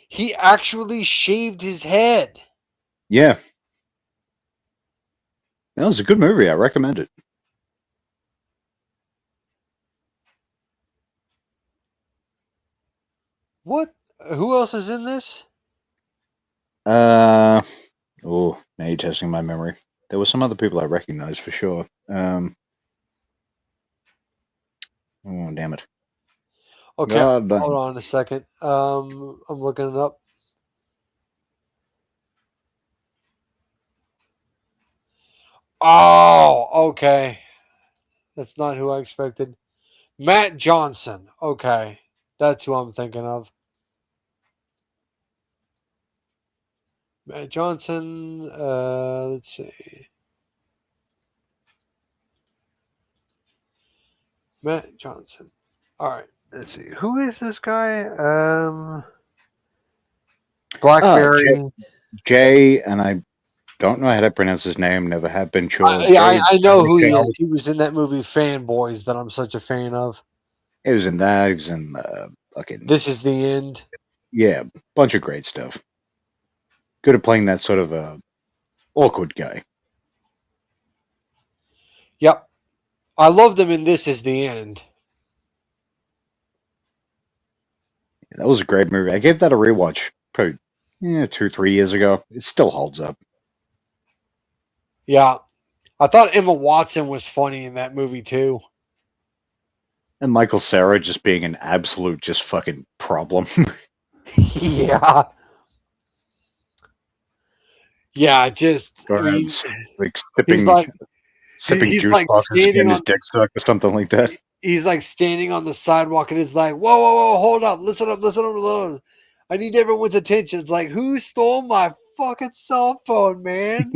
Speaker 2: He actually shaved his head.
Speaker 1: Yeah, that was a good movie. I recommend it.
Speaker 2: What? Who else is in this?
Speaker 1: Uh oh, now you're testing my memory. There were some other people I recognized for sure. Oh, damn it.
Speaker 2: Okay,
Speaker 1: God
Speaker 2: hold
Speaker 1: damn.
Speaker 2: on a second. I'm looking it up. Oh, okay. That's not who I expected. Matt Johnson. Okay, that's who I'm thinking of. Matt Johnson. Let's see. Matt Johnson. All right. Let's see. Who is this guy?
Speaker 1: Ah,
Speaker 2: Blackberry.
Speaker 1: Jay, and I don't know how to pronounce his name, never have been sure.
Speaker 2: Yeah,
Speaker 1: Jay
Speaker 2: I know who he is.
Speaker 1: Baruchel.
Speaker 2: He was in that movie Fanboys that I'm such a fan of.
Speaker 1: He was in that. He was in fucking,
Speaker 2: This is the end.
Speaker 1: yeah, bunch of great stuff. Good at playing that sort of awkward guy.
Speaker 2: Yep. I loved him in This Is the End.
Speaker 1: That was a great movie. I gave that a rewatch probably 2, 3 years ago. It still holds up.
Speaker 2: Yeah. I thought Emma Watson was funny in that movie too.
Speaker 1: And Michael Cera just being an absolute just fucking problem.
Speaker 2: Yeah. Yeah, just I
Speaker 1: Going around
Speaker 2: mean
Speaker 1: like
Speaker 2: he's like
Speaker 1: sipping
Speaker 2: he's
Speaker 1: juice
Speaker 2: like
Speaker 1: boxes to get
Speaker 2: standing
Speaker 1: his
Speaker 2: on
Speaker 1: dick sucked or something like that.
Speaker 2: he's like standing on the sidewalk and it's like, whoa, whoa, whoa, hold up, listen up, listen up, listen up. I need everyone's attention. It's like, who stole my fucking cell phone, man?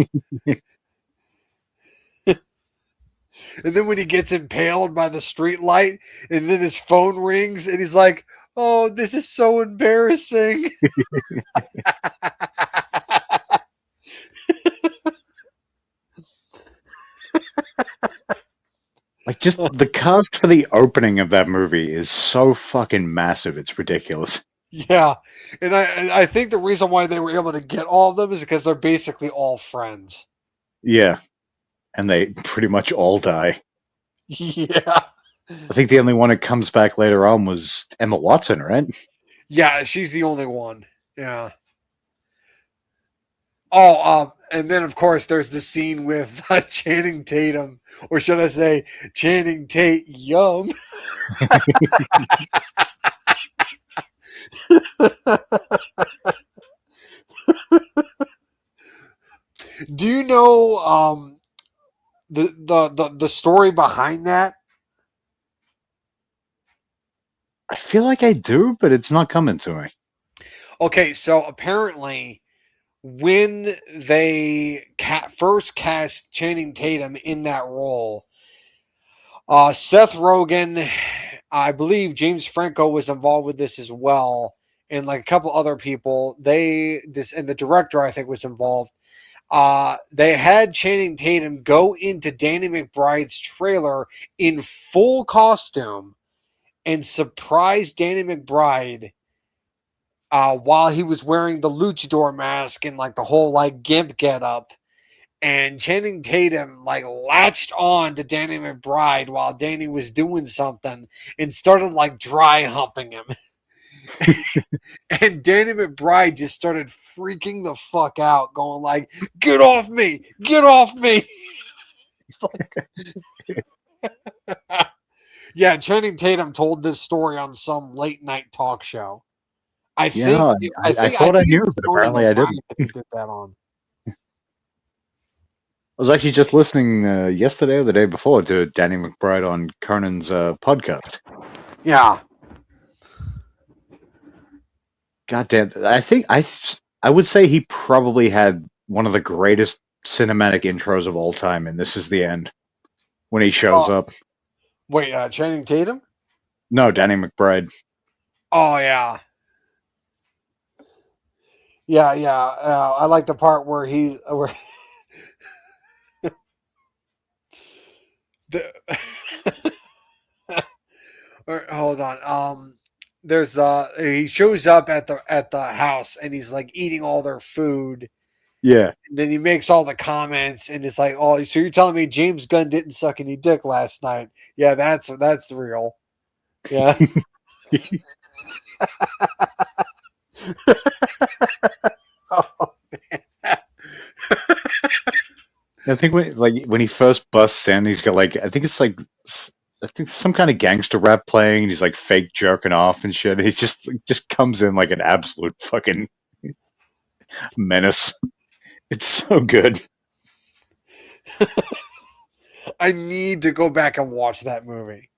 Speaker 2: And then when he gets impaled by the street light, and then his phone rings, and he's like, "Oh, this is so embarrassing."
Speaker 1: Like just the cast for the opening of that movie is so fucking massive. It's ridiculous.
Speaker 2: Yeah, and I think the reason why they were able to get all of them is because they're basically all friends.
Speaker 1: Yeah, and they pretty much all die.
Speaker 2: Yeah,
Speaker 1: I think the only one that comes back later on was Emma Watson, right?
Speaker 2: yeah, she's the only one. Yeah. Oh, and then of course there's the scene with Channing Tatum, or should I say Channing Tate Yum. Do you know the story behind that?
Speaker 1: I feel like I do, but it's not coming to me.
Speaker 2: Okay, so apparently when they first cast Channing Tatum in that role, Seth Rogen, I believe James Franco was involved with this as well, and like a couple other people. And the director I think was involved. They had Channing Tatum go into Danny McBride's trailer in full costume and surprise Danny McBride while he was wearing the luchador mask and like the whole like gimp get up. And Channing Tatum like latched on to Danny McBride while Danny was doing something and started like dry humping him. And Danny McBride just started freaking the fuck out, going like, "Get off me! Get off me!" It's like, yeah, Channing Tatum told this story on some late night talk show. I think
Speaker 1: Yeah, I thought I
Speaker 2: it
Speaker 1: knew,
Speaker 2: was
Speaker 1: but
Speaker 2: Conan
Speaker 1: apparently I
Speaker 2: O'Brien
Speaker 1: didn't.
Speaker 2: that he did that on.
Speaker 1: I was actually just listening yesterday or the day before to Danny McBride on Conan's podcast.
Speaker 2: Yeah.
Speaker 1: God damn, I would say he probably had one of the greatest cinematic intros of all time, and this is the end when he shows
Speaker 2: Oh,
Speaker 1: up.
Speaker 2: wait, Channing Tatum?
Speaker 1: No, Danny McBride.
Speaker 2: Oh yeah, yeah, yeah. I like the part where the. Hold on. There's he shows up at the house and he's like eating all their food.
Speaker 1: Yeah.
Speaker 2: And then he makes all the comments and it's like, oh, so you're telling me James Gunn didn't suck any dick last night? Yeah, that's real. Yeah. Oh,
Speaker 1: I think when he first busts in, he's got like I think it's like I think some kind of gangster rap playing, and he's like fake jerking off and shit. He just comes in like an absolute fucking menace. It's so good.
Speaker 2: I need to go back and watch that movie.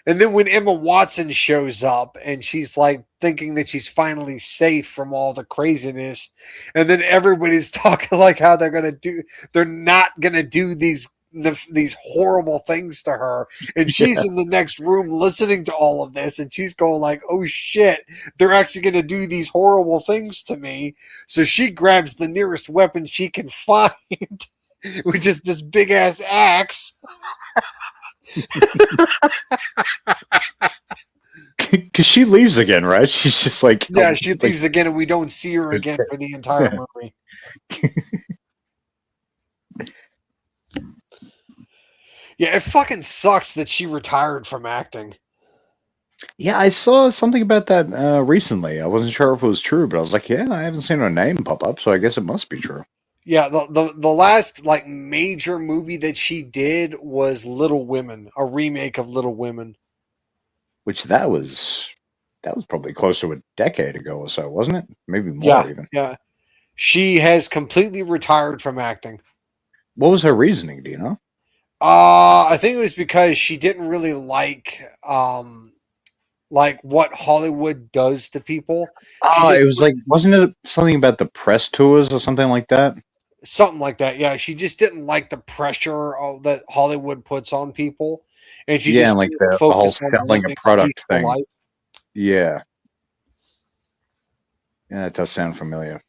Speaker 2: And then when Emma Watson shows up and she's like thinking that she's finally safe from all the craziness, and then everybody's talking like how they're not gonna do these horrible things to her, and she's
Speaker 1: Yeah,
Speaker 2: in the next room listening to all of this, and she's going like, "Oh shit, they're actually gonna do these horrible things to me." So she grabs the nearest weapon she can find, which is this big ass axe.
Speaker 1: because she leaves again, right? She's just like
Speaker 2: Yeah, she leaves again, and we don't see her again for the entire
Speaker 1: yeah.
Speaker 2: movie. Yeah, it fucking sucks that she retired from acting.
Speaker 1: Yeah, I saw something about that recently. I wasn't sure if it was true, but I was like, yeah, I haven't seen her name pop up, so I guess it must be true.
Speaker 2: Yeah, the last like major movie that she did was Little Women, a remake of Little Women.
Speaker 1: Which that was probably close to a decade ago or so, wasn't it? Maybe more
Speaker 2: Yeah,
Speaker 1: even.
Speaker 2: yeah. She has completely retired from acting.
Speaker 1: What was her reasoning? Do you know?
Speaker 2: I think it was because she didn't really like what Hollywood does to people. She
Speaker 1: Oh,
Speaker 2: just
Speaker 1: it was like, wasn't it something about the press tours or something like that?
Speaker 2: something like that. Yeah, she just didn't like the pressure that Hollywood puts on people, and she
Speaker 1: Yeah,
Speaker 2: just
Speaker 1: and like
Speaker 2: wanted to
Speaker 1: the whole
Speaker 2: focus on
Speaker 1: selling a
Speaker 2: living a
Speaker 1: product
Speaker 2: peaceful
Speaker 1: thing.
Speaker 2: life.
Speaker 1: Yeah, yeah, that does sound familiar.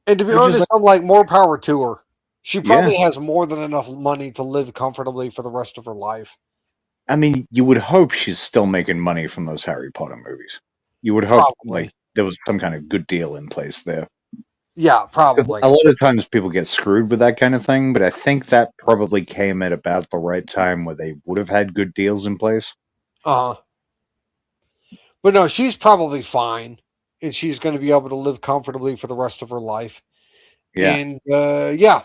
Speaker 2: And to be
Speaker 1: Which is
Speaker 2: honest,
Speaker 1: like,
Speaker 2: I'm like, more power to her. She
Speaker 1: yeah,
Speaker 2: probably has more than enough money to live comfortably for the rest of her life.
Speaker 1: I mean, you would hope she's still making money from those Harry Potter movies. You would hope like
Speaker 2: Probably.
Speaker 1: there was some kind of good deal in place there.
Speaker 2: Yeah,
Speaker 1: Because
Speaker 2: probably.
Speaker 1: a lot of times people get screwed with that kind of thing, but I think that probably came at about the right time where they would have had good deals in place.
Speaker 2: Uh, but no, she's probably fine, and she's going to be able to live comfortably for the rest of her life.
Speaker 1: Yeah.
Speaker 2: And yeah,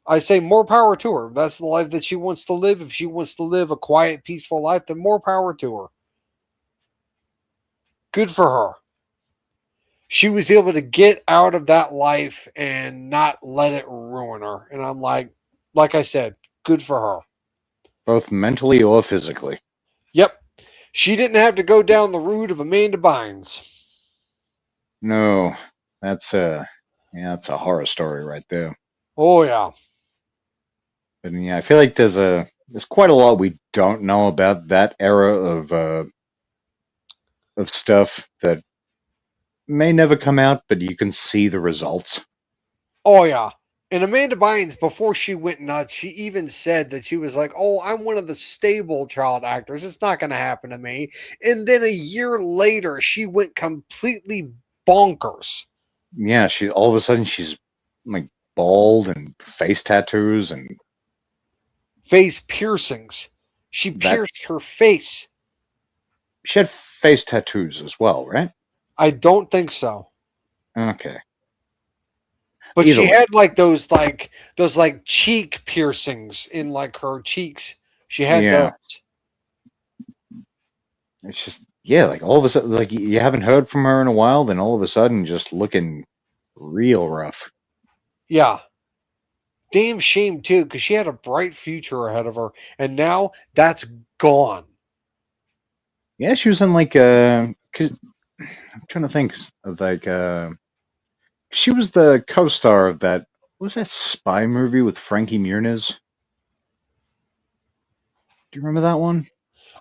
Speaker 2: I say more power to her. That's the life that she wants to live. If she wants to live a quiet, peaceful life, then more power to her. Good for her. She was able to get out of that life and not let it ruin her. And I'm like I said, good for her.
Speaker 1: Both mentally or physically.
Speaker 2: Yep. She didn't have to go down the route of Amanda Bynes.
Speaker 1: No, that's a yeah, that's a horror story right there.
Speaker 2: Oh yeah.
Speaker 1: But yeah, I feel like there's quite a lot we don't know about that era of stuff that may never come out, but you can see the results.
Speaker 2: Oh yeah. And Amanda Bynes, before she went nuts, she even said that she was like, "Oh, I'm one of the stable child actors. It's not going to happen to me." And then a year later, she went completely bonkers.
Speaker 1: Yeah, she all of a sudden she's like bald and face tattoos and
Speaker 2: Face piercings. She
Speaker 1: that
Speaker 2: pierced her face.
Speaker 1: she had face tattoos as well, right?
Speaker 2: I don't think so.
Speaker 1: Okay.
Speaker 2: But
Speaker 1: Either
Speaker 2: she
Speaker 1: way,
Speaker 2: had like those cheek piercings in like her cheeks. She had those.
Speaker 1: yeah. It's just yeah, like all of a sudden, like you haven't heard from her in a while, then all of a sudden, just looking real rough.
Speaker 2: Yeah. Damn shame too, because she had a bright future ahead of her, and now that's gone.
Speaker 1: Yeah, she was in like 'cause I'm trying to think of like she was the co-star of that. What was that spy movie with Frankie Muniz? Do you remember that one?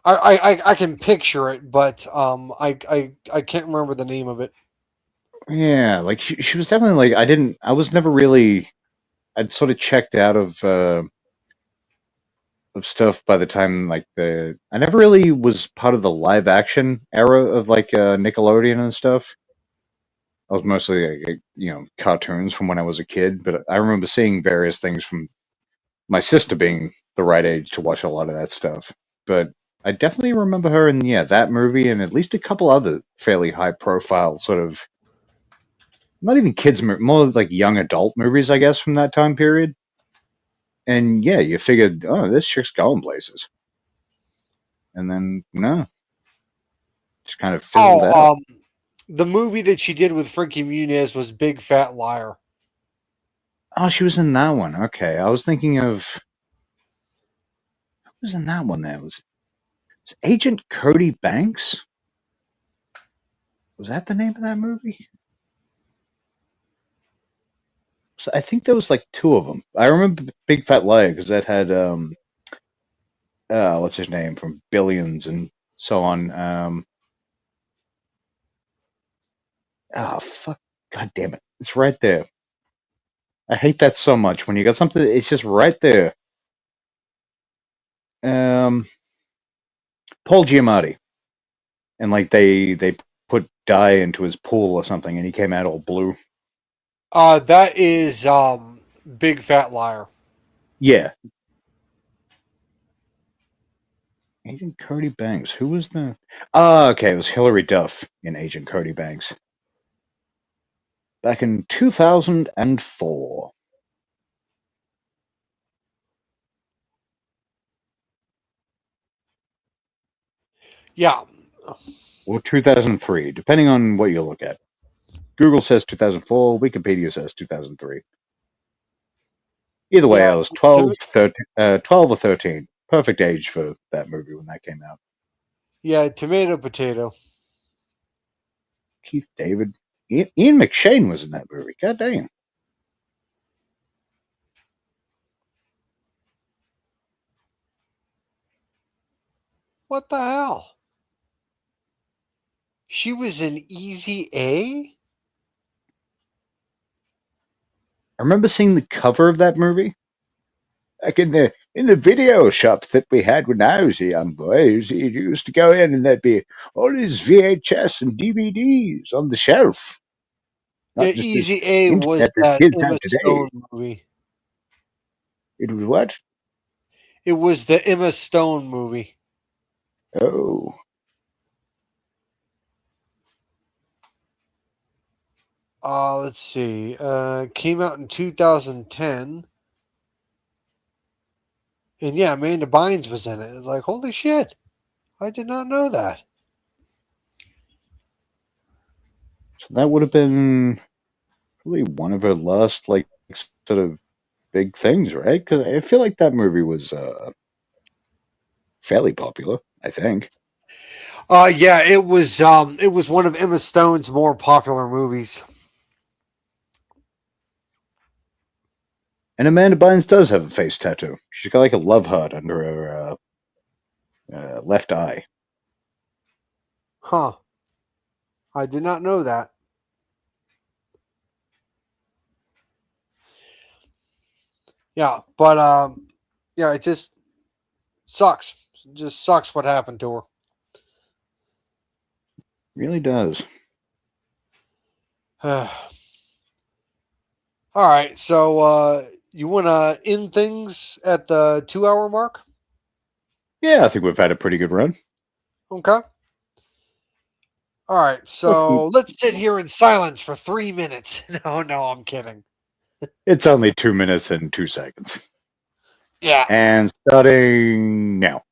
Speaker 2: I can picture it, but I can't remember the name of it.
Speaker 1: Yeah, like she was definitely like I was never really I'd sort of checked out of stuff by the time like the I never really was part of the live action era of like Nickelodeon and stuff. I was mostly like, cartoons from when I was a kid, but I remember seeing various things from my sister being the right age to watch a lot of that stuff. But I definitely remember her in yeah that movie and at least a couple other fairly high profile sort of not even kids more like young adult movies I guess from that time period. And yeah, you figured, oh, this chick's going places. And then, no, just kind of fizzled out.
Speaker 2: Oh, the movie that she did with Frankie Muniz was Big Fat Liar.
Speaker 1: Oh, she was in that one. Okay. I was thinking of, who was in that one there? Was Agent Cody Banks? Was that the name of that movie? So I think there was like two of them. I remember Big Fat Liar because that had what's his name from Billions and so on. Fuck, god damn it, it's right there. I hate that so much when you got something. It's just right there. Um, Paul Giamatti, and like they put dye into his pool or something, and he came out all blue.
Speaker 2: That is Big Fat Liar.
Speaker 1: Yeah, Agent Cody Banks. Who was the? Okay, it was Hilary Duff in Agent Cody Banks back in 2004.
Speaker 2: Yeah.
Speaker 1: Or 2003, depending on what you look at. Google says 2004, Wikipedia says 2003. Either way,
Speaker 2: Yeah.
Speaker 1: I was 12, 13, 12 or 13. Perfect age for that movie when that came out.
Speaker 2: Yeah, tomato potato.
Speaker 1: Keith David. Ian McShane was in that movie. God damn.
Speaker 2: What the hell? She was in Easy A?
Speaker 1: I remember seeing the cover of that movie. Like in the video shop that we had when I was a young boy, you used to go in and there'd be all these VHS and DVDs on the shelf.
Speaker 2: Yeah,
Speaker 1: Not just this
Speaker 2: Easy A was
Speaker 1: internet that
Speaker 2: that
Speaker 1: kids
Speaker 2: Emma
Speaker 1: have today.
Speaker 2: Stone movie.
Speaker 1: It was what?
Speaker 2: It was the Emma Stone movie.
Speaker 1: Oh,
Speaker 2: Let's see. Came out in 2010. And yeah, Amanda Bynes was in it. It's like, holy shit. I did not know that.
Speaker 1: so that would have been probably one of her last like sort of big things, right? Because I feel like that movie was fairly popular. I think.
Speaker 2: Yeah, it was one of Emma Stone's more popular movies.
Speaker 1: And Amanda Bynes does have a face tattoo. She's got like a love heart under her left eye.
Speaker 2: Huh. I did not know that. Yeah, but yeah, it just sucks. It just sucks what happened to
Speaker 1: Really does.
Speaker 2: her. All right, so you want to end things at the 2 hour mark?
Speaker 1: Yeah, I think we've had a pretty good run.
Speaker 2: Okay. All right,
Speaker 1: Okay.
Speaker 2: so let's sit here in silence for 3 minutes. No, no, I'm kidding.
Speaker 1: It's only 2 minutes and 2 seconds.
Speaker 2: Yeah.
Speaker 1: And starting now.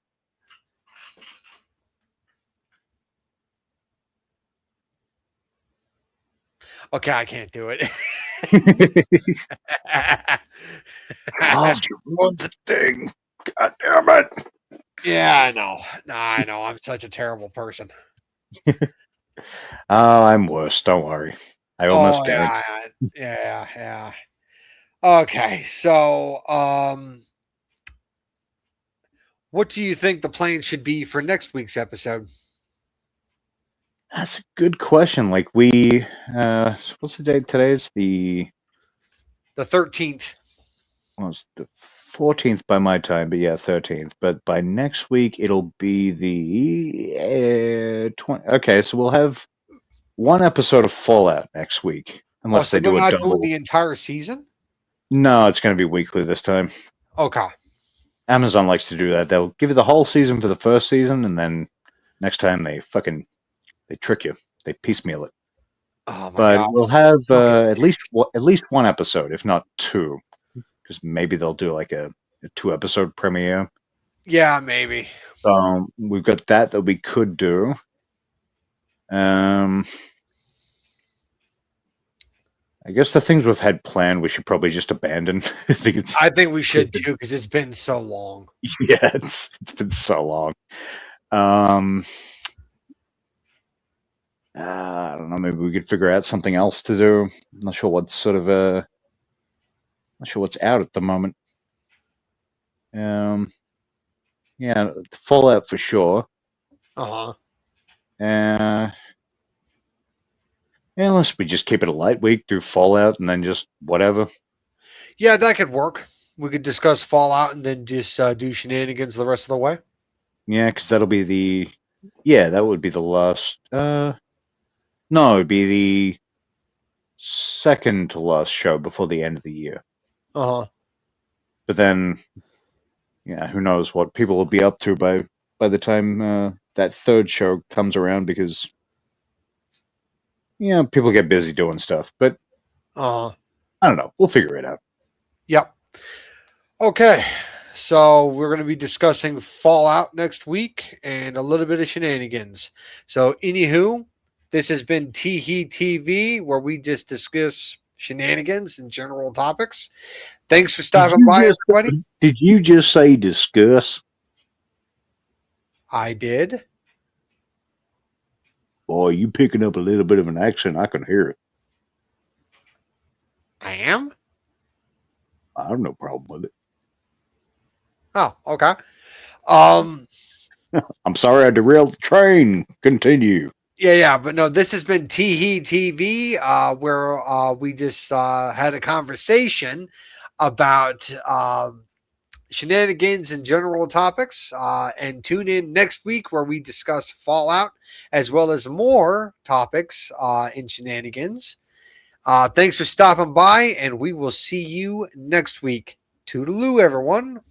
Speaker 2: Okay, I can't do it.
Speaker 1: Carl, you won the thing. God damn it.
Speaker 2: Yeah, I know. No, I know. I'm such a terrible person.
Speaker 1: Oh, I'm worse. Don't worry. I almost
Speaker 2: Oh
Speaker 1: guarantee.
Speaker 2: yeah, yeah, yeah. Okay, so what do you think the plan should be for next week's episode?
Speaker 1: That's a good question. Like what's the date today? It's the
Speaker 2: The 13th.
Speaker 1: well, it's the 14th by my time, but yeah, 13th. But by next week, it'll be the 20. Okay, so we'll have one episode of Fallout next week,
Speaker 2: Oh,
Speaker 1: unless
Speaker 2: so
Speaker 1: they
Speaker 2: they're
Speaker 1: do a
Speaker 2: not doing
Speaker 1: double.
Speaker 2: the entire season?
Speaker 1: No, it's going to be weekly this time.
Speaker 2: Okay.
Speaker 1: Amazon likes to do that. They'll give you the whole season for the first season, and then next time they trick you. They piecemeal it.
Speaker 2: Oh my
Speaker 1: But
Speaker 2: god.
Speaker 1: we'll have
Speaker 2: Okay.
Speaker 1: at least one episode, if not two. because maybe they'll do like a 2-episode premiere.
Speaker 2: Yeah, maybe.
Speaker 1: We've got that we could do. I guess the things we've had planned we should probably just abandon.
Speaker 2: I think we should too, because it's been so long.
Speaker 1: Yeah, it's been so long. I don't know. Maybe we could figure out something else to do. I'm not sure what's not sure what's out at the moment. Yeah, Fallout for sure.
Speaker 2: Uh-huh.
Speaker 1: Unless we just keep it a light week, do Fallout, and then just whatever.
Speaker 2: Yeah, that could work. We could discuss Fallout and then just do Shenanigans the rest of the way.
Speaker 1: Yeah, because that'll be that would be the last. No, it'd be the second to last show before the end of the year.
Speaker 2: Uh-huh.
Speaker 1: But then, who knows what people will be up to by the time that third show comes around, because people get busy doing stuff. But I don't know. We'll figure it out.
Speaker 2: Yep. Okay. So we're going to be discussing Fallout next week and a little bit of Shenanigans. So anywho, this has been TEE TV, where we just discuss shenanigans and general topics. Thanks for stopping by, everybody.
Speaker 1: Did you just say discuss?
Speaker 2: I did.
Speaker 1: Boy, you picking up a little bit of an accent. I can hear it.
Speaker 2: I am?
Speaker 1: I have no problem with it.
Speaker 2: Oh, okay. I'm
Speaker 1: sorry I derailed the train. Continue.
Speaker 2: Yeah, but no, this has been TEE TV, where we just had a conversation about shenanigans and general topics. And tune in next week, where we discuss Fallout as well as more topics in shenanigans. Thanks for stopping by, and we will see you next week. Toodaloo, everyone.